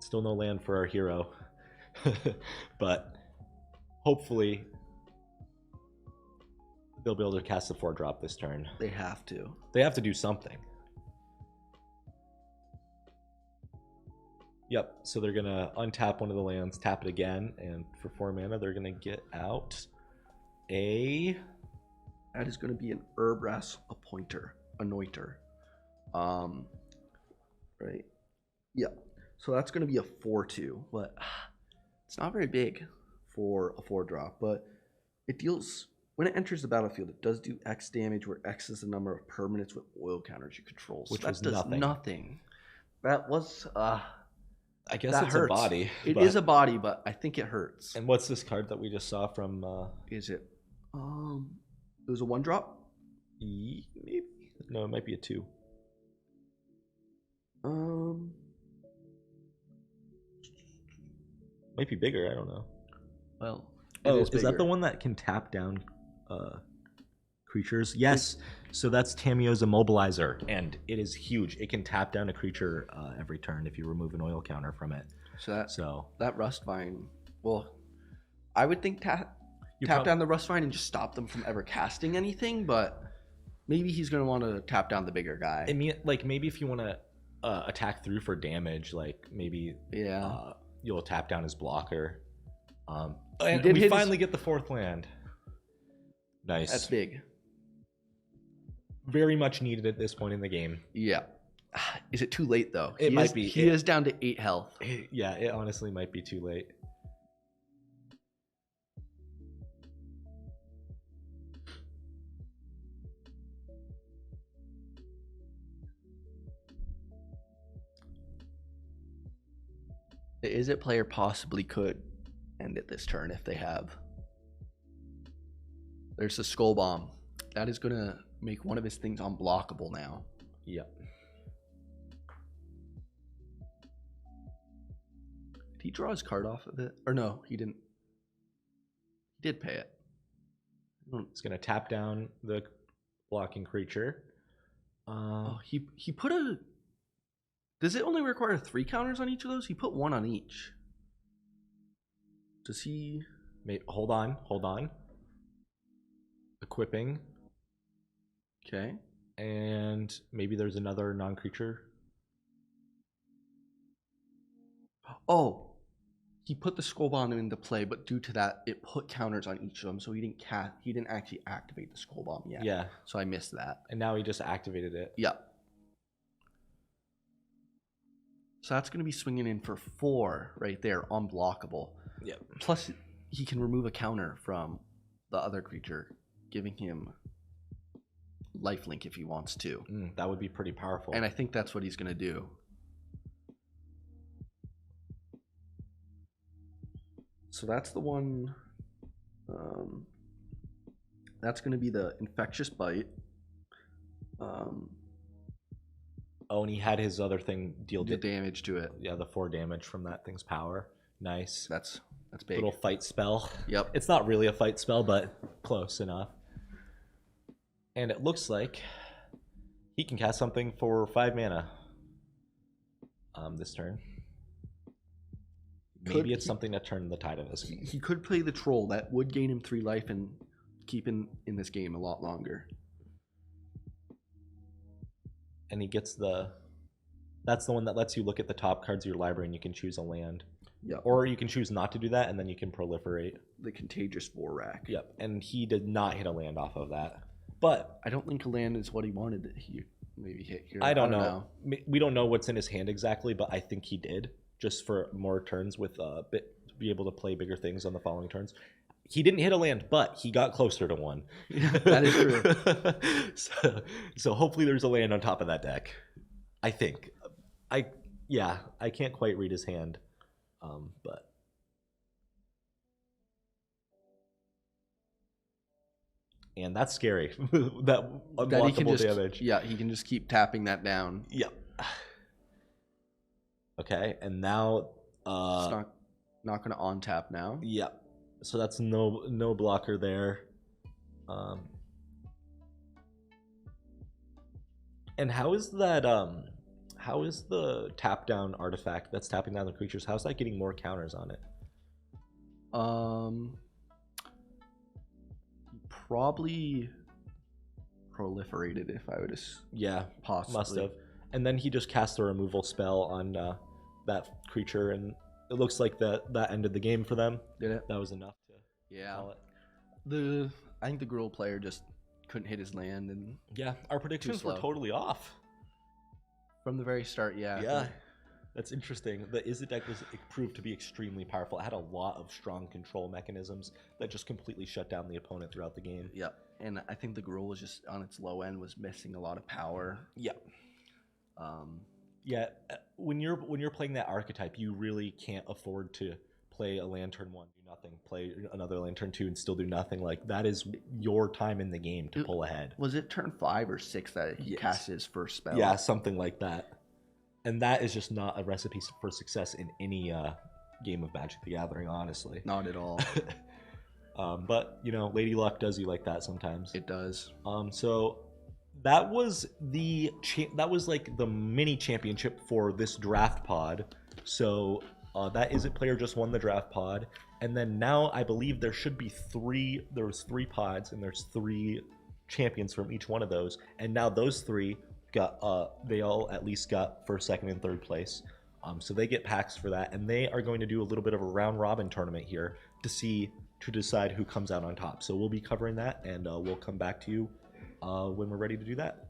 Still no land for our hero. But hopefully they'll be able to cast the 4-drop this turn. They have to. They have to do something. Yep, so they're going to untap one of the lands, tap it again, and for 4 mana they're going to get out a... That is going to be an Herbras Anointer. Right? Yeah. So that's going to be a 4/2, but it's not very big for a 4-drop, but it deals, when it enters the battlefield, it does do X damage, where X is the number of permanents with oil counters you control. So Which that was does nothing. nothing. That was, I guess that it's hurts. a body. It is a body, but I think it hurts. And what's this card that we just saw from... Is it? It was a 1-drop? maybe? No, it might be a 2. Might be bigger, I don't know. Well, Is that the one that can tap down creatures? Yes. So that's Tamiyo's Immobilizer, and it is huge. It can tap down a creature every turn if you remove an oil counter from it. So that Rustvine, well, I would think tap prob- down the Rustvine and just stop them from ever casting anything, but maybe he's going to want to tap down the bigger guy. I mean, like maybe if you want to attack through for damage, like maybe you'll tap down his blocker. And we finally get the 4th land. Nice. That's big. Very much needed at this point in the game. Yeah. Is it too late though? It might be. He is down to 8 health. Yeah, it honestly might be too late. The Is It player possibly could end it this turn if they have. There's the Skull Bomb. That is going to make one of his things unblockable now. Yep. Did he draw his card off of it? Or no, he didn't. He did pay it. It's gonna tap down the blocking creature. Oh, he put a. Does it only require 3 counters on each of those? He put 1 on each. Does he? Hold on. Equipping, Okay. and maybe there's another non-creature. Oh, he put the Skull Bomb into play, but due to that, it put counters on each of them, so he didn't actually activate the Skull Bomb yet. Yeah, So I missed that. and now he just activated it. Yep. So that's going to be swinging in for 4 right there, unblockable. Yep. Plus, he can remove a counter from the other creature, giving him lifelink if he wants to. That would be pretty powerful. And I think that's what he's going to do. So that's the one. That's going to be the Infectious Bite. And he had his other thing deal The damage to it. Yeah, the 4 damage from that thing's power. Nice. That's big. Little fight spell. Yep. It's not really a fight spell, but close enough. And it looks like he can cast something for 5 mana. This turn. Maybe it's something to turn the tide of this. He could play the Troll. That would gain him 3 life and keep him in this game a lot longer. And he gets that's the one that lets you look at the top cards of your library and you can choose a land. Yep. Or you can choose not to do that and then you can proliferate. The Contagious Vorak. Yep. And he did not hit a land off of that. But I don't think a land is what he wanted to maybe hit here. I don't know. We don't know what's in his hand exactly, but I think he did, just for more turns with be able to play bigger things on the following turns. He didn't hit a land, but he got closer to one. That is true. So hopefully there's a land on top of that deck. I think. I can't quite read his hand, but. And that's scary. that unblockable damage. Yeah, he can just keep tapping that down. Yep. Okay, and now It's not going to on tap now. Yep. So that's no blocker there. And how is that how is the tap down artifact that's tapping down the creatures, how's that getting more counters on it? Probably proliferated, if I would possibly. Must have. And then he just cast a removal spell on that creature, and it looks like that ended the game for them. Did it? That was enough to call it. I think the Gruul player just couldn't hit his land, and Yeah, our predictions were slow. totally off. from the very start, Yeah. That's interesting. The Izzet deck proved to be extremely powerful. It had a lot of strong control mechanisms that just completely shut down the opponent throughout the game. Yep. And I think the Gruul was just on its low end, was missing a lot of power. Yeah. Yeah, when you're playing that archetype, you really can't afford to play a land turn 1, do nothing, play another land turn 2 and still do nothing. Like, that is your time in the game to pull ahead. Was it turn 5 or 6 that he cast his first spell? Yeah, something like that. And that is just not a recipe for success in any game of Magic the Gathering, honestly. Not at all. But, Lady Luck does you like that sometimes. It does. So that was like the mini championship for this draft pod. So that Izzet player just won the draft pod. And then now I believe there should be 3 pods, and there's 3 champions from each one of those. And now those 3 they all at least got first, second, and third place. So they get packs for that, and they are going to do a little bit of a round robin tournament here to decide who comes out on top. So we'll be covering that, and we'll come back to you when we're ready to do that.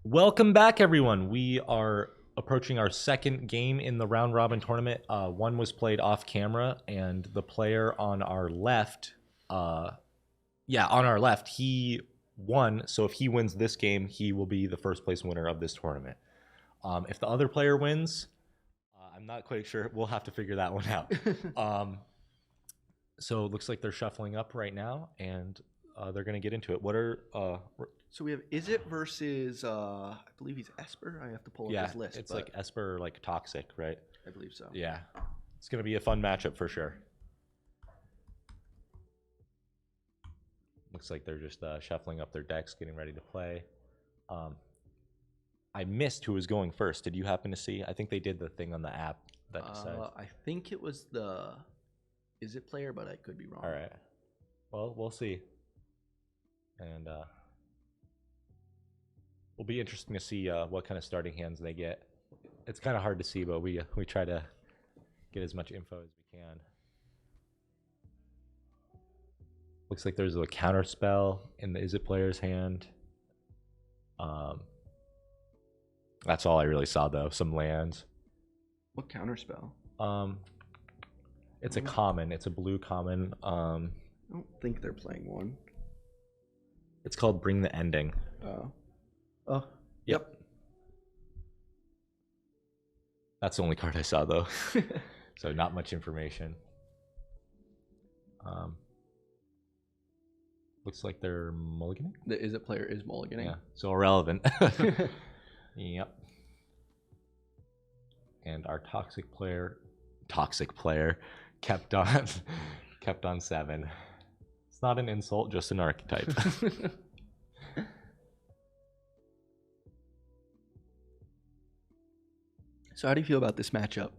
Welcome back, everyone. We are approaching our second game in the round robin tournament. One was played off camera, and the player on our left, he won. So if he wins this game, he will be the first place winner of this tournament. If the other player wins, I'm not quite sure. We'll have to figure that one out. So it looks like they're shuffling up right now, and they're going to get into it. What are So we have Is It versus I believe he's Esper. I have to pull up yeah, his list. it's but like Esper, like Toxic, right? I believe so. Yeah, it's going to be a fun matchup for sure. Looks like they're just shuffling up their decks, getting ready to play. I missed who was going first. Did you happen to see? I think they did the thing on the app that decides. I think it was the Is It player, but I could be wrong. All right. Well, we'll see. And will be interesting to see what kind of starting hands they get. It's kind of hard to see, but we try to get as much info as we can. Looks like there's a counter spell in the Is It player's hand. That's all I really saw though. Some lands. What counterspell? It's a common. It's a blue common. I don't think they're playing one. It's called Bring the Ending. Oh. Yep. That's the only card I saw though. So not much information. Looks like they're mulliganing. The Is It player is mulliganing. Yeah, so irrelevant. Yep. And our toxic player kept on 7. It's not an insult, just an archetype. So how do you feel about this matchup?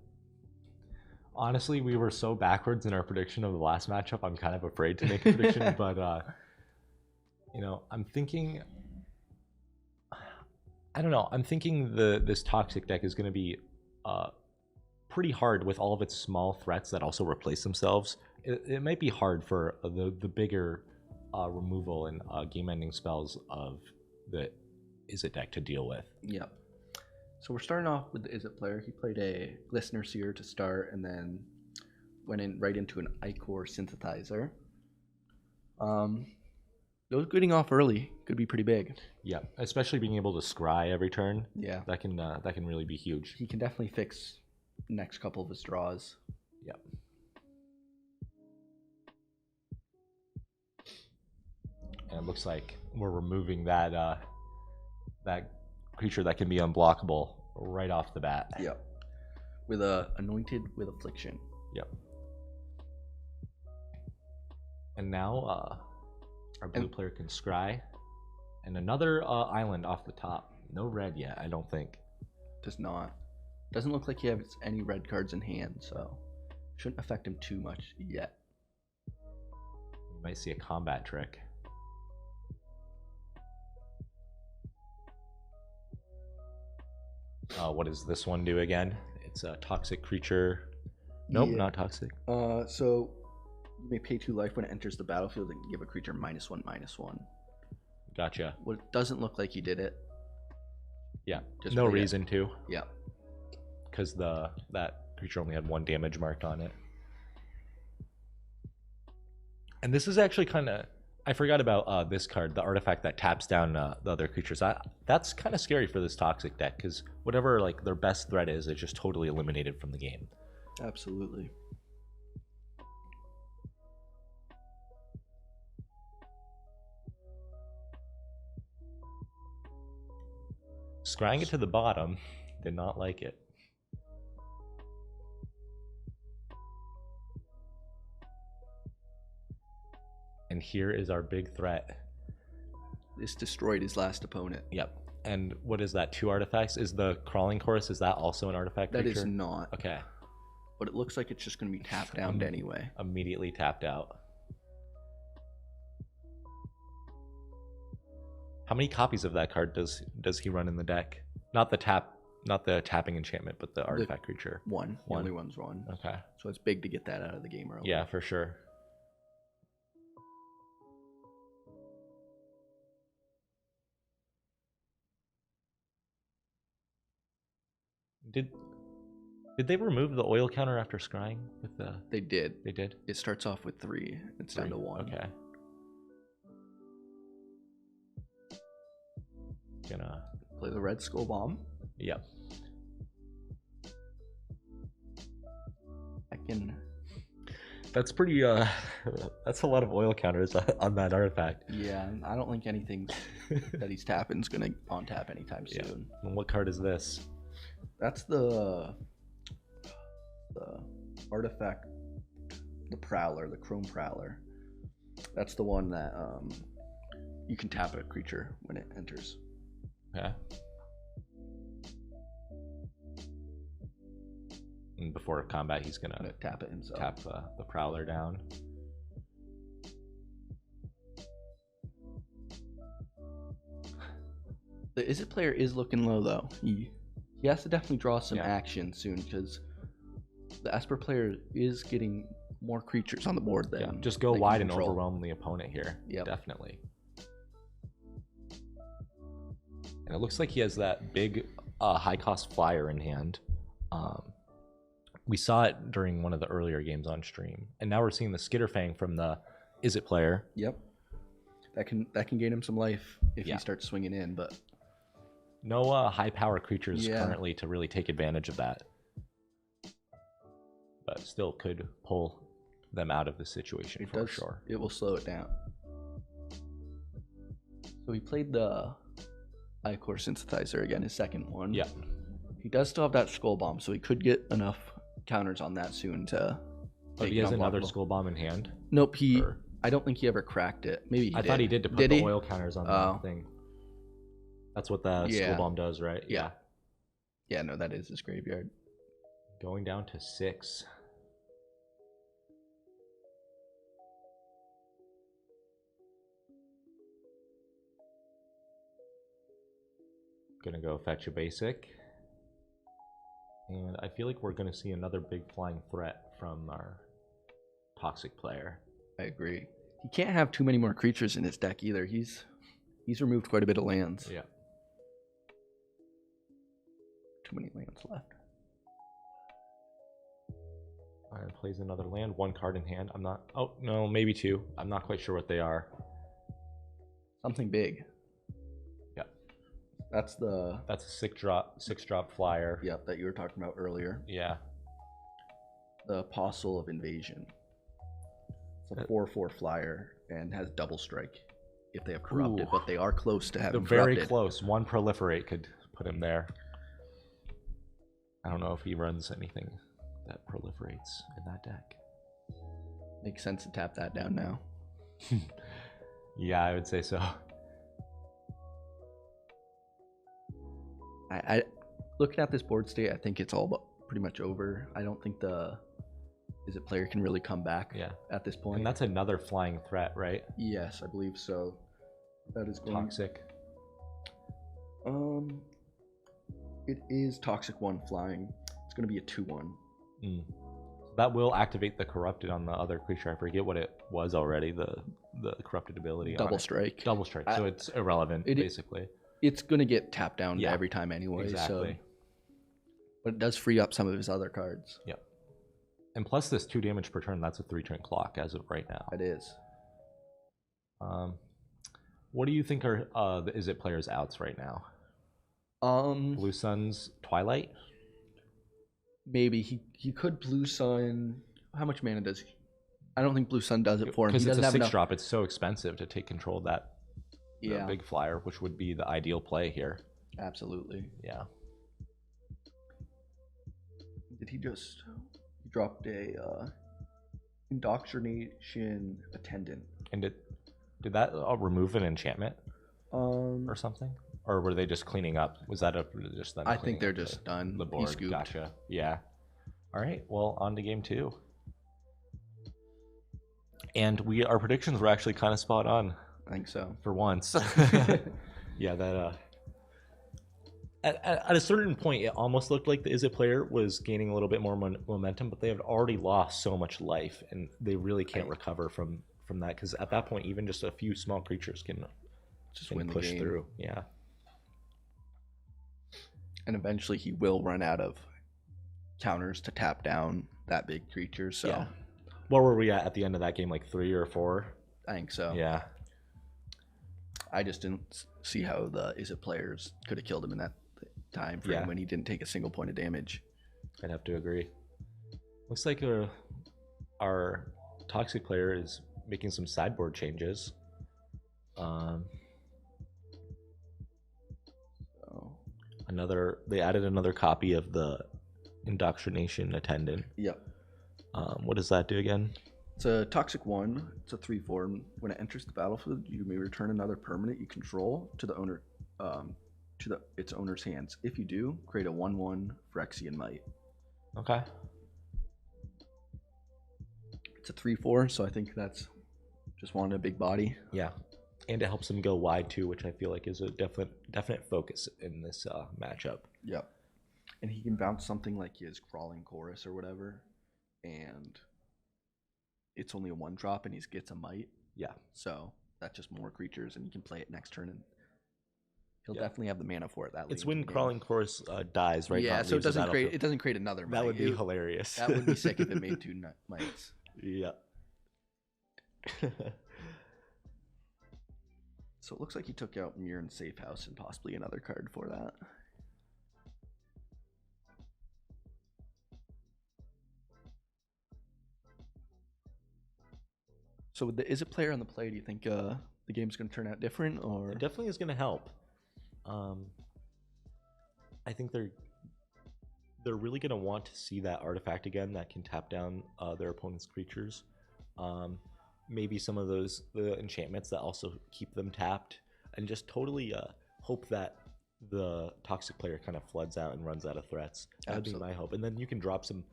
Honestly, we were so backwards in our prediction of the last matchup. I'm kind of afraid to make a prediction, but I'm thinking. I don't know. I'm thinking this toxic deck is going to be pretty hard with all of its small threats that also replace themselves. It might be hard for the bigger removal and game-ending spells of the Is It deck to deal with. Yep. So we're starting off with the Is It player. He played a Glistener Seer to start, and then went in right into an Ichor Synthesizer. Those getting off early could be pretty big. Yeah, especially being able to scry every turn. Yeah. That can really be huge. He can definitely fix the next couple of his draws. Yep. And it looks like we're removing that creature that can be unblockable right off the bat. Yep. With a Anointed with Affliction. Yep. And now our blue player can scry. And another island off the top. No red yet, I don't think. Does not. Doesn't look like he has any red cards in hand, so shouldn't affect him too much yet. We might see a combat trick. What does this one do again? It's a toxic creature. Nope, Yeah. not toxic. So you may pay 2 life when it enters the battlefield and give a creature -1/-1. Gotcha. Well, it doesn't look like he did it. Yeah. Just No read it. reason to, Yeah. because that creature only had 1 damage marked on it. And this is actually kind of, I forgot about this card, the artifact that taps down the other creatures. That's kind of scary for this toxic deck, because whatever like their best threat is, it's just totally eliminated from the game. Absolutely. Scrying it to the bottom, did not like it. And here is our big threat. This destroyed his last opponent. Yep. And what is that? 2 artifacts? Is the Crawling Chorus, is that also an artifact That creature? is not. Okay. But it looks like it's just going to be tapped down anyway. Immediately tapped out. How many copies of that card does he run in the deck? Not the tapping enchantment, but the artifact creature. One. The One. only one's one. Okay. So it's big to get that out of the game early. Yeah, for sure. Did they remove the oil counter after scrying with the? They did. They did. It starts off with 3. It's down to 3. 1. Okay. Gonna. Play the Red Skull Bomb. Yep. freaking. That's pretty. That's a lot of oil counters on that artifact. Yeah, I don't think anything that he's tapping is gonna on tap anytime Yeah. soon. And what card is this? That's the artifact, the Prowler, the Chrome Prowler. That's the one that you can tap a creature when it enters. Okay. And before combat, he's gonna Gonna tap it himself. tap the Prowler down. The Izzet player is looking low though. He has to definitely draw some Yeah. action soon because the Esper player is getting more creatures on the board than Yeah, just go they can wide and control. overwhelm the opponent here. Yep. Definitely. And it looks like he has that big high cost flyer in hand. We saw it during one of the earlier games on stream, and now we're seeing the Skitterfang from the Izzet player. Yep. That can gain him some life if Yeah. he starts swinging in, but No high power creatures Yeah. currently to really take advantage of that, but still could pull them out of the situation it for does. sure. It will slow it down. So he played the Ichor Synthesizer again, his second one. Yeah. He does still have that Skull Bomb, so he could get enough counters on that soon to. But make he it has another unblockable. Skull Bomb in hand. Nope, Or- I don't think he ever cracked it. Maybe I thought he did to put the he? oil counters on Oh. the thing. That's what the Yeah. Skull Bomb does, right? Yeah. Yeah, no, that is his graveyard. Going down to 6. Gonna go fetch a basic. And I feel like we're gonna see another big flying threat from our toxic player. I agree. He can't have too many more creatures in his deck either. He's removed quite a bit of lands. Yeah. Too many lands left. And plays another land, 1 card in hand. I'm not. Oh no, maybe 2. I'm not quite sure what they are. Something big. Yeah. That's the That's a 6-drop flyer. yep that you were talking about earlier. Yeah. The Apostle of Invasion. It's a 4/4 flyer and has double strike if they have corrupted, Ooh. but they are close to They're having very corrupted. close. 1 proliferate could put him there. I don't know if he runs anything that proliferates in that deck. Makes sense to tap that down now. Yeah, I would say so. I looking at this board state, I think it's all but pretty much over. I don't think the Izzet player can really come back Yeah. at this point. And that's another flying threat, right? Yes, I believe so. That is going. Toxic. It is Toxic 1 flying. It's going to be a 2/1. Mm. That will activate the corrupted on the other creature. I forget what it was already. The corrupted ability. on Double it. strike. Double strike. So it's irrelevant, it- basically. It's going to get tapped down Yeah, every time anyway. Exactly. So, but it does free up some of his other cards. Yep. And plus this 2 damage per turn. That's a 3-turn clock as of right now. It is. What do you think are the Izzet players' outs right now? Blue Sun's Twilight. Maybe he could Blue Sun. How much mana does he? I don't think Blue Sun does it for him. He Because it's doesn't a have 6 enough. drop. It's so expensive to take control of that the Yeah, big flyer, which would be the ideal play here. absolutely. Yeah. Did he just? He dropped a indoctrination attendant. And did that remove an enchantment Um, or something? Or were they just cleaning up? Was that just them? I think cleaning they're up just done. the He board. scooped. Gotcha. Yeah. All right. Well, on to game 2. And our predictions were actually kind of spot on I think so. for once. Yeah, that at a certain point, it almost looked like the Izzet player was gaining a little bit more momentum, but they had already lost so much life, and they really can't recover from that. Because at that point, even just a few small creatures can Just win the push game. through. Yeah, And eventually he will run out of counters to tap down that big creature. So Yeah. What were we at the end of that game? Like 3 or 4? I think so. Yeah, I just didn't see how the Izzet players could have killed him in that time frame Yeah. when he didn't take a single point of damage. I'd have to agree. Looks like our toxic player is making some sideboard changes. Um, So, they added another copy of the indoctrination attendant. yep. What does that do again? It's a toxic 1. It's a 3/4. When it enters the battlefield, you may return another permanent you control to the owner, its owner's hands. If you do, create a 1/1 Phyrexian Might. Okay. It's a 3/4, so I think that's just wanted a big body. Yeah, and it helps him go wide too, which I feel like is a definite focus in this matchup. Yep. And he can bounce something like his Crawling Chorus or whatever, and it's only a 1-drop, and he gets a Might. Yeah, So that's just more creatures, and you can play it next turn, and he'll Yeah. definitely have the mana for it. That it's late in when the game. Crawling Chorus dies, right? Yeah, Not so it leaves the doesn't create battlefield. another Might. That would be It- hilarious. That would be sick if it made 2 Mites. Yeah. So it looks like he took out Mirren Safe House and possibly another card for that. So with the Izzet player on the play, do you think the game's going to turn out different, or It definitely is going to help. I think they're really going to want to see that artifact again that can tap down their opponent's creatures. Maybe some of the enchantments that also keep them tapped, and just totally hope that the toxic player kind of floods out and runs out of threats. That would be Absolutely. my hope, and then you can drop some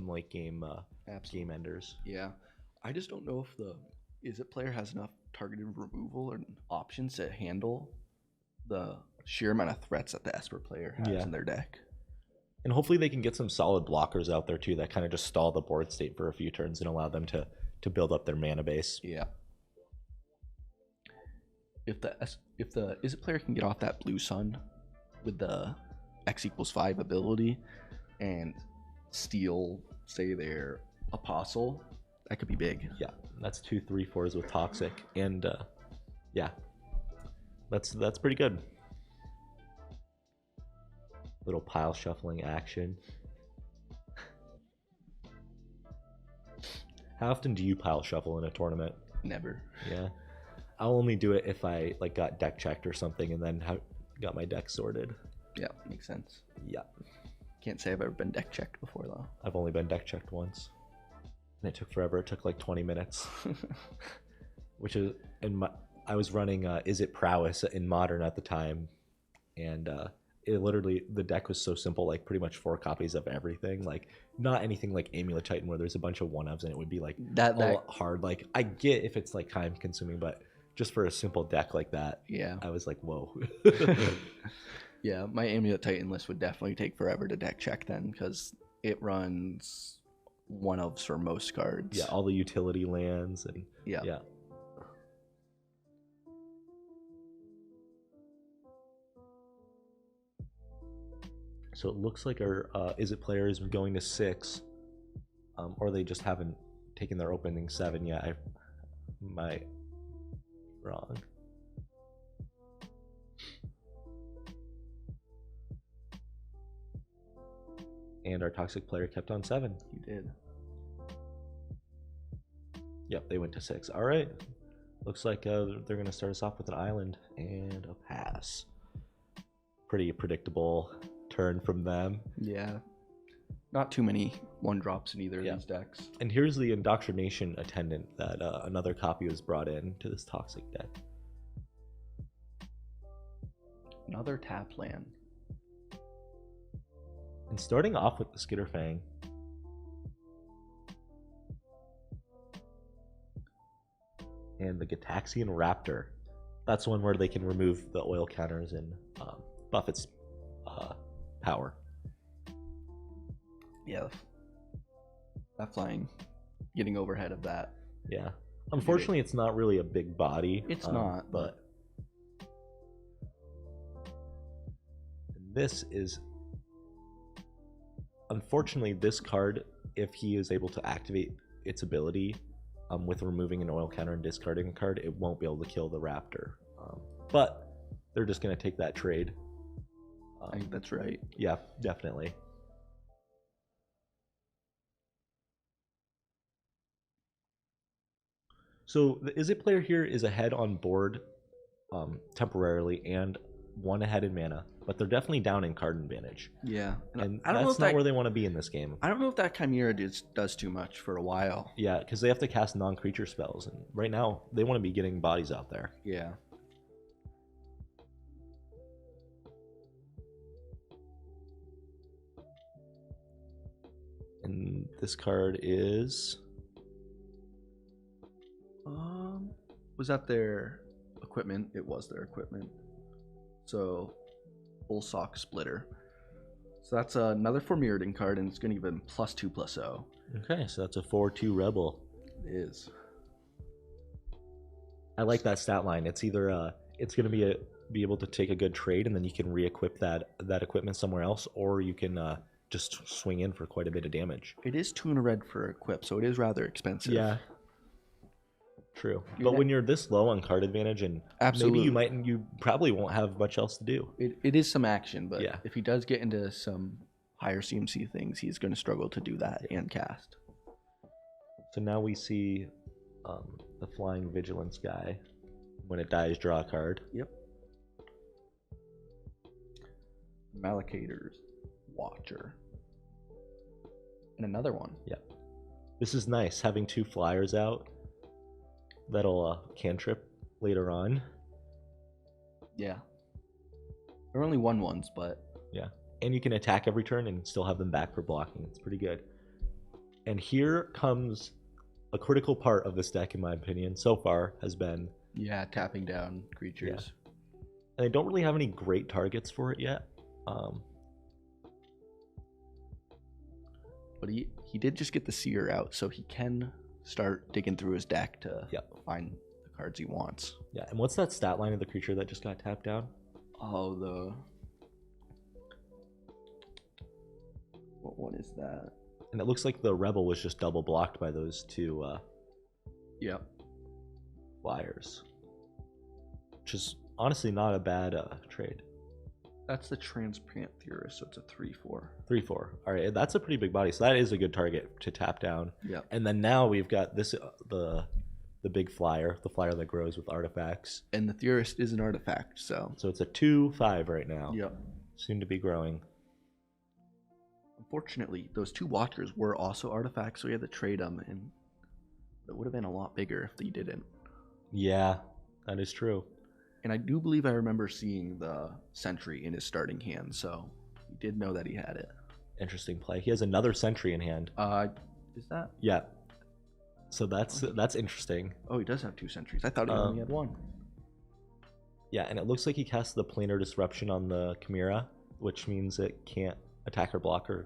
late game Absolutely. game enders. Yeah, I just don't know if the Izzet player has enough targeted removal and options to handle the sheer amount of threats that the Esper player has Yeah. in their deck. And hopefully they can get some solid blockers out there too that kind of just stall the board state for a few turns and allow them to build up their mana base. Yeah. If the Izzet player can get off that blue sun with the X=5 ability and steal, say, their apostle, that could be big. Yeah, that's 2 3/4s with toxic, and yeah, that's pretty good. Little pile shuffling action. How often do you pile shuffle in a tournament? Never. Yeah, I'll only do it if I like got deck checked or something, and then got my deck sorted. Yeah, makes sense. Yeah, Can't say I've ever been deck checked before though. I've only been deck checked once, and it took forever. It took like 20 minutes. Which is I was running Izzet Prowess in Modern at the time, and it literally, the deck was so simple, like pretty much 4 copies of everything, like not anything like Amulet Titan where there's a bunch of 1-ofs and it would be like That all hard. Like I get if it's like time consuming, but just for a simple deck like that, yeah. I was like, whoa. Yeah, my Amulet Titan list would definitely take forever to deck check then, because it runs 1-ofs for most cards. Yeah, all the utility lands and Yeah. yeah. So it looks like our Izzet player is going to 6, or they just haven't taken their opening 7 yet. I might be wrong. And our toxic player kept on 7. He did. Yep, they went to 6. All right. Looks like they're going to start us off with an island and a pass. Pretty predictable turn from them. Yeah. Not too many 1-drops in either Yeah. of these decks. And here's the indoctrination attendant that another copy was brought in to this toxic deck. Another tap land. And starting off with the Skitterfang. And the Gitaxian Raptor. That's one where they can remove the oil counters and buff its power. Yeah. That flying, getting overhead of that. Yeah. Unfortunately, it's not really a big body. It's not, but this is, unfortunately, this card, if he is able to activate its ability with removing an oil counter and discarding a card, it won't be able to kill the Raptor. But they're just going to take that trade. I think that's right. Yeah, definitely. So the Izzet player here is ahead on board temporarily and one ahead in mana, but they're definitely down in card advantage. Yeah, And I don't know that's if not that, where they want to be in this game. I don't know if that Chimera does too much for a while. Yeah, because they have to cast non-creature spells, and right now they want to be getting bodies out there. Yeah. And this card is Was that their equipment? It was their equipment. So, full sock splitter. So that's another Mirrodin card, and it's going to give him +2/+0. okay. So that's a 4/2 rebel. It is. I like that stat line. It's either it's going to be able to take a good trade, and then you can re-equip that equipment somewhere else, or you can just swing in for quite a bit of damage. It is 2 and a red for equip, so it is rather expensive. Yeah. True. You're But not- when you're this low on card advantage, and Absolutely. maybe you probably won't have much else to do. It is some action, but Yeah. if he does get into some higher CMC things, he's going to struggle to do that and cast. So now we see the Flying Vigilance guy. When it dies, draw a card. Yep. Malachiter's Watcher. And another one. This is nice, having 2 flyers out. That'll cantrip later on. Yeah. There are only 1/1s, but And you can attack every turn and still have them back for blocking. It's pretty good. And here comes a critical part of this deck, in my opinion, so far, has been, yeah, tapping down creatures. and I don't really have any great targets for it yet. But he did just get the Seer out, so he can start digging through his deck to Yep. find the cards he wants. Yeah, and what's that stat line of the creature that just got tapped down? Oh, what is that? And it looks like the Rebel was just double blocked by those 2 Yep. flyers. Which is honestly not a bad trade. That's the Transparent Theorist, so it's a 3/4. 3/4. All right, that's a pretty big body, so that is a good target to tap down. Yep. And then now we've got this the big flyer, the flyer that grows with artifacts. And the Theorist is an artifact, so. So it's a 2/5 right now. Yep. Soon to be growing. Unfortunately, those 2 Watchers were also artifacts, so we had to trade them, and it would have been a lot bigger if they didn't. Yeah, that is true. And I do believe I remember seeing the Sentry in his starting hand, so he did know that he had it. Interesting play. He has another sentry in hand. Is that? Yeah. So that's interesting. Oh, he does have 2 Sentries. I thought he Um, only had 1. Yeah, and it looks like he casts the Planar Disruption on the Chimera, which means it can't attack or block or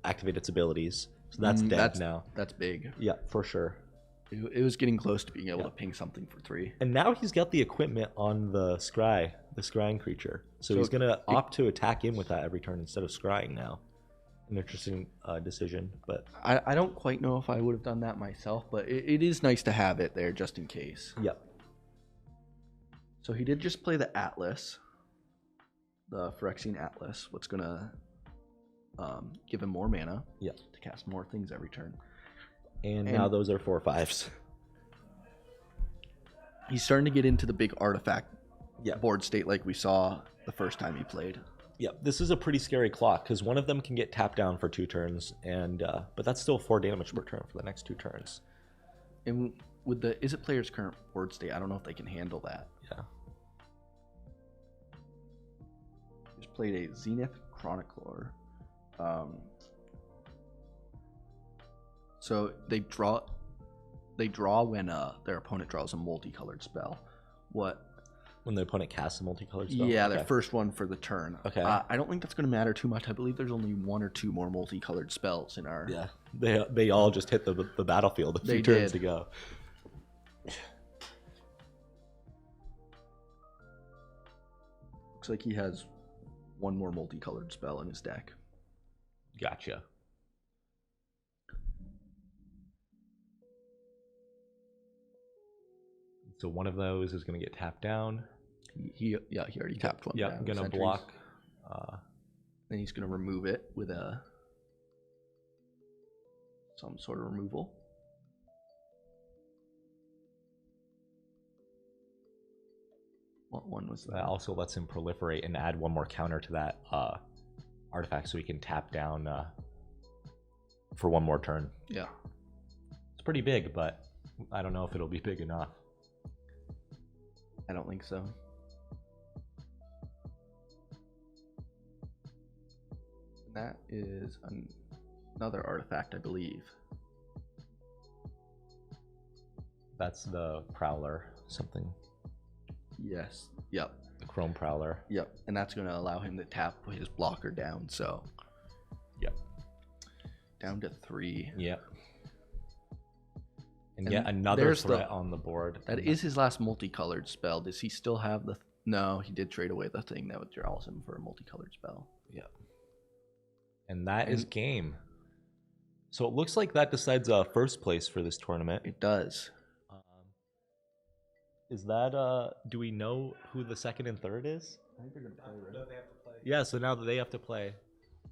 activate its abilities. So that's dead now. That's big. Yeah, for sure. It was getting close to being able Yeah. to ping something for 3. And now he's got the equipment on the scrying creature. So he's going to opt to attack in with that every turn instead of scrying now. An interesting decision, but I don't quite know if I would have done that myself, but it is nice to have it there just in case. yep. So he did just play the Atlas, the Phyrexian Atlas, what's going to give him more mana Yep. to cast more things every turn. And now those are 4/5s. He's starting to get into the big artifact Yeah. board state like we saw the first time he played. Yep. This is a pretty scary clock because one of them can get tapped down for 2 turns, and but that's still 4 damage per turn for the next 2 turns. And with the Izzet player's current board state, I don't know if they can handle that. Yeah. Just played a Zenith Chronicler. So they draw when their opponent draws a multicolored spell. What? When the opponent casts a multicolored spell. Yeah, Okay. their first one for the turn. Okay. I don't think that's going to matter too much. I believe there's only 1 or 2 more multicolored spells in our. Yeah. They all just hit the battlefield a few They turns did. ago. Looks like he has 1 more multicolored spell in his deck. Gotcha. So one of those is going to get tapped down. He already tapped one. Yeah, down, I'm going to Sentries. block. Then he's going to remove it with some sort of removal. What one was That that? also lets him proliferate and add one more counter to that artifact, so he can tap down for one more turn. Yeah. It's pretty big, but I don't know if it'll be big enough. I don't think so. That is another artifact, I believe. That's the Prowler, something. Yes. Yep. The Chrome Prowler. Yep. And that's going to allow him to tap his blocker down. So. Yep. Down to 3. Yep. And And yet another there's threat on the board. That is his last multicolored spell. Does he still have the? No, he did trade away the thing that withdraws him for a multicolored spell. Yep. And that is And- game. So it looks like that decides first place for this tournament. It does. Is that do we know who the second and third is? No, they have to play. Yeah, so now that they have to play.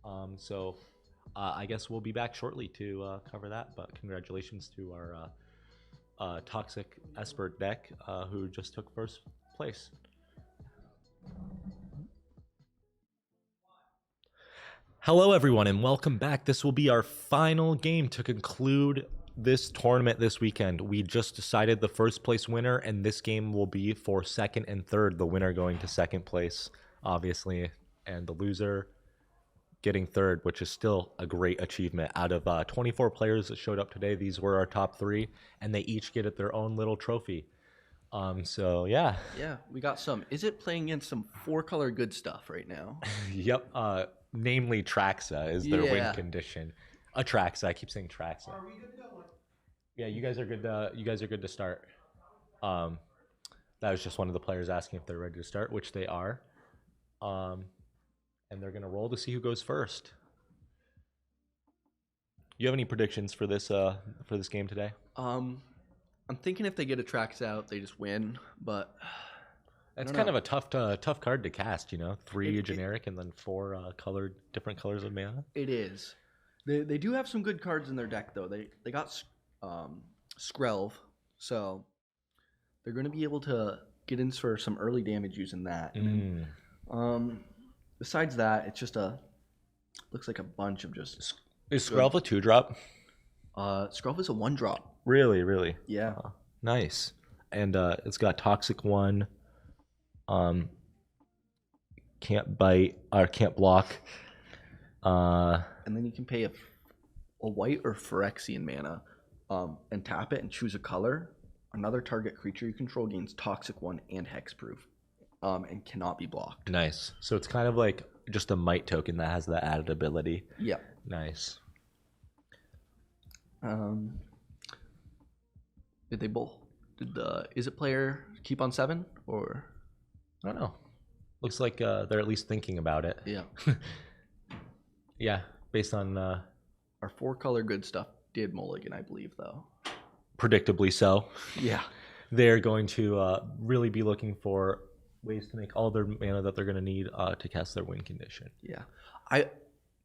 I guess we'll be back shortly to cover that, but congratulations to our Toxic Esper deck who just took first place. Hello everyone and welcome back. This will be our final game to conclude this tournament this weekend. We just decided the first place winner, and this game will be for second and third, the winner going to second place, obviously, and the loser getting third, which is still a great achievement. Out of 24 players that showed up today, these were our top 3, and they each get their own little trophy. So yeah. Yeah, we got some. Is it playing against some 4-color good stuff right now? Yep. Namely Traxa is their win Yeah. condition. Traxa. I keep saying Traxa. Are we good to go? Yeah, you guys are good. You guys are good to start. That was just one of the players asking if they're ready to start, which they are. And they're gonna roll to see who goes first. You have any predictions for this game today? I'm thinking if they get a tracks out, they just win. But It's don't kind know. of a tough card to cast. 3 It- generic and then 4 different colors of mana. it is. They do have some good cards in their deck though. They got Skrelv, so they're going to be able to get in for some early damage using that. And then, besides that, it's just looks like a bunch of just Is Skrelv a 2-drop? Skrelv is a 1-drop. Really, really. Yeah. Nice. And it's got Toxic 1. Can't bite or can't block. And then you can pay a white or Phyrexian mana and tap it and choose a color. Another target creature you control gains Toxic 1 and Hexproof and cannot be blocked. Nice. So it's kind of like just a might token that has that added ability. Yeah. Nice. Did they both? Did the Izzet player keep on 7 or? I don't know. Looks like they're at least thinking about it. Yeah. Yeah, based on Our 4-color good stuff did mulligan, I believe, though. predictably so. Yeah. They're going to really be looking for ways to make all their mana that they're going to need to cast their win condition. Yeah.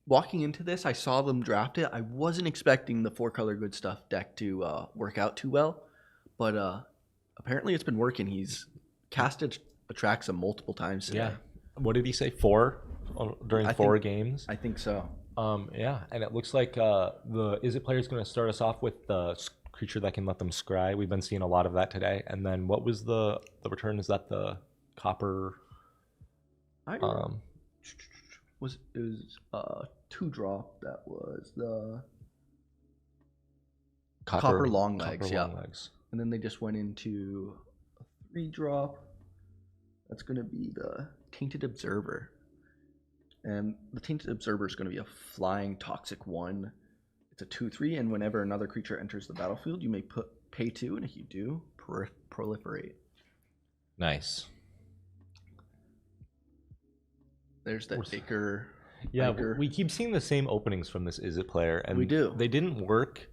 Walking into this, I saw them draft it. I wasn't expecting the 4-color good stuff deck to work out too well, but apparently it's been working. He's casted Atraxa multiple times today. Yeah. What did he say? 4 during I 4 think- games? I think so. Yeah, and it looks like the Izzet player is going to start us off with the creature that can let them scry. We've been seeing a lot of that today. And then what was the return? Is that the copper? I Um, was 2-drop. That was the Copper Longlegs, copper yeah. Longlegs. and then they just went into a 3-drop. That's going to be the Tainted Observer. And the Tainted Observer is going to be a flying Toxic 1. It's a 2/3, and whenever another creature enters the battlefield, you may pay 2, and if you do, proliferate. Nice. There's that Where's- Ichor. Yeah, Ichor. we keep seeing the same openings from this Izzet player, and We do. They didn't work.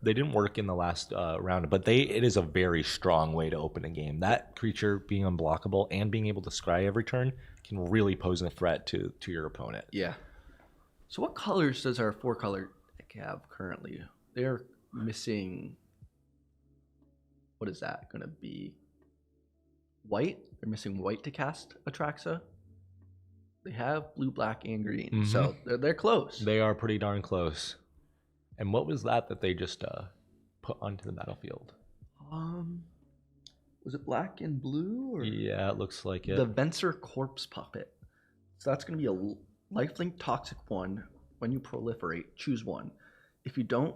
They didn't work in the last round, but it is a very strong way to open a game. That creature being unblockable and being able to scry every turn can really pose a threat to your opponent. Yeah. So what colors does our 4-color deck have currently? They're missing. What is that going to be? white. They're missing white to cast Atraxa. They have blue, black, and green, so they're close. They are pretty darn close. And what was that they just put onto the battlefield? Was it black and blue? Or Yeah, it looks like it. the Venser Corpse Puppet. So that's going to be a lifelink toxic one. When you proliferate, choose one. If you don't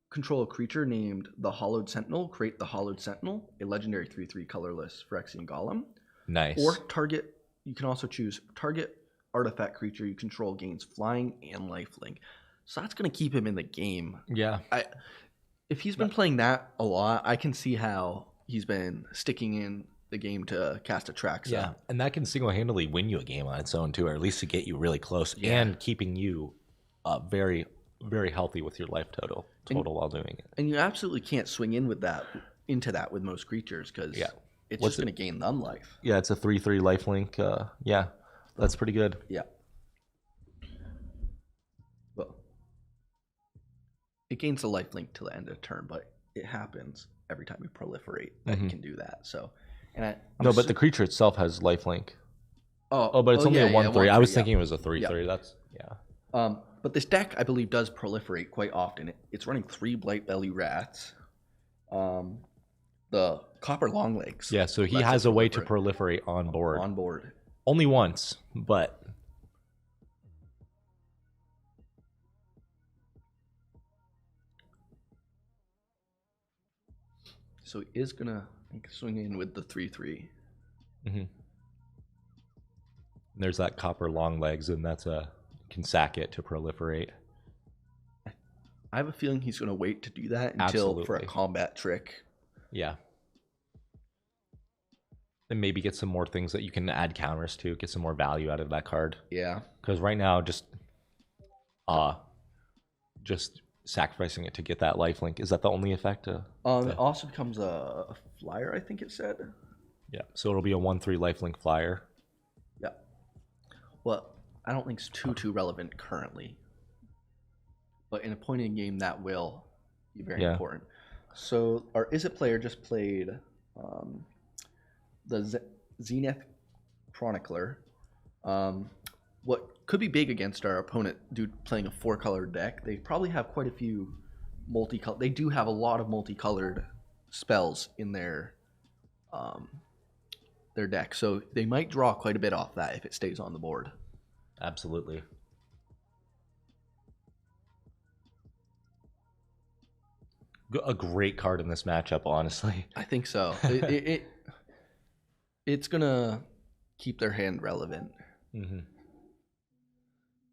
control a creature named the Hollowed Sentinel, create the Hollowed Sentinel, a legendary 3/3 colorless Phyrexian Golem. Nice. Or target, you can also choose target artifact creature you control gains flying and lifelink. So that's going to keep him in the game. Yeah. If he's been playing that a lot, I can see how he's been sticking in the game to cast Atraxa. Yeah, and that can single-handedly win you a game on its own too, or at least to get you really close and keeping you very, very healthy with your life total while doing it. And you absolutely can't swing in with that into that with most creatures because it's just going to gain them life. Yeah, it's a 3/3 lifelink. Yeah, that's pretty good. Yeah. Well, it gains the lifelink till the end of the turn, but it happens every time you proliferate that you can do that. So, and but the creature itself has lifelink. but But it's only a 1/3. I was yeah. thinking it was a 3/3. That's But this deck, I believe, does proliferate quite often. It's running 3 Blightbelly Rats, the Copper Longlegs. Yeah, so he has a way to proliferate on board. On board. Only once, but So he is gonna swing in with the 3/3. there's that copper long legs, and that's can sack it to proliferate. I have a feeling he's gonna wait to do that until for a combat trick. Yeah. And maybe get some more things that you can add counters to, get some more value out of that card. Yeah. Because right now, just sacrificing it to get that lifelink, is that the only effect? It also becomes a flyer, I think it said. Yeah. So it'll be a 1/3 lifelink flyer. Yeah. Well, I don't think it's too relevant currently. But in a point in game, that will be very important. So our Izzet player just played the Zenith Chronicler. What could be big against our opponent, dude, playing a 4-color deck. They probably have quite a few multicolored. They do have a lot of multicolored spells in their deck, so they might draw quite a bit off that if it stays on the board. Absolutely. A great card in this matchup, honestly. I think so. It's gonna keep their hand relevant.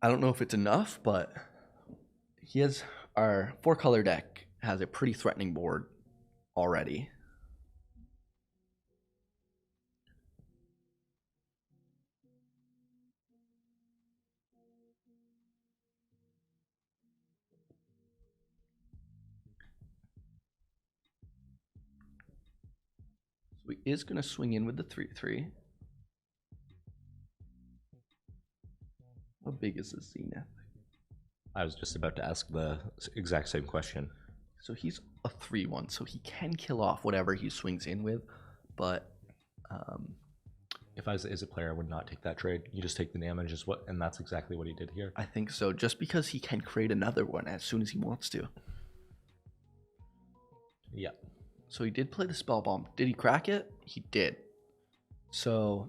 I don't know if it's enough, but our 4-color deck has a pretty threatening board already. So he is going to swing in with the 3/3. How big is this Zenith? I was just about to ask the exact same question. So he's a 3/1, so he can kill off whatever he swings in with, but if I was a player, I would not take that trade. You just take the damage, and that's exactly what he did here. I think so, just because he can create another one as soon as he wants to. Yeah. So he did play the Spell Bomb. Did he crack it? He did. So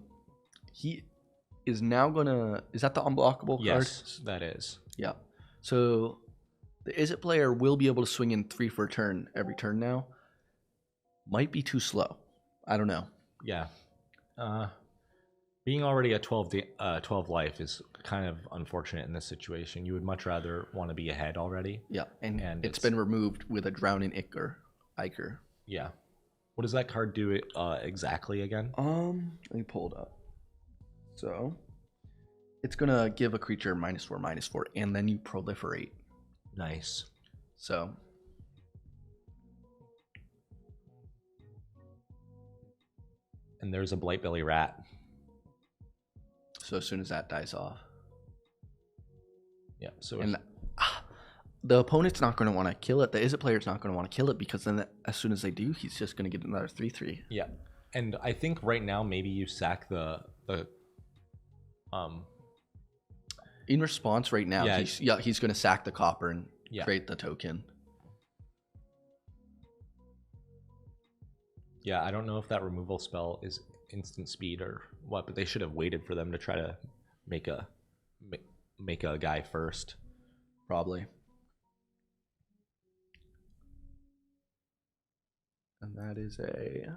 he is now gonna. Is that the unblockable card? Yes, that is. Yeah. So the Izzet player will be able to swing in 3 for a turn every turn now. Might be too slow. I don't know. Yeah. Being already at 12 life is kind of unfortunate in this situation. You would much rather want to be ahead already. Yeah, and it's been removed with a Drowning Ichor. Yeah. What does that card do exactly again? Let me pull it up. So it's gonna give a creature -4/-4, and then you proliferate. Nice. So and there's a Blightbelly Rat. So as soon as that dies off. Yeah. So and the opponent's not going to want to kill it. The Izzet player's not going to want to kill it because then as soon as they do, he's just going to get another 3/3. Yeah. And I think right now maybe you sack the In response, right now, Yeah. he's going to sack the copper and Yeah. create the token. Yeah, I don't know if that removal spell is instant speed or what, but they should have waited for them to try to make a guy first. Probably. And that is a...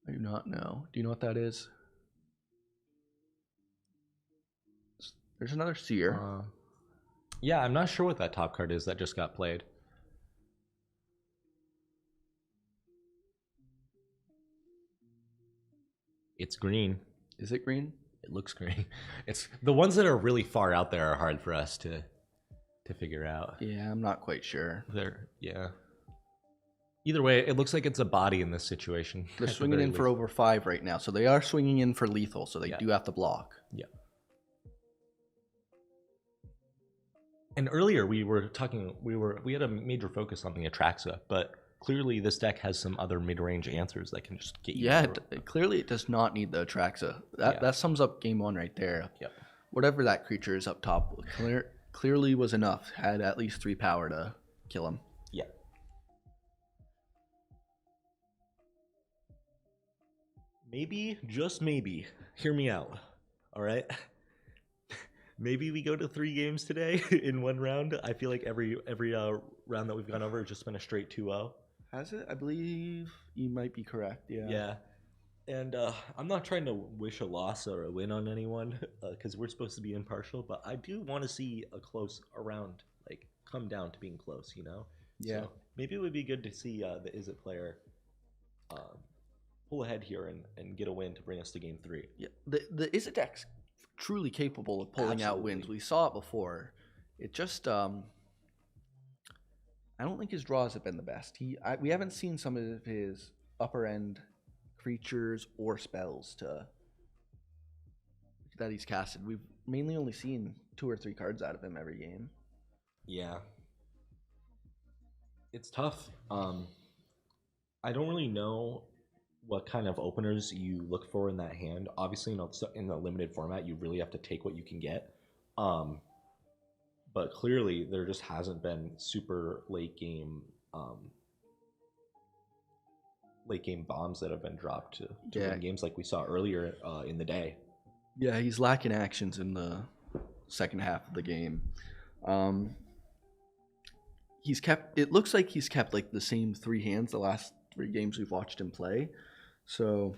I do not know. Do you know what that is? There's another seer. Yeah, I'm not sure what that top card is that just got played. It's green. Is it green? It looks green. It's the ones that are really far out there are hard for us to figure out. Yeah, I'm not quite sure. Yeah. Either way, it looks like it's a body in this situation. They're swinging in for over 5 right now, so they are swinging in for lethal, so they Yeah. do have to block. Yeah. And earlier we had a major focus on the Atraxa, but clearly this deck has some other mid-range answers that can just get you. Yeah, clearly it does not need the Atraxa. That sums up game 1 right there. Yep. Whatever that creature is up top clearly was enough. Had at least 3 power to kill him. Yeah. Maybe, just maybe, hear me out. All right? Maybe we go to 3 games today in one round. I feel like every round that we've gone over has just been a straight 2-0. Has it? I believe you might be correct. Yeah. Yeah. And I'm not trying to wish a loss or a win on anyone because we're supposed to be impartial, but I do want to see a close round like come down to being close, you know? Yeah. So maybe it would be good to see the Izzet player pull ahead here and get a win to bring us to game 3. Yeah. The Izzet deck's truly capable of pulling out wins. We saw it before. It just I don't think his draws have been the best. We haven't seen some of his upper end creatures or spells that he's casted. We've mainly only seen 2 or 3 cards out of him every game. Yeah. It's tough. I don't really know what kind of openers you look for in that hand. Obviously, you know, in the limited format, you really have to take what you can get. But clearly, there just hasn't been super late game bombs that have been dropped to win games like we saw earlier in the day. Yeah, he's lacking actions in the second half of the game. It looks like he's kept like the same 3 hands the last 3 games we've watched him play. So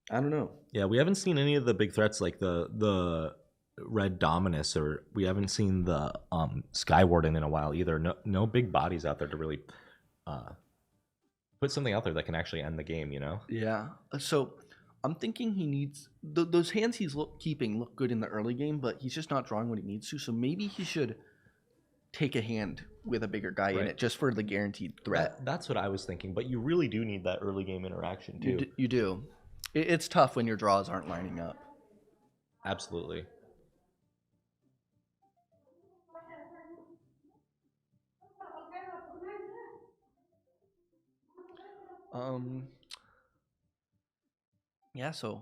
I don't know. Yeah, we haven't seen any of the big threats like the Red Dominus, or we haven't seen the Skywarden in a while either. No big bodies out there to really put something out there that can actually end the game, you know? Yeah. So I'm thinking he needs those hands he's keeping look good in the early game, but he's just not drawing when he needs to. So maybe he should take a hand with a bigger guy in it just for the guaranteed threat. That's what I was thinking, but you really do need that early game interaction too. You do. It's tough when your draws aren't lining up. Absolutely. Yeah, so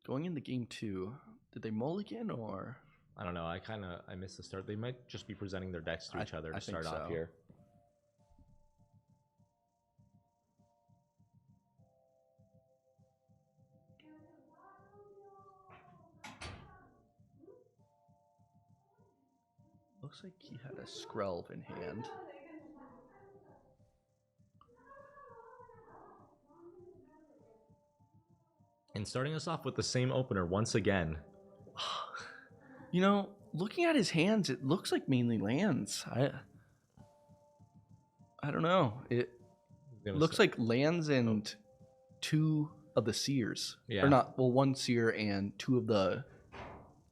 going into game 2, did they mulligan or? I don't know. I missed the start. They might just be presenting their decks to each other to start off here. Looks like he had a Skrelv in hand. And starting us off with the same opener once again. You know, looking at his hands, it looks like mainly lands. I don't know. It looks like lands and 2 of the seers. Yeah. Or not, well, 1 seer and 2 of the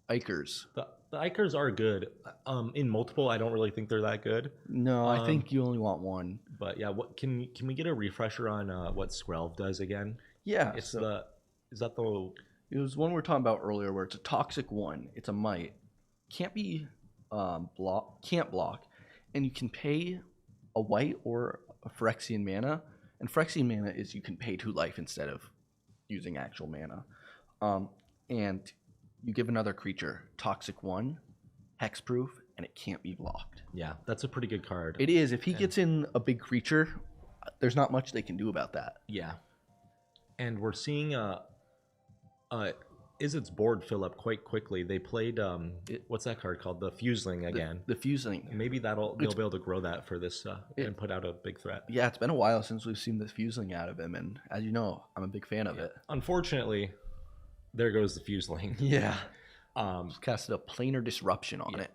Ikers. The Ikers are good. In multiple, I don't really think they're that good. No, I think you only want 1. But yeah, what can we get a refresher on what Skrelv does again? Yeah. Is that the? It was one we were talking about earlier, where it's a toxic 1. It's a might. Can't be can't block, and you can pay a white or a Phyrexian mana, and Phyrexian mana is you can pay 2 life instead of using actual mana. And you give another creature Toxic 1, Hexproof, and it can't be blocked. Yeah, that's a pretty good card. It is. If he gets in a big creature, there's not much they can do about that. Yeah. And we're seeing Izzet's board fill up quite quickly. They played what's that card called? The Fuseling again. The Fuseling. Maybe they'll be able to grow that for this and put out a big threat. Yeah, it's been a while since we've seen the Fuseling out of him, and as you know, I'm a big fan of it. Unfortunately, there goes the Fuseling. Yeah. Just casted a planar disruption on it.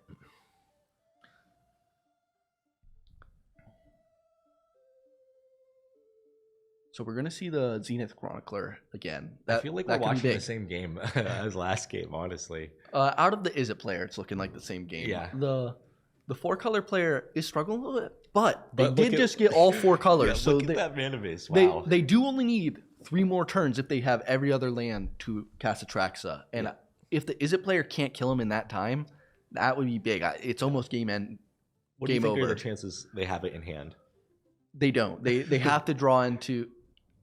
So we're gonna see the Zenith Chronicler again. I feel like we're watching the same game as last game, honestly. Out of the Izzet player, it's looking like the same game. Yeah. The 4-color player is struggling a little bit, but they But did just get all 4 colors. Yeah, so look they, at that mana base. Wow. they do only need 3 more turns if they have every other land to cast Atraxa. And if the Izzet player can't kill him in that time, that would be big. It's almost game end. What do you game think over. are the chances they have it in hand? They don't. They have to draw into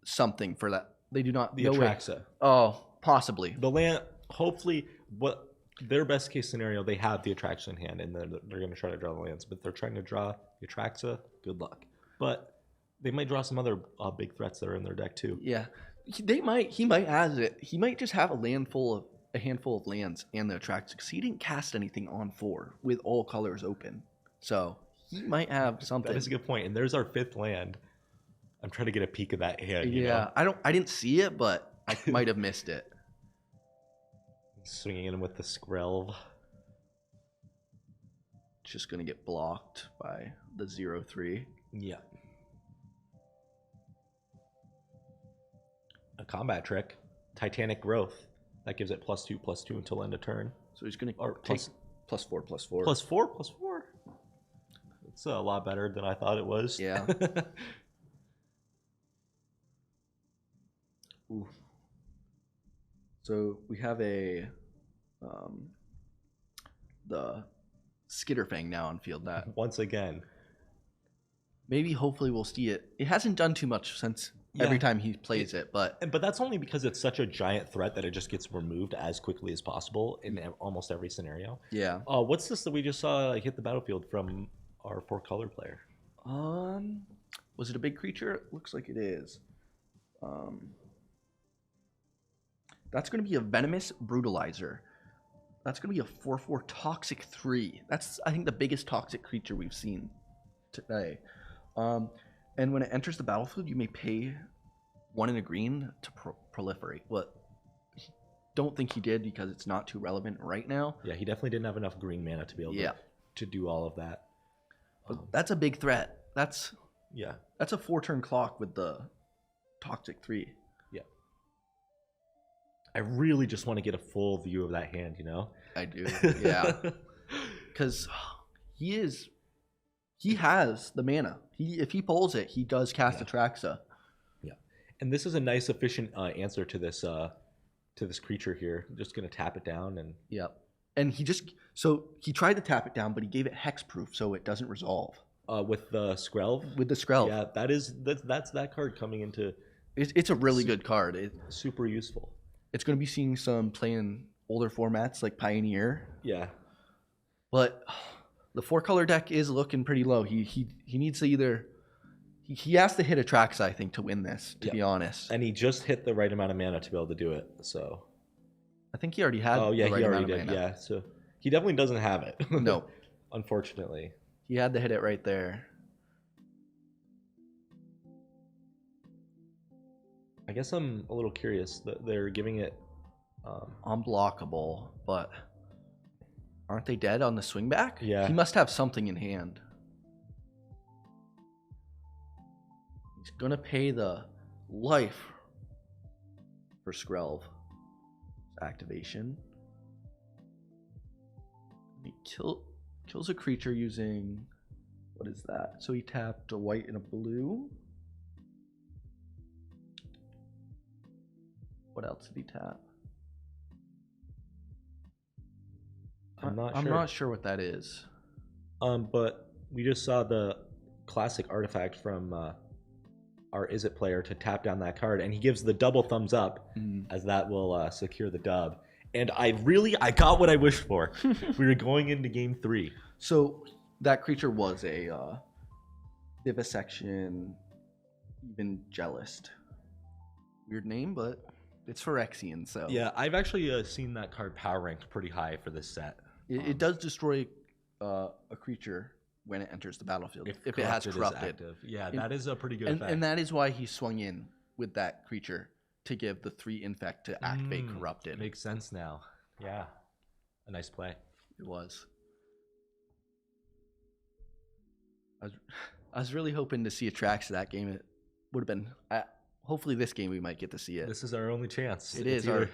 something for that. They do not. The no way. Atraxa. Oh, possibly. The land, hopefully, what their best case scenario, they have the Attraction in hand, and then they're going to try to draw the lands. But they're trying to draw the Atraxa. Good luck. But they might draw some other big threats that are in their deck too. Yeah, they might. He might have it. He might just have a handful of lands and the Atraxa, because he didn't cast anything on 4 with all colors open. So he might have something. That is a good point. And there's our 5th land. I'm trying to get a peek of that hand. Yeah, I didn't see it, but I might have missed it. Swinging in with the Skrelv. It's just gonna get blocked by the 0/3. Yeah. A combat trick, Titanic Growth. That gives it +2/+2 until end of turn. So he's gonna take +4/+4. +4/+4. It's a lot better than I thought it was. Yeah. Ooh. So we have the Skitterfang now on field. That Once again. maybe hopefully we'll see it. It hasn't done too much since every time he plays it, but that's only because it's such a giant threat that it just gets removed as quickly as possible in almost every scenario. yeah. What's this that we just saw hit the battlefield from our 4-color player? Was it a big creature? It looks like it is. That's going to be a Venomous Brutalizer. That's going to be a 4/4 Toxic 3. That's, I think, the biggest toxic creature we've seen today. And when it enters the battlefield, you may pay 1 and a green to proliferate. What? Don't think he did, because it's not too relevant right now. Yeah, he definitely didn't have enough green mana to be able to do all of that. But that's a big threat. That's a 4-turn clock with the Toxic 3. Yeah. I really just want to get a full view of that hand, I do, yeah. Because he has the mana. If he pulls it, he does cast Atraxa. Yeah. And this is a nice, efficient answer to this creature here. I'm just going to tap it down and... Yep. And he tried to tap it down, but he gave it hexproof, so it doesn't resolve. With the Skrelv? With the Skrelv. Yeah, that's that card coming into... It's a really good card. Super useful. It's going to be seeing some play in older formats like Pioneer. Yeah. But the 4-color deck is looking pretty low. He needs to either... He has to hit Atraxa, I think, to win this, to be honest. And he just hit the right amount of mana to be able to do it, so... I think he already had the right he already amount of did, mana. Yeah. So he definitely doesn't have it. No. Unfortunately. He had to hit it right there. I guess I'm a little curious that they're giving it... Unblockable, but aren't they dead on the swing back? Yeah. He must have something in hand. He's going to pay the life for Skrelv activation. He kills a creature using... What is that? So he tapped a white and a blue. What else did he tap? I'm not sure what that is. But we just saw the classic artifact from our Is It player to tap down that card, and he gives the double thumbs up as that will secure the dub. And I got what I wished for. We were going into game 3. So that creature was a Vivisection Evangelist. Weird name, but it's Phyrexian, so Yeah, I've actually seen that card power ranked pretty high for this set. it does destroy a creature when it enters the battlefield if it has Corrupted is corrupted. active. Yeah, And- that is a pretty good And, effect. and that is why he swung in with that creature to give the 3 infect to activate corrupted. Makes sense now. Yeah, a nice play. It was. I was really hoping to see a Trax that game. It would have been. Hopefully, this game we might get to see it. This is our only chance. It It's is either,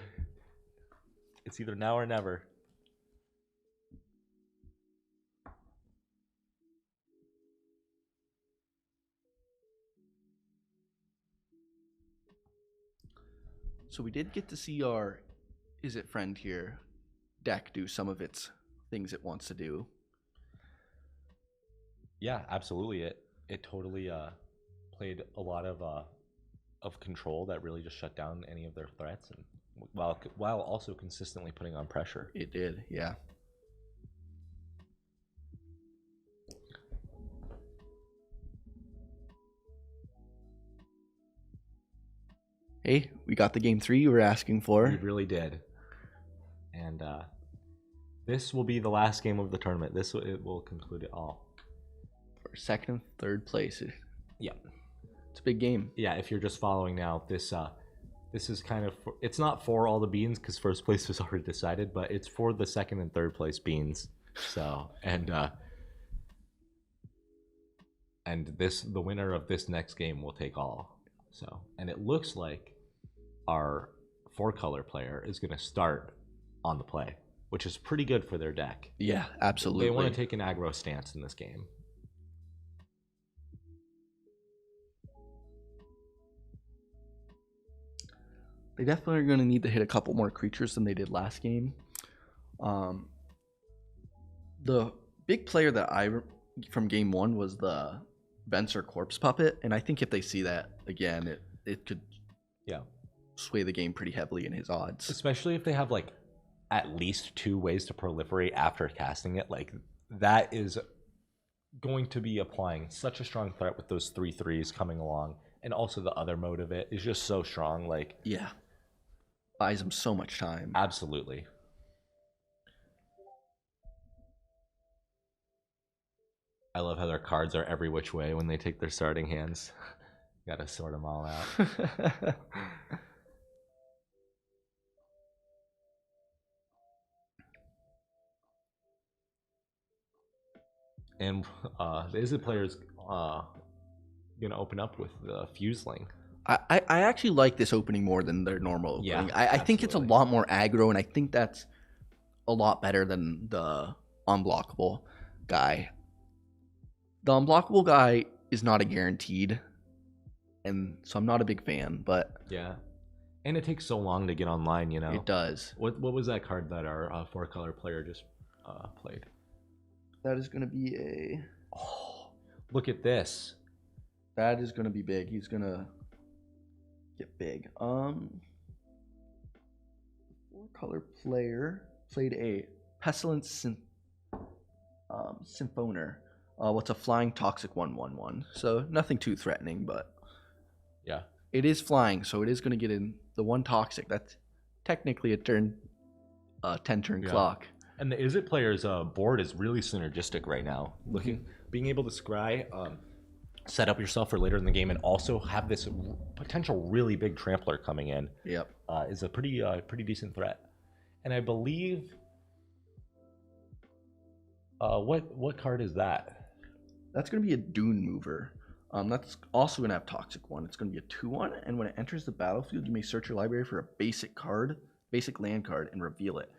it's either now or never. So we did get to see our Is It friend here deck do some of its things it wants to do. Yeah, absolutely. It totally played a lot of control that really just shut down any of their threats, and while also consistently putting on pressure. It did, yeah. Hey, we got the game 3 you were asking for. We really did. And this will be the last game of the tournament. It will conclude it all. For second and third place. Yeah. It's a big game. Yeah, if you're just following now, this is kind of it's not for all the beans because first place was already decided, but it's for the second and third place beans. So and the winner of this next game will take all. So, and it looks like our 4-color player is going to start on the play, which is pretty good for their deck. Yeah, absolutely. They want to take an aggro stance in this game. They definitely are going to need to hit a couple more creatures than they did last game. The big player that from game 1 was the Venser Corpse Puppet, and I think if they see that again, it could sway the game pretty heavily in his odds. Especially if they have like at least 2 ways to proliferate after casting it. Like that is going to be applying such a strong threat with those 3/3s coming along, and also the other mode of it is just so strong. Like yeah, buys them so much time. Absolutely. I love how their cards are every which way when they take their starting hands. Gotta sort them all out. And the Is It player's gonna open up with the Fuseling. I actually like this opening more than their normal opening. Yeah, I think it's a absolutely. lot more aggro, and I think that's a lot better than the unblockable guy. The unblockable guy is not a guaranteed, and so I'm not a big fan, but Yeah. And it takes so long to get online, you know? it does. What was that card that our 4-color player just played? That is going to be a... Oh, look at this. That is going to be big. He's going to get big. 4-color player played a Pestilence Symphoner. What's a flying toxic 1/1/1. So nothing too threatening, but Yeah. it is flying, so it is going to get in the 1 toxic. That's technically a 10-turn Yeah. clock. And the Is It player's board is really synergistic right now. Being able to scry, set up yourself for later in the game, and also have this potential really big trampler coming in Yep. is a pretty decent threat. And I believe, what card is that? That's going to be a Dune Mover. That's also going to have Toxic 1. It's going to be a 2/1, and when it enters the battlefield, you may search your library for a basic land card, and reveal it.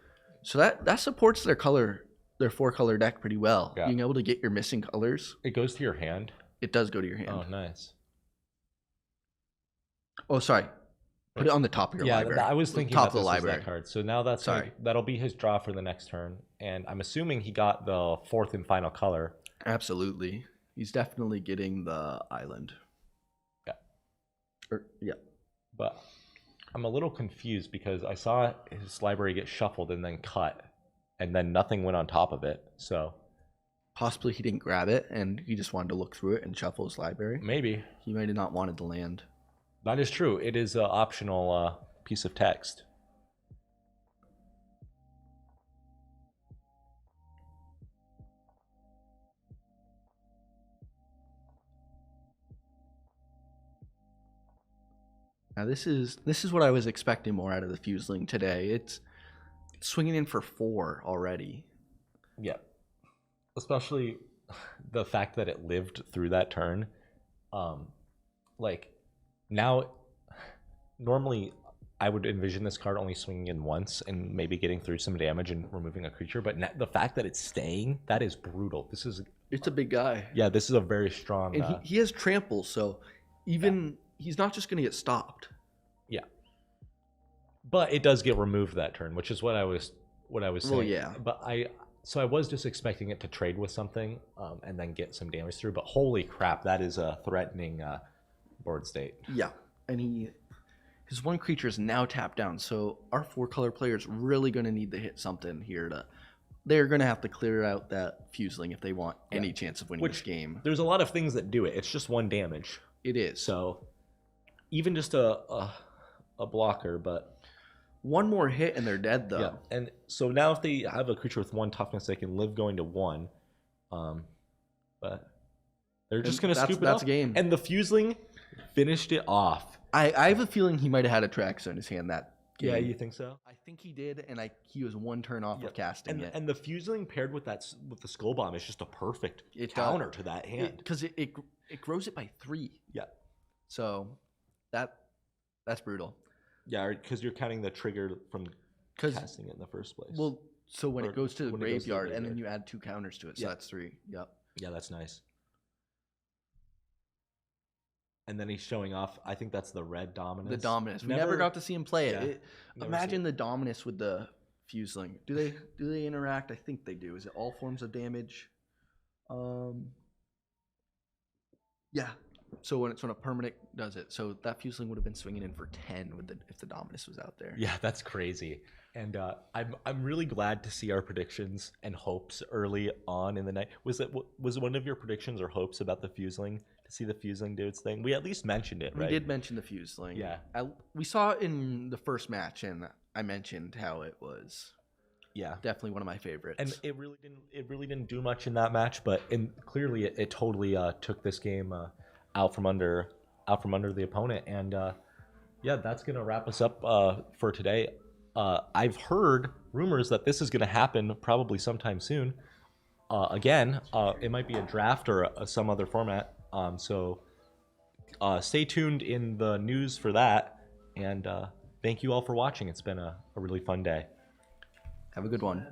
So that supports their 4-color deck pretty well. Yeah. Being able to get your missing colors, It goes to your hand. it does go to your hand. Oh, nice. Oh, sorry. Put it on the top of your library. I was thinking top that of the this was library. that card. So now that'll be his draw for the next turn. And I'm assuming he got the 4th and final color. Absolutely. He's definitely getting the island. Yeah. Yeah. But I'm a little confused because I saw his library get shuffled and then cut, and then nothing went on top of it. So Possibly he didn't grab it and he just wanted to look through it and shuffle his library. maybe He might have not wanted to land. that is true. It is an optional piece of text. Now this is what I was expecting more out of the Fuseling today. It's swinging in for 4 already. Yeah. Especially the fact that it lived through that turn. Like, now, normally I would envision this card only swinging in once and maybe getting through some damage and removing a creature. But the fact that it's staying, that is brutal. It's a big guy. Yeah, this is a very strong. And he has trample, so even he's not just going to get stopped. Yeah. But it does get removed that turn, which is what I was saying. Well, yeah. But I was just expecting it to trade with something and then get some damage through. But holy crap, that is a threatening board state. Yeah, and his one creature is now tapped down, so our 4-color player is really going to need to hit something here they're going to have to clear out that Fuseling if they want any chance of winning this game. There's a lot of things that do it. It's just 1 damage. It is. So even just a blocker, but one more hit and they're dead though. yeah. And so now if they have a creature with 1 toughness, they can live going to 1. But they're just going to scoop it that's up. game. And the Fuseling finished it off. I have a feeling he might have had a Traxo in his hand that game. Yeah, you think so? I think he did, and he was 1 turn off of casting it. And the Fuseling paired with the Skull Bomb is just a perfect counter to that hand. Because it grows it by 3. Yeah. So that's brutal. Yeah, because you're counting the trigger from casting it in the first place. Well, so when it goes to the when it goes to the graveyard, and then graveyard. you add 2 counters to it, so that's 3. Yep. Yeah, that's nice. And then he's showing off. I think that's the red Dominus. The Dominus. We never got to see him play it. Yeah, Imagine the Dominus with the Fuseling. Do they interact? I think they do. Is it all forms of damage? Yeah. So when a permanent does it, so that Fuseling would have been swinging in for 10 if the Dominus was out there. Yeah, that's crazy. And I'm really glad to see our predictions and hopes early on in the night. Was one of your predictions or hopes about the Fuseling, to see the Fuseling do its thing? We at least mentioned it, right? We did mention the Fuseling. Yeah. We saw it in the first match, and I mentioned how it was. Yeah, definitely one of my favorites. And it really didn't do much in that match, but clearly it totally took this game out from under the opponent. And yeah, that's gonna wrap us up for today. I've heard rumors that this is gonna happen probably sometime soon. Again, it might be a draft or some other format. So stay tuned in the news for that. And thank you all for watching. It's been a really fun day. Have a good one.